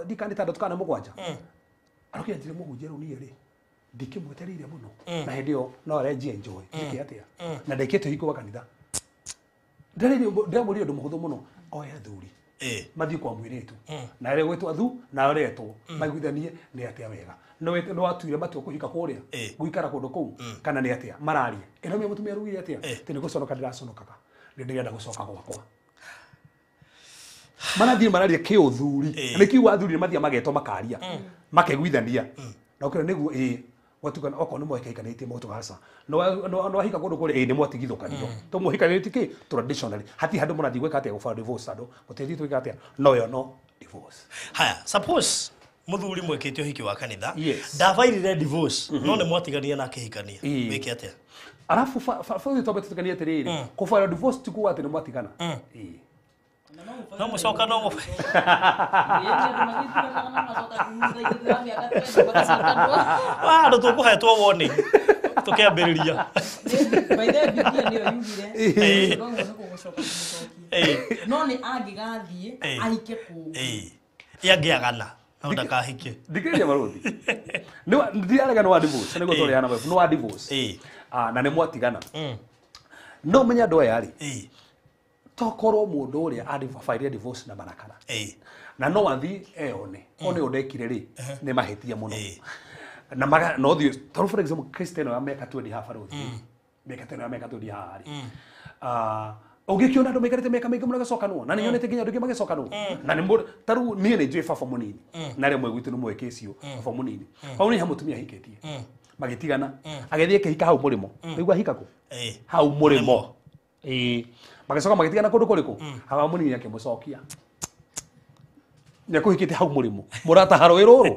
ndikani tandatu kana mugwanja arokia njire muhunjia ru ni ri ndikimwetereire muno na hindi yo no arenji enjoy ndike atia na ndikete hiko wa kanitha ndamuri undu muhuthu muno oya thuri mathi kwa mwiritu na ere gwetu athu na aretwo magwithanie ni atia wega no atuire matu kuhika kuria guikara kundu kuu kana ni atia mararia ino me mutumia rugire atia tini guconoka ndiraconokaga ndirenda gucoka gwakwa manathie mararia kiuthuri ni kiuga athuri mathia mageto makaria makegwithania na ukira niguo watukana oko ni mwekaikanĩtie mũtũgaca no ahika kũndũ kũrĩa nĩ mwatigithũkanio to mũhikanĩtie ki traditionally hati handũ mũrathi gwĩka atĩa gũbara divorce andũ mũtethi twĩka atĩa no yo no divorce haya suppose muthuri mwekĩte ũhiki wa kanitha ndavairire divorce no nĩ mwatigania na kĩhikania wĩke atĩa alafu fa tobe tutukania atĩrĩrĩ kũbara divorce ti kuga atĩ nĩ mwatigana no mucoka no ndo tukuhetwo woni tukiambiriria no ni angigathie ahike ku yangiagana no ndakahike ndikĩria maruthi ndiarega no wa divorce nĩguo tũrĩana no wa divorce na nĩ mwatigana no menya andũ aya rĩ tokorwo mundu uria adifile divorce na marakara na no wathi one odekire ri ni mahetia muno na maga no thio for example Cristiano ameka 20 hafa ro meka tena ameka 20 hari ugikiona andu mekarite meka mega muno gacokanwo na ninyonete ginya andu magicokanwo na ni mundu taru nie ni njui baba munini na remwe gwitu ni mweke icio baba munini pau ni hamutumia hiketie magitigana agethie kihika hau murimo nigua hikako hau murimo magacoka magitigana kundu kuriku hawa munini yake mucokia nä akå hikä te hau må rä må må rataha rå ä rå rå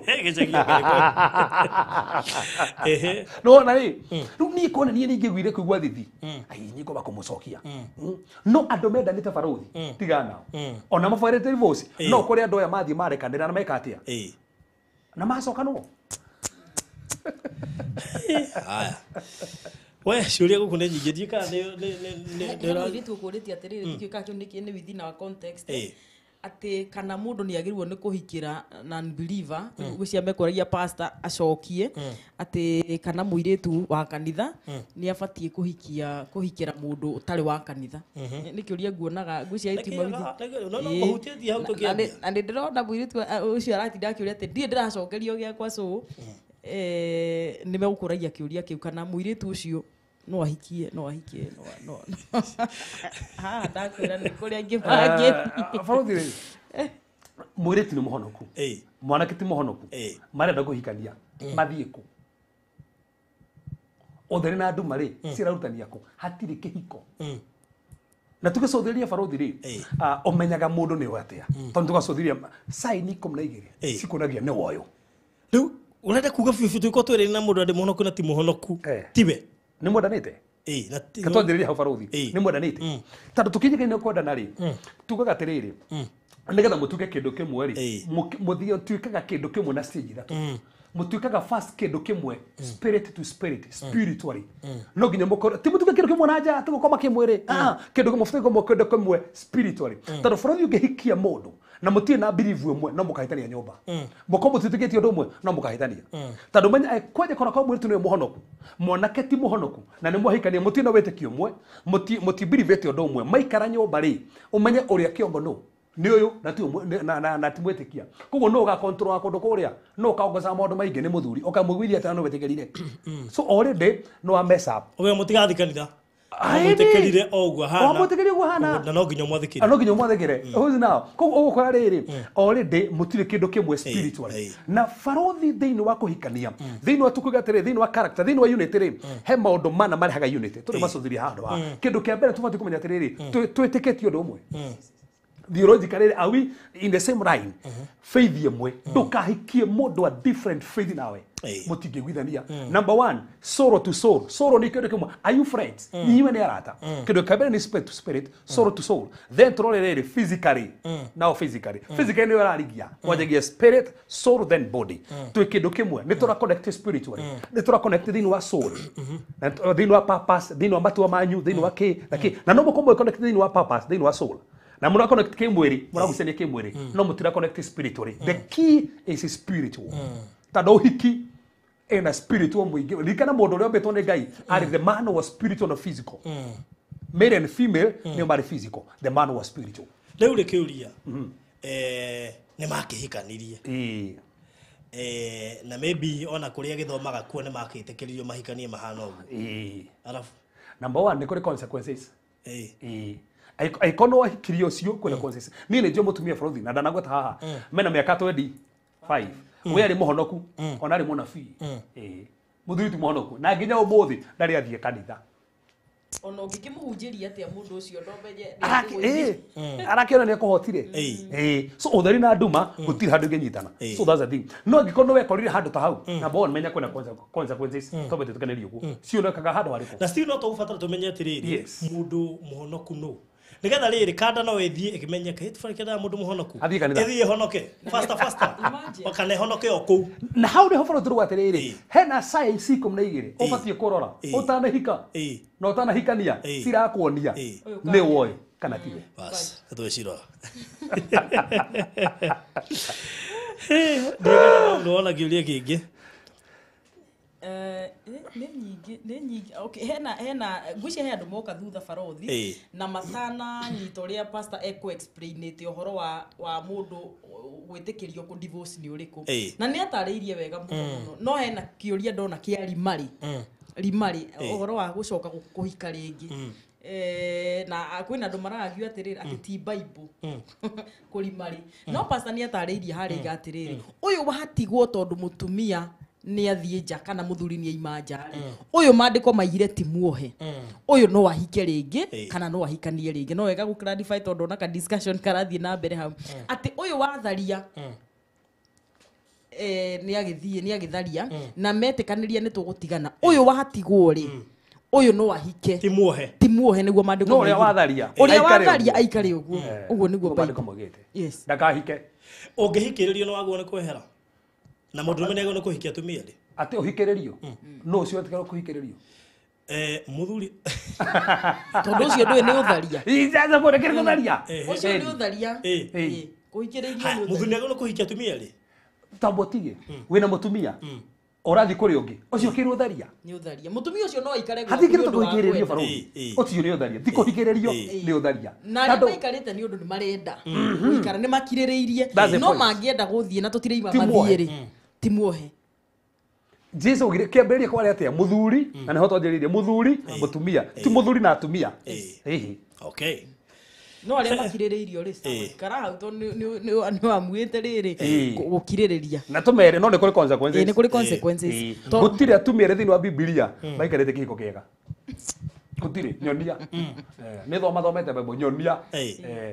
nona rä rä u niä kona niä nä ingä guire kå igua thithi nä ngomba kå må cokia no andå mendanä te baråthi tigana nao ona mabarä no kå rä andå aya mathiä marekanä ra na meka atä a na macokanwo haya we ciuria guku nä nyingä ndiä kana nä tu kå rä tie atä rä rä tikio kakä nä within our context atä kana må ndå nä agä rwo nä kå hikä ra non-believer gwä cia mekoragia pastor acokie atä kana må irä tu wa kanitha nä abatiä kå hikä ra må ndå å tarä wa kanitha nä kä å ria nguonaga gwä cia na nä ndä rona må irä tu å cio aratinda akä å ria atä ndirä ndä racokerio gä akwa nä megå kå ragia kä å ria kä u kana må irä tu å cio no ahikie haha ndakwä ra nä kå rä a ngä bangä baråthi rä mwä rä ti nä må honoku mwanake ti må honoku marenda kå hikania mathiä kå othe na nduma rä cirarutania kå hatirä kä hiko na tugä cåthä baråthi rä å menyaga må ndå nä å atä a tondå tå gacåthä saini 12 cikuonagia nä woyå rä u å renda kuga biå tå twä rä na må ndå andä må honoku na ti må honoku tiwe nä mwendanä te katwanjä hau baråthi nä mwendanä te tondå tå kinyä kainä kwendana rä tugaga atä rä rä nä getha må tuge kä ndå kä mwe rä må thiä tuikaga kä ndå kä mwe na stage ithatå må tuikaga first kä ndå kä mwe spirit to spirit spiritually no nginya må korwo ti må tuge kä ndå kä mwe na nja tå gå koma kä mwe rä kä ndå kä mwe bå kä ndå kä mwe spiritually tondå baråthi å ngä hikia må ndå na må tirä na believe ĩmwe no må kahätania nyåmba må korwo må titukä tie å ndå å mwe no må kahätania tondå menya kwanja kona kwa mwä tu nä må honoku mwanake ti må honoku na nä mwahikania må tirä na wä tä kä å mwe må tibirivete å ndå å mwe maikara nyåmba rä å menye å rä a kä ongo no nä å yå na ti mwä tä kia koguo no å gakontrå kå ndå kå rä a no å kaongoza maå ndå maingä nä må thuri å kamå guithia atä no wä tä kä rire so already no a mess up å må tigathi kanitha amutekerire ogwa hana amutekerire ogwa hana na no nginya mwathikire no nginya mwathikire who's now ko ugukora riri already mutire kindu kimwe spiritually na farothi thiini wa kuhikania thiini wa tukuga tiri thiini wa character thiini wa unity ri he maundu mana mari haga unity turi macuthiria handu ha kindu kia mbere tubati kumenya atiriri twitikitie undu umwe theologically are we in the same line faith yemwe ndukahikie mundu a different faith nawe mutingiguithania number 1 sorrow to soul sorrow ni kindu kimwe are you friends niwe ni arata kindu kabere ni spirit to spirit sorrow to soul then turorere physically now physically physically ni ararigia wajagia spirit soul then body tu kindu kimwe ni tura connect spiritually ni tura connect thini wa soul na thini wa purpose thini wa matua manyu thini wa na no mukomwe connect thini wa purpose thini wa soul na muna connect kimwiri muna gusenia kimwiri no mutira connect spiritually the key is spiritual tado hiki ena spiritual mwingi likana mundu ria betone ngai are the man was spiritual and physical male and female ni mari physical the man was spiritual riu rikiuria ni makihikanirie na maybe ona kuria githomaga kuo ni makitekererio mahikanie mahana ugu alafu number 1 ni kuri consequences aikono hikirio cio kwenda consequences ni njo mutumia borothi na ndanagweta haha mena miaka 25 we ari muhonoku ona ari munabii muthuri ti muhonoku na nginya umuthi ndari athie kanitha ona ungikimuhunjiria atia mundu ucio ndombeje arakiona ni akuhotire so utheri na nduma gutiri handu nginyitana so that's the thing no ngikono we korire handu ta hau na bona menya kwena consequences tobe tukaneri ugu cio no kaga handu hariko na still no to ufatara tumenye atiriri mundu muhonoku no nigetha riri kanda no ethie ikimenyeka tufakira mundu muhonoku ethie honoke faster wakane honoke oku na how de hoforo turu atiriri hena science ikomnaigire ubatie kurora utana hika no utana hikania sira kuonia ni woi kana tiwe bas twecirora ndiga no ona giuria kingi nĩ nyingĩ okay hena ngwĩciria he andũ moka thutha barothi na matana nyita ũrĩa pastor explainĩte ũhoro wa mũndũ gwĩtĩkĩrio kũ divorce nĩ ũrĩkũ na nĩ atarĩirie wega mũno no hena kĩũria ndona kĩa rimari ũhoro wa gũcoka kũhika rĩngĩ na kwĩna andũ maragio atĩrĩrĩ atĩ ti bible kũrimari no pastor nĩ atarĩirie harĩ iga atĩrĩrĩ ũyũ watigwo tondũ mũtumia nĩ athiĩ nja kana mũthuri nĩ aima nja ũyũ mandĩko maigire ti muohe ũyũ no ahike rĩngĩ kana no ahikanie rĩngĩ no wega gũ-clarify tondũ ona ka discussion karathiĩ na mbere hau atĩ ũyũ watharia nĩ agĩtharia na metĩkanĩria nĩ tũgũtigana ũyũ watigwo rĩ ũyũ no ahike ti muohe nĩguo mandĩko no ũrĩa watharia aikare ũguo nĩguo mandĩko maugĩte ndakahike ũngĩhikĩrĩrio nĩ wagwo nĩ kwehera na mũndũrũme nĩagwo nĩ kũhikia atumia rĩ atĩ ũhikĩrĩrio no ũcio ũtiga kũhikĩrĩrio mũthuri tondũ ũcio ndũĩ nĩ ũtharia ijaza bora kile kutharia ũcio nĩ ũtharia kũhikĩrĩrio mũthuri nĩagwo nĩ kũhikia atumia rĩ tambotige wĩna mũtumia orathi kũrĩ ũngĩ ũcio kĩrĩ ũtharia nĩ ũtharia mũtumia ũcio no aikare hatikĩrĩ kũhikĩrĩrio barũthi ũcio nĩ ũtharia ti kũhikĩrĩrio nĩ ũtharia na arĩa maikarĩte nĩ ũndũ nĩ marenda gũikara nĩ makirĩrĩirie no mangĩenda gũthiĩ na tũtirĩima mathiĩ rĩ ti muohe Jesu kĩambĩrĩria kwa atĩa mũthuri na nĩho twanjĩrĩirie mũthuri mũtumia ti mũthuri na atumia okay no arĩa makirĩrĩirio rĩ ikara hau tondũ nĩ wamuĩte rĩrĩ gũkirĩrĩria na tũmere no nĩ kũrĩ consequences nĩ kũrĩ consequences gũtirĩ atumia thĩinĩ wa Biblia maikarĩte kĩhiko kĩega gũtirĩ nyonia nĩ thomete Bible nyonia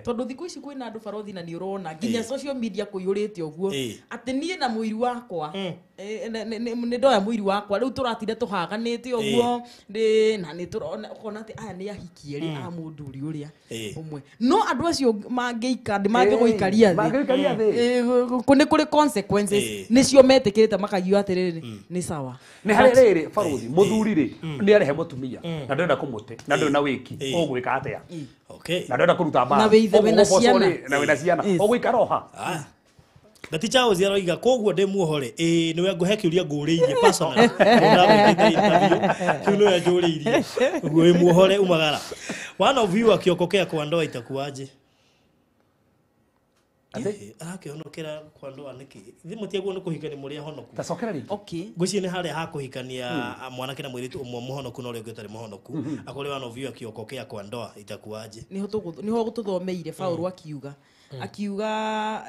tondũ thikũ ici kwĩna andũ barothi na nĩ ũrona nginya social media kũiyũrĩte ũguo atĩ niĩ na mũiri wakwa nĩ ndoya mũiri wakwa rĩu tũratinde tũhaganĩte ũguo na nĩ tũrona atĩ aya nĩ ahikie rĩ a mũnduri ũrĩa ũmwe no andũ acio mangĩgũikaria thĩ nĩ kũrĩ consequences nĩcio metĩkĩrĩte makaigua atĩrĩrĩ nĩ sawa nĩ harĩ rĩrĩ barothi mũthuri rĩ nĩ arehe mũtumia na ndenda kũmũte na ndenda wĩki ũgwĩka atĩa na ndenda kũruta mbara na wĩna ciana ũgwĩkara oha Gati chao zia roiga koguo ndĩ muohore niwe ngũhe kĩũria ngũrĩirie personal kiuno ya njũrĩirie ũguo wĩ muohore umagara one of you akiokokea kwa ndoa itakuwaje akĩhonokera kwa ndoa nĩkĩ thimũ tiaguo nĩ kũhikania mũrĩa honoku tacokera rĩngĩ okay ngwĩciria nĩ harĩa ha kũhikania mwanake na mũirĩtu ũmwe mũhonoku na ũrĩa ũngĩ ũtarĩ mũhonoku akorwo one of you akiokokea kwa ndoa itakuwaje niho gũtũthomeire Paulo akiuga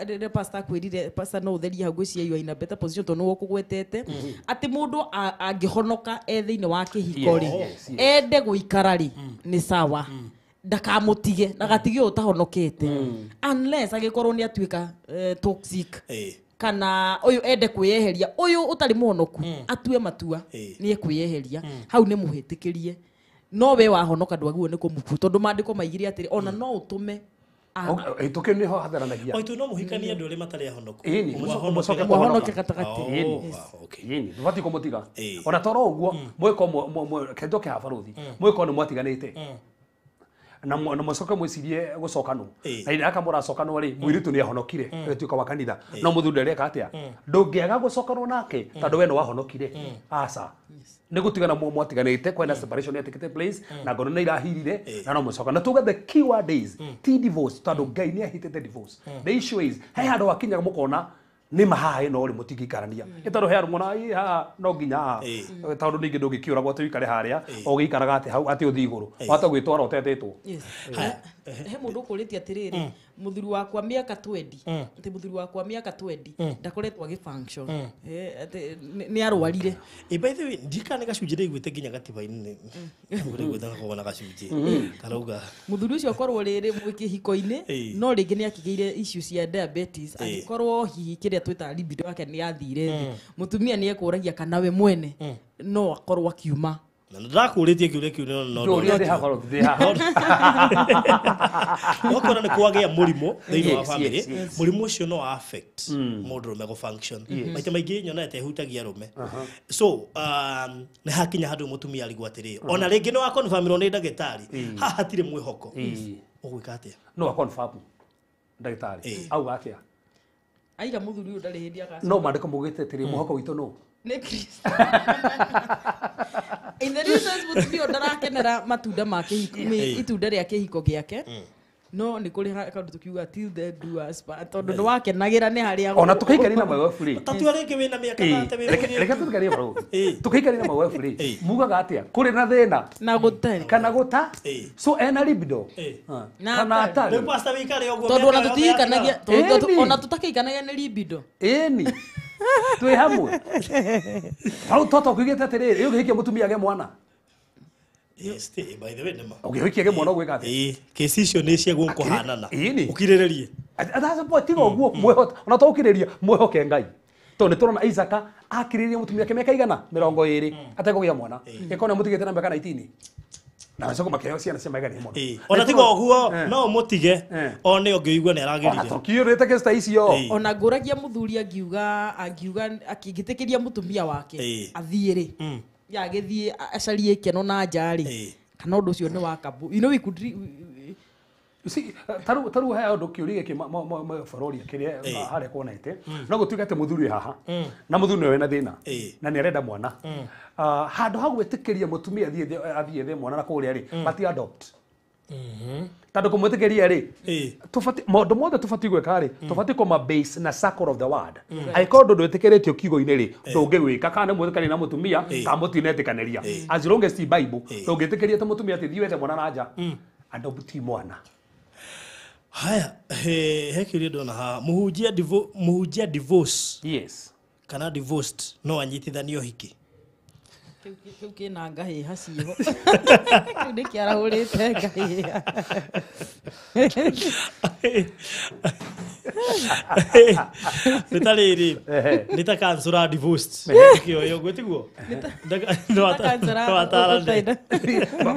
rĩrĩa pastor akwĩrire pastor no ũtheria hau gwĩciria you are in a better position tondũ nĩwe ũkũgwetete atĩ mũndũ angĩhonoka thĩinĩ wa kĩhiko rĩ ende gũikara rĩ nĩ sawa ndakamũtige ndagatige ũtahonokete unless agĩkorwo nĩ atuĩka toxic kana ũyũ ende kwĩyeheria ũyũ ũtarĩ mũhonoku atue matua nĩ ekwĩyeheria hau nĩ mũhĩtĩkĩrie no we wahonoka ndwagĩrĩirwo nĩ kũmũku tondũ mandĩko maigire atĩrĩ ona no ũtũme Ituke niho hatharanagia. Oitu no muhikania andu ari matari ahonoku. Mwahonoke gatagati. Yeni. Vati komutiga. Ona toro uguo mweko kendo kia baruthi. Mweko ni mwatiganite. Na mucoke mwicirie gucokano. Na ira akamura cokano ri mwiritu ni ahonokire. Tuika wa kanitha. No muthundere ka atia. Ndungiaga gucokano nake tondu we no wahonokire. Asa. Nigutigana mwatiganite kwenda separation yatikite place na ngono ni irahirire na no mucoka na tuga the keyword is T divorce tondu Ngai ni ahitete divorce. The issue is he handu wakinya mukona ni mahae no ri mutigikarania itondo he arumona ha no nginya tondu ningi ndungikiura gwa tuikare haria ogikaraga ati hau ati uthi iguru wata gwitwara utetetwo he mundu kuritie atiriri muthuri wakwa miaka 20 ati muthuri wakwa miaka 20 ndakoretwo agi function ati ni arwarire by the way ndikane gacunjire igwite nginya gatiba-ini uri gwetha kogona gacunji karauga muthuri ucio korwo riri mwikihiko-ini no ringi ni akigeire issues cia diabetes agikorwo hihi kiria twita libido yake ni yathire mutumia ni ekuragia kana we mwene no akorwo akiuma na ndakuritie kiuria kiu no ndoria ndi hakoro ndi ha okora ni kwagia murimo thĩinĩ wa family murimo ucio no affect mũndũrũme go function maita maingĩ nyona ete hutagia rume so nĩ hakinya handũ mutumia arigwo atĩrĩ ona rĩngĩ no wa confirm ro nĩ ndagĩtarĩ haha hatirĩ mwĩhoko ũgwĩka atĩa no wa confirm ndagĩtarĩ auga atĩa aiga muthuri ũyũ ndarĩ hĩndĩ agacoka no mandĩko mugĩte atĩrĩ mwĩhoko witũ no nĩ Kristo in the reasons mutumia ndarakenera matunda ma kĩhiko itunda rĩa kĩhiko gĩake no nĩ kũrĩ kaundu tukiuga till the do us part tondu nĩ wakenagĩra nĩ harĩa ona tukaikari na mawefu ri tatu arĩngĩ wĩna mĩaka na ate wĩra reke tukarie baro tukaikari na mawefu ri mugaga atĩa kũrĩ na thĩna na gũtarĩ kana gũta so ena libido kana atarĩ rĩu pastor wĩikare ũguo tondu ona tũtiikanagia ona tũtakĩikanagia nĩ libido eni Twi hamwe. Hau toto kwigete atiriri, ugihikia mutumia age mwana. Yes, by the way nema. Ugihikia age mwana gwika ati. Kesi icio ni cia gukuhanana. Ukirirerie. Athaca po tigo guo mweho, ona to ukiriria mweho ke Ngai. To ni turona Isaka akiriria mutumia ke meka igana 20 atekugia mwana. Ekona mutigete na meka 19. Na wacho makeo ciana cia maigana imwe. Ona tigo guo no mutige one ongeigua ne aragirire. Ona tokirete kesta icio. Ona nguragia muthuri angiuga akigitikiria mutumia wake athiire. Ya githie acarie keno na njari. Kana undu ucio ni wa kabu. You know we could see taru haya undu kiuri giki forori kiria hare kuonete no gutuikate muthuri haha na muthuri we na thina na ni arenda mwana handu ha gwitikiria mutumia athie the mwana na kuria ri bati adopt tando kumwitikiria ri tufati mondo mothe tufati gweka ri tufati koma base na circle of the word aikondo ndwitikiritio kigo-ini ri ndungigwika kana muthikani na mutumia ka mutinetikanĩria as long as the bible ndungitikiria te mutumia ati thiwete mwana na nja adopt mwana. Haya, he kiria ndona ha muhunjia divorce. Yes. Kana divorced no anyitithanio hiki. Kiu kina ngahi haciho. Kiu ni kiarahurite ngahi. Nitariri. Nita kansura divorced. Kio yo gwetiguo. No atara.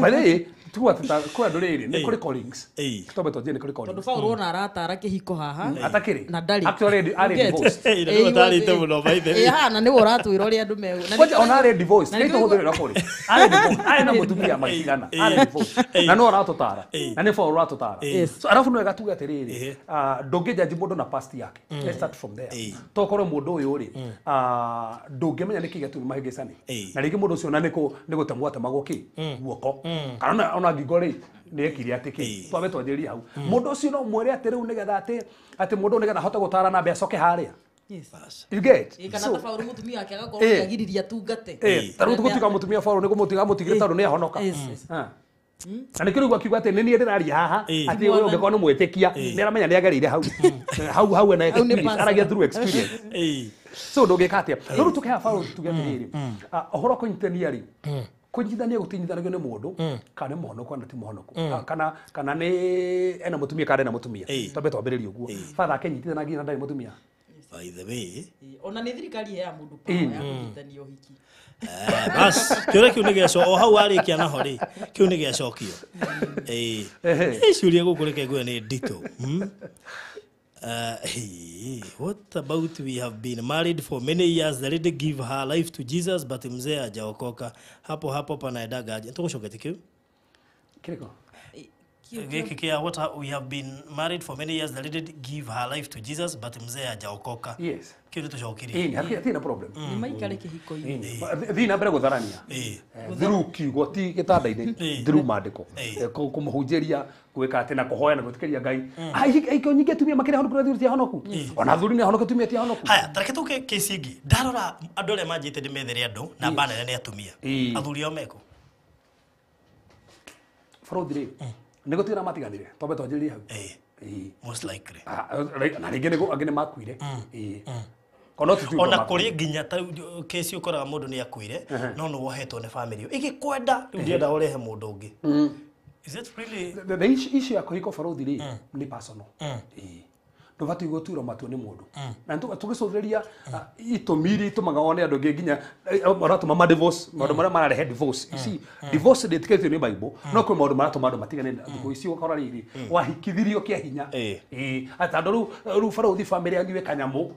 Bale tu atata kwa nduriri ni kuri callings. Tobe to ni kuri callings. Tondu Paulo ona aratara kihiko haha. Atakiri. Na ndari. Actually are divorced. Ndio tarite muno baithe. Na ni uratwira uri andu me. Kwaje ona are divorced. Ni to huthira kuri. Are divorced. Are na mutumia maigana. Are divorced. Na no aratutara. Na ni Paulo aratutara. So arafu no egatuga atiriri. Ndungijaji mundu na past yake. Let's start from there. Tokoro mundu uyu uri. Ndungimenya niki gatumi mahigicani. Na ringi mundu ucio na niko nigutamwa tamagwo ki guoko. Kana ona ngigori ni ekiri atiki twabe twanjiria hau mundu ucio no mwere ati riu nigetha ati mundu nigetha hota gutara na mbeca coke haria. Yes. You get? Kana ta Paulo mutumia yake agakorwo yagiriria tungate. Taru tugutika mutumia Paulo ni kumutiga mutigire taru ni ahonoka. Na nikiruga kiuga ati ni ni ndiraria haha ati uyu ungekwa ni mwitikia ni aramenya ni agerire hau na experience aragia through experience. So ndungika atia riu tukeha Paulo tuge atiriri ohoro kunyitania ri kunyitania gutinyithanagio ni mundu kana muhonoku na ti muhonoku kana ni ena mutumia kana na mutumia twabe twambiriria uguo father kenyitithanagia na ndai mutumia. By the way ona ni thirikari ya mundu pa ya kunyitania uhiki. Bas kiore kiu ni geco o hau arikia naho ri kiu ni gecokio. Ciuria gukureke gwe ni ndito. What about we have been married for many years, the lady give her life to Jesus but mzee hajaokoka hapo panaendaga aje tugucokete kiu kiriko Kia, what we have been married for many years, the lady give her life to Jesus but mzee hajaokoka. Yes. Kiu tucokirie hatina problem ni maikare kihiko-ini thina mbere gutharania through kiugo ti gitanda-ini through maandiko kumuhunjiria gwika ati na kuhoya na gwitikiria Ngai aiko nyingi tumia makire honoku thuri ti honoku ona thuri ni honoku tumia ti honoku. Haya tareke tuke kesi ingi ndarora andu aria manjite ndimethere andu na banene ni atumia athuri ao meko Fraudri nego tira matiganire tobe twanjirie hau most likely na ringi nego angine makuire ona kuri nginya ta kesi ukoraga mundu ni akuire no no wohetwo ni family igikwenda ndienda urehe mundu ungi. Is it really the issue ya kuhiko Fraudri ni personal ndubati gutura matu ni mundu na tugicuthiriria itumiri tumaga one andu ngi nginya maratuma ma divorce maundu maria mararehe divorce. See divorce nditiketio ni Bible no kwi maundu maratuma andu matigane thiku ici ukora riri wahikithirio kia hinya atandu ru Fraudri family yanyu kanyamu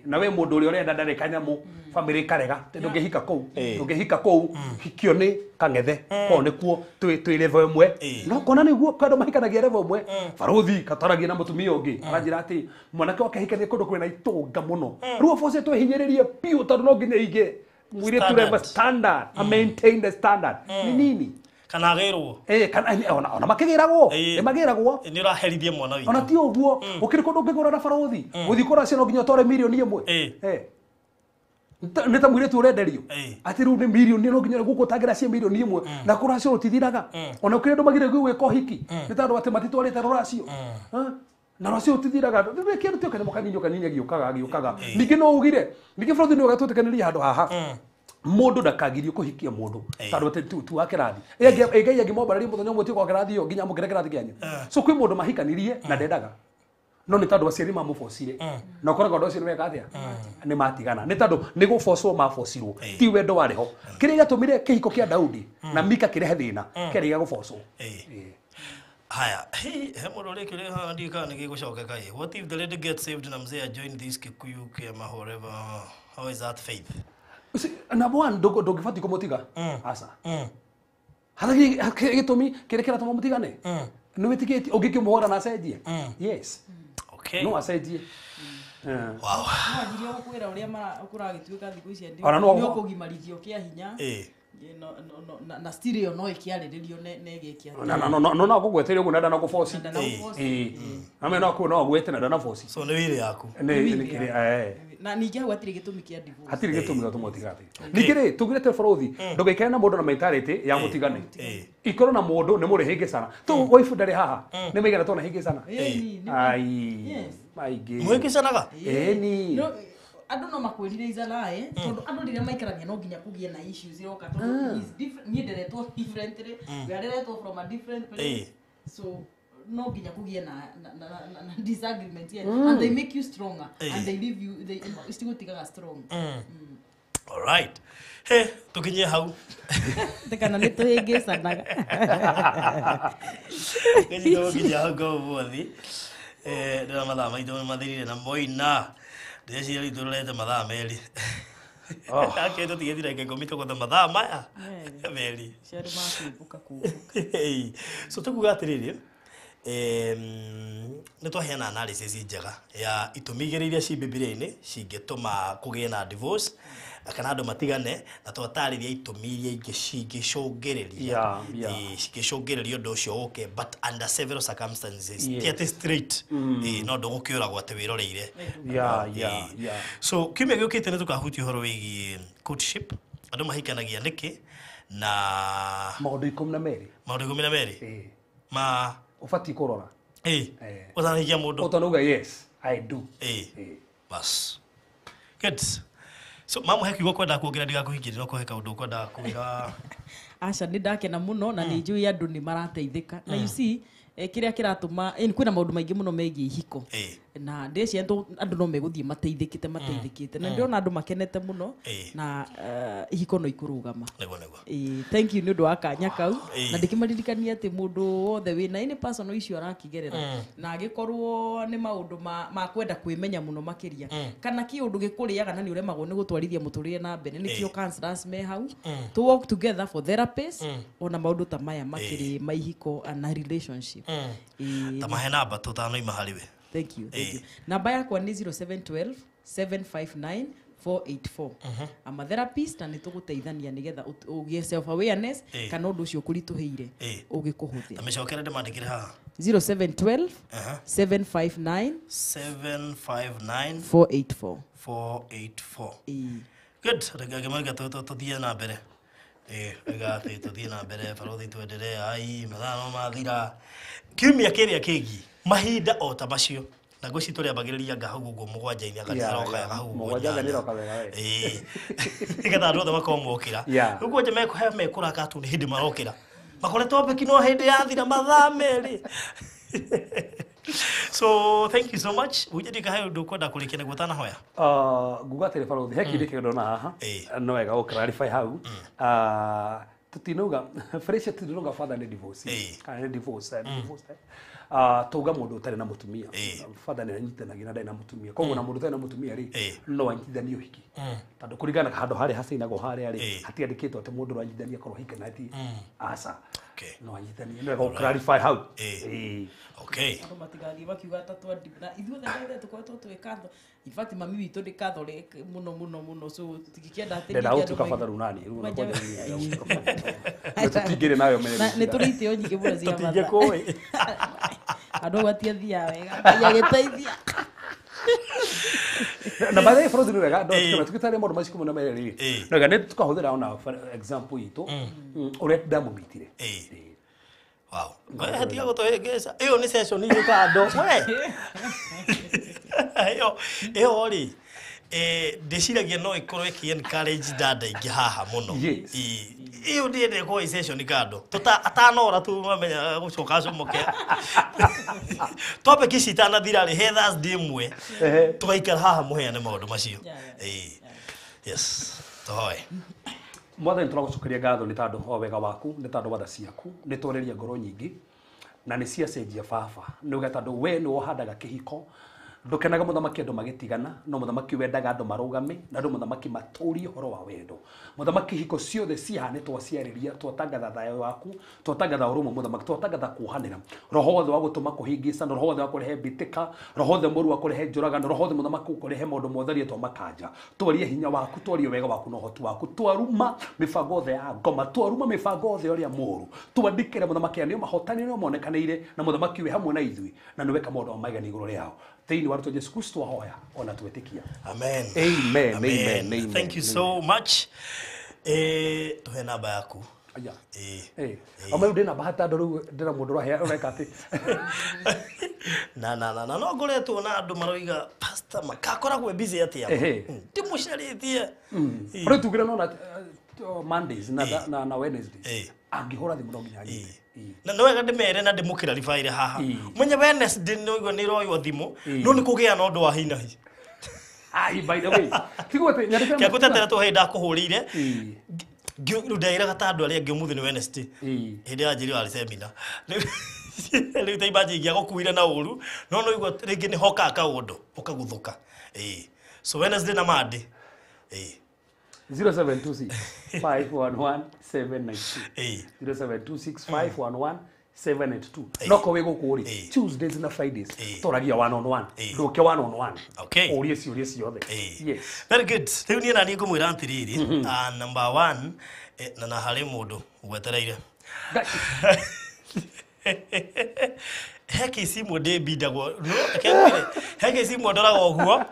na we mundu uri urenda ndari kanyamu family karega ndungihika kou hikio ni kangethe ko ni kuo twi level imwe no kona niguo kandu mahikanagia level imwe Fraudri kataragia na mutumia ungi ati mwanake wake hikanie kundu kwina itunga muno ruo force twihinyiririe piu tondu no nginya ige mwire tu level standard maintain the standard ni nini kana gerwo kana ona makigiragwo magiragwo ni uraherithie mwana witu ona ti uguo ukiri kundu ngigura na Fraudri guthikora cio no nginya tore milioni imwe nita mwire tu urenderio ati ru ni milioni no nginya gukutangira cia milioni imwe na kuracio utithiraga ona ukiri ndu magire gwika hiki nitandu ati matitwarite ruracio na racio tithiraga nä kä rutio kanyamo kanini agiokaga ningä no ugire ningä bũrũri nĩ ũgatwĩtĩkanĩria handũ haha mũndũ ndakagirio kũhikia mũndũ tondũ tu wa kĩrathi ngai angĩmombarĩria mũthenya ũmwe tio kwa kĩrathi ĩyo nginya mũkĩre kĩrathi kĩanyu so kwĩ mũndũ mahikanirie na ndendaga no nĩ tondũ aciari mamũbocire na ũkoraga ũndũ ũcio nĩ weka atĩa nĩ matigana nĩ tondũ nĩ gũbocwo mabocirwo ti wendo warĩ ho kĩrĩa gĩatũmire kĩhiko kĩa Daudi na Mika kĩrehe thĩna kĩarĩ gĩa gũbocwo haya he mũndũ ũrĩ kĩrĩa haha ndika nĩ gĩgũcokeka ĩ what if the lady gets saved na mzee join this Kikuyu kema whatever how is that faith na bwana ndũngĩbatiĩ kũmũtiga aca harĩ gĩtũmi kĩrĩa kĩratũma mũtigane nĩ wĩtĩkĩtie ũngĩkĩmũhũra na acenjie yes okay no acenjie wow nginya ũkwĩra ũrĩa ũkũragĩtuĩka thikũ ici nĩ ũkũgimarithio kĩa hinya na stereo no ikiarĩrĩrio nĩ gĩkia no gũgweteria ũguo na gũboci ame no kuo no gwete na boci so nĩ wĩrĩ yaku na ningĩ hau hatirĩ gĩtũmi kĩa divorce hatirĩ gĩtũmi gĩa tũmũtigate ningĩ rĩ tugirete bũrũri ndũgaikare na mũndũ na mentality ya mũtigane ikorwo na mũndũ nĩ mũrĩhĩngĩcana tu wife ndarĩ haha nĩ maigana tona hĩngĩcana ai maingĩ mũhĩngĩcanaga ni andũ no makwĩrire icana tondũ andũ rĩrĩa maikarania no nginya kũgĩe na issues yoka tondũ niĩ nderetwo differently we nderetwo from a different place so no nginya kũgĩe na disagreement and they make you stronger and they leave you they istigutigaga strong all right he tukinye hau tekana nĩ tũhĩngĩcanaga gĩcigo nginya hau gobothi ndĩra mathaa maitũ mathirire na moina ndĩreciria rĩu tũrorete mathaa merĩ ake tũtigĩthira ngengomito gũtha mathaa maya merĩ ciarĩ makũmbũka kũmbũka so tũkuga atĩrĩrĩ nĩ twaheana analysis njega ya itũmi igĩrĩ iria ci Bibilia-inĩ cingĩtũma kũgĩe na divorce kana andũ matigane na twatarĩria itũmi iria ingĩ cingĩcũngĩrĩria cingĩcũngĩrĩria ũndũ ũcio ũke but under several circumstances ti atĩ straight no ndũgũkĩũragwo atĩ wĩroreire so kiumia gĩũkĩte nĩ tũkahutia ũhoro wĩgiĩ courtship andũ mahikanagia nĩkĩ na maũndũ 12 ma ũbatiĩ kũrora ũtanahikia mũndũ ũtanauga yes I do bas good so mamu hekiugo kwenda kuongerera ndigakũhingĩria no kũhe kaũndũ kwenda kwĩra aca nĩ ndakena mũno na nĩ njũĩ andũ nĩ marateithĩka na you see kĩrĩa kĩratũma kwĩna maũndũ maingĩ mũno megiĩ ihiko na ndĩcia andũ no megũthiĩ mateithĩkĩte na ndĩrona andũ makenete mũno na ihiko no ikũrũgama thank you nĩ ũndũ wa kanya kau na ndĩkĩmaririkania atĩ mũndũ wothe wĩna any personal issue arakĩgerera na agĩkorwo nĩ maũndũ ma kwenda kwĩmenya mũno makĩria kana kĩũndũ gĩkũrĩaga na nĩ ũremagwo nĩ gũtwarithia mũtũrĩre na mbere nĩkĩo counselors me hau to work together for therapists ona maũndũ ta maya makĩrĩ maihiko na relationship tamahe namba tũtanoima harĩwe thank you namba yakwa nĩ 0712 759 484 I'm a therapist na nĩ tũgũteithania nĩgetha ũgĩe self awareness kana ũndũ ũcio ũkũritũhĩire ũgĩkũhũthĩra tamecokere ndĩmandĩkĩre haha 0712 759 484 good regagemaga tũthiĩ na mbere regate tũthiĩ na mbere barothi twendelee ai mathaa no mathira kiumia kĩrĩa kĩngĩ mahinda o ta macio na ngũci tũrĩambagĩrĩria ngahau ũguo mũgwanja-inĩ akanĩroka ngahau ũguo nĩgetha andũ othe makomokĩra ũguo nje mekũraka tu nĩ hĩndĩ marokĩra makoretwo mbeki no hĩndĩ yathira mathaa merĩ so thank you so much ujendika hayo ndo kwenda kulikia na gutana hoya nguga telephone he kindi kindo na haha no wega go clarify hau tutinauga fresh tutinauga father ni divorce kana divorce tuga mundu utari na mutumia father ni anyitanagia na ndai na mutumia koguo na mundu utari na mutumia ri no anyitithania uhiki tondu kuringana handu hari hacainago hari ari hatiandikitwo ati mundu anyitithania korwo hikana ti asa no anyitithania no go clarify hau okay andũ matigathiĩ bakiuga tatũ na ithuothe ndethe tũkoretwo twĩ katho in fact mami witũ ndĩ catholic mũno so tũtikĩenda atĩ ndenda gũtuĩka father runani rĩu tũtingĩrĩ nayo nĩ tũrĩ itĩo nyingĩ mũno cia father tũtingĩkũĩ andũ gũtiathiaga wega agĩteithia na baadaye Frozi ni wega ndo tukitare mũndũ maciku mũno merĩ no ga nĩ tukahũthĩra ona example itu ũrĩa ndamumitire Wow. Ngoja tiga gutuhengeza. Iyo ni session ile kando. We. Iyo ori. Ndiciragia no ikorwo encourage dada ingi haha muno. Iyo ndiende ko session kando. Atanora tu mamenya gucoka comoke. Topic ici itanathira ri he Thursday mwe. Tugaikara haha muheane maundu macio. Yes. Tohoe. Mwathani turagucokeria ngatho ni tondu o wega waku ni tondu watha ciaku ni tũreria ngoro nyingi na ni cia cenjia baba ni uga tondu we ni wohandaga kihiko ndukenaga muthamaki andu magitigana no muthamaki wendaga andu marugame na andu muthamaki matũrie horo wa wendo muthamaki hiko ciothe cihane twaciariria twatangatha thayo waku twatangatha urumwe muthamaki twatangatha kuhanira roho wothe wa gutuma kuhingica roho wothe wa kurehe bitika roho wothe moru wa kurehe njuragano roho wothe muthamaki kurehe maundu motherie twamakanja twarie hinya waku twarie wega waku no hoti waku twaruma mibango the ya ngoma twaruma mibango the uria moru twandikire muthamaki anio mahotani no monekanire na muthamaki we hamwe na ithui na niweka maundu maigani iguru riao Thini watu Yesu Kristo wahoya ona twetikia. Amen. Amen. Amen. Amen. Thank you so much. Tuhe namba yaku. Aya. Ama ndina bahata ndoru ndina mundu rahe ureka ati. Na no ngoretwo na andu maroiga pastor makakoragwo busy atia. Ndimucaritie. Ore tugira no na Mondays na Wednesdays. Angihora thimu no nginya nyite. Na no wega ndimere na ndimukira rifaire haha. Munye Wednesday no igwa ni royo thimu no ni kugia no ndo wa hina hi. Ai by the way. Tigote nyarika. Kia kutetera tu henda kuhurire. Ngiru ndaira gatandu ari ngimuthi ni Wednesday. Hindi ya njiri wa seminar. Riu taibaji ngia gukuire na uru no igwa ringi ni hoka kaundu ukaguthuka. So Wednesday na Monday. 0726 511 792 0726 511 noko we gukuri Tuesdays na Fridays toragia one on one ndoke one on one okay uriye ciothe yes very good riu ni nani ngumwira ntiriri number 1 na hari mundu gwetereire heki simu David agwo no kemwire heki simu ndorago huo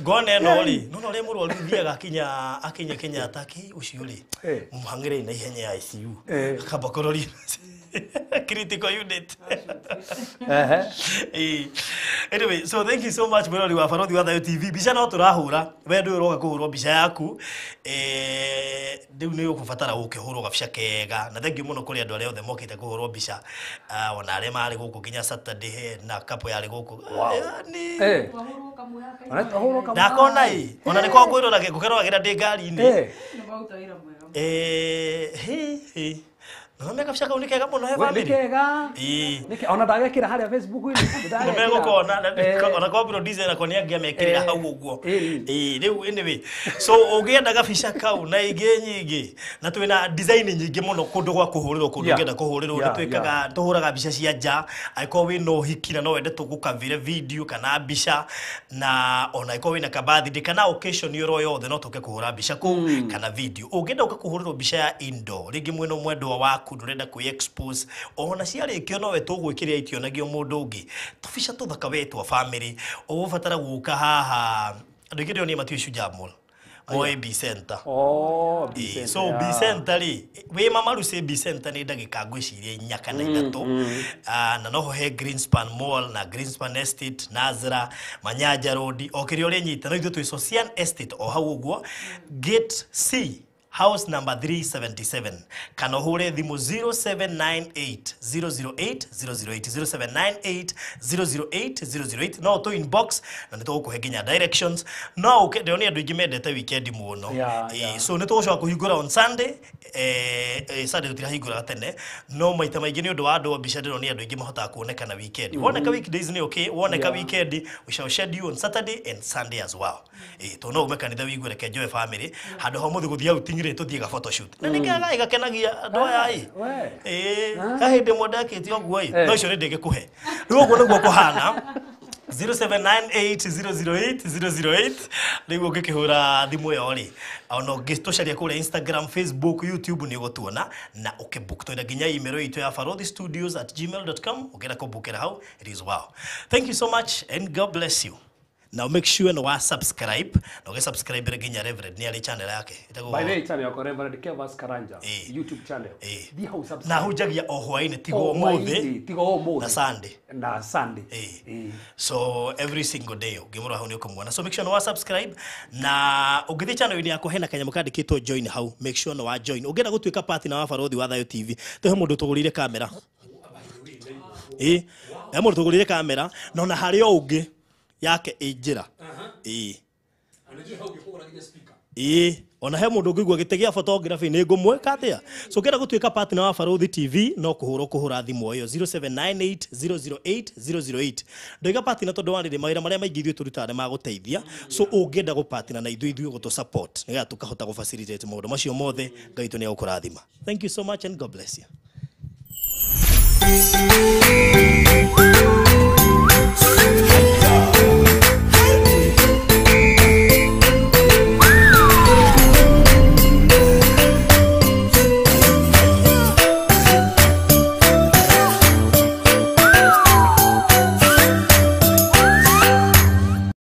ngone no ri no ri murwaru thiaga akinya Kenyatta ki ucio ri muhangire na ihenya ya ICU akabakorori critical unit. Anyway, so thank you so much Murori wa Farothi wa Thayo TV. Bica no turahura we ndu uroga kuhurwo bica yaku ndiu ni ukubatara ukihurwo gabica kega na thank you muno kuri andu aria othe mokite kuhurwo bica ona aria mari guku kinya Saturday na kapo yari guku ni wahurwo kamwe yake ndakona ona ni kwa kwiro na gukero agira ndi ngari ni no bauta wira mwega no mega fishaka unikega muno he family nikega nike ona ndagekira haria Facebook ini ndagekira kona ona kwa bro diesel ko niangia mekirira hau uguo riu anyway so ugienda gabisha kau na ingi nyingi na twina design nyingi muno kundu gwa kuhurirwo kundu ngenda kuhurirwo ni twikaga tuhuraga bica cia nja aiko wi no hikira no wende tugukavire video kana bica na ona aiko wina kabathi kana occasion yoro yothe no tuke kuhura bica ku kana video ugenda ukakuhurirwo bica ya indoor ringi mwino mwendwa wa ndurenda ku expose ona ciari kio no we tugwikiria itio nagio mundu ungi tufica tuthaka wetwa family ubatara guka haha ndigire ni matu icu jamul Moi B Center. B Center. So B Center ri we mama ruce B Center ni ndagika ngwiciria nyaka na ithatu na noho he Greenspan Mall na Greenspan Estate Nazra Manyanja Road okirio ri nyita no ithu twi Social Estate o hau uguo Gate C House number 377. Kanohure thimu 0798 008 008 0798 008. No to inbox na nito kuheginya directions. No ukende oni andu ingimendete weekend muno. So nito gocwa kuhingura on Sunday. Sunday tutira hingura tene. No maita maingi ni undu wa andu bica ndiro ni andu ingi mahota kuoneka na weekend. Woneka weekdays ni okay. Woneka weekend we shall schedule on Saturday and Sunday as well. To no umekanitha wigure ke Joy family. Hado ho muthi guthia utingire tuthiga photo shoot. Na nikaga igakenagia andu aya kahinde modaketi oguo no icio ndenge kuhe. Riu oguo niguo kuhana 0798008008 niguo ngikihura thimu yo ri ona ngitucaria kure Instagram, Facebook, YouTube ni ugutuona na ukebook to nginya email itu ya farodhistudios@gmail.com ukenda kubukira hau it is well. Thank you so much and God bless you. na make sure no wa subscribe na uge subscribe reginya Reverend ni ali channel yake by the channel yako Reverend Kevas Karanja YouTube channel di hau subscribe na hujagia ohwaine tigo mothe na Sunday so every single day ugimura hau ni ukamwana so make sure no wa subscribe na ugithi channel ni yako hena kanyamo kandikitwo join hau make sure no wa join ugenda gutuika party na wa Barothi wa Thayo TV tuhe mundu tugurire kamera mundu tugurire kamera no na hari o ungi yake injira ona he mundu ngigwa gitegia photography ni ngumwe katia so kenda gutuika partner wa Barothi TV no kuhura thimu yo 0798008008 ndoiga partner tondu wanire mawira maria maingi ithuĩ turutane ma guteithia so ungenda gu partner na ithuĩ gutu support niga tukahota gu facilitate maundu macio mothe Ngai tu ni agukurathima. Thank you so much and God bless you.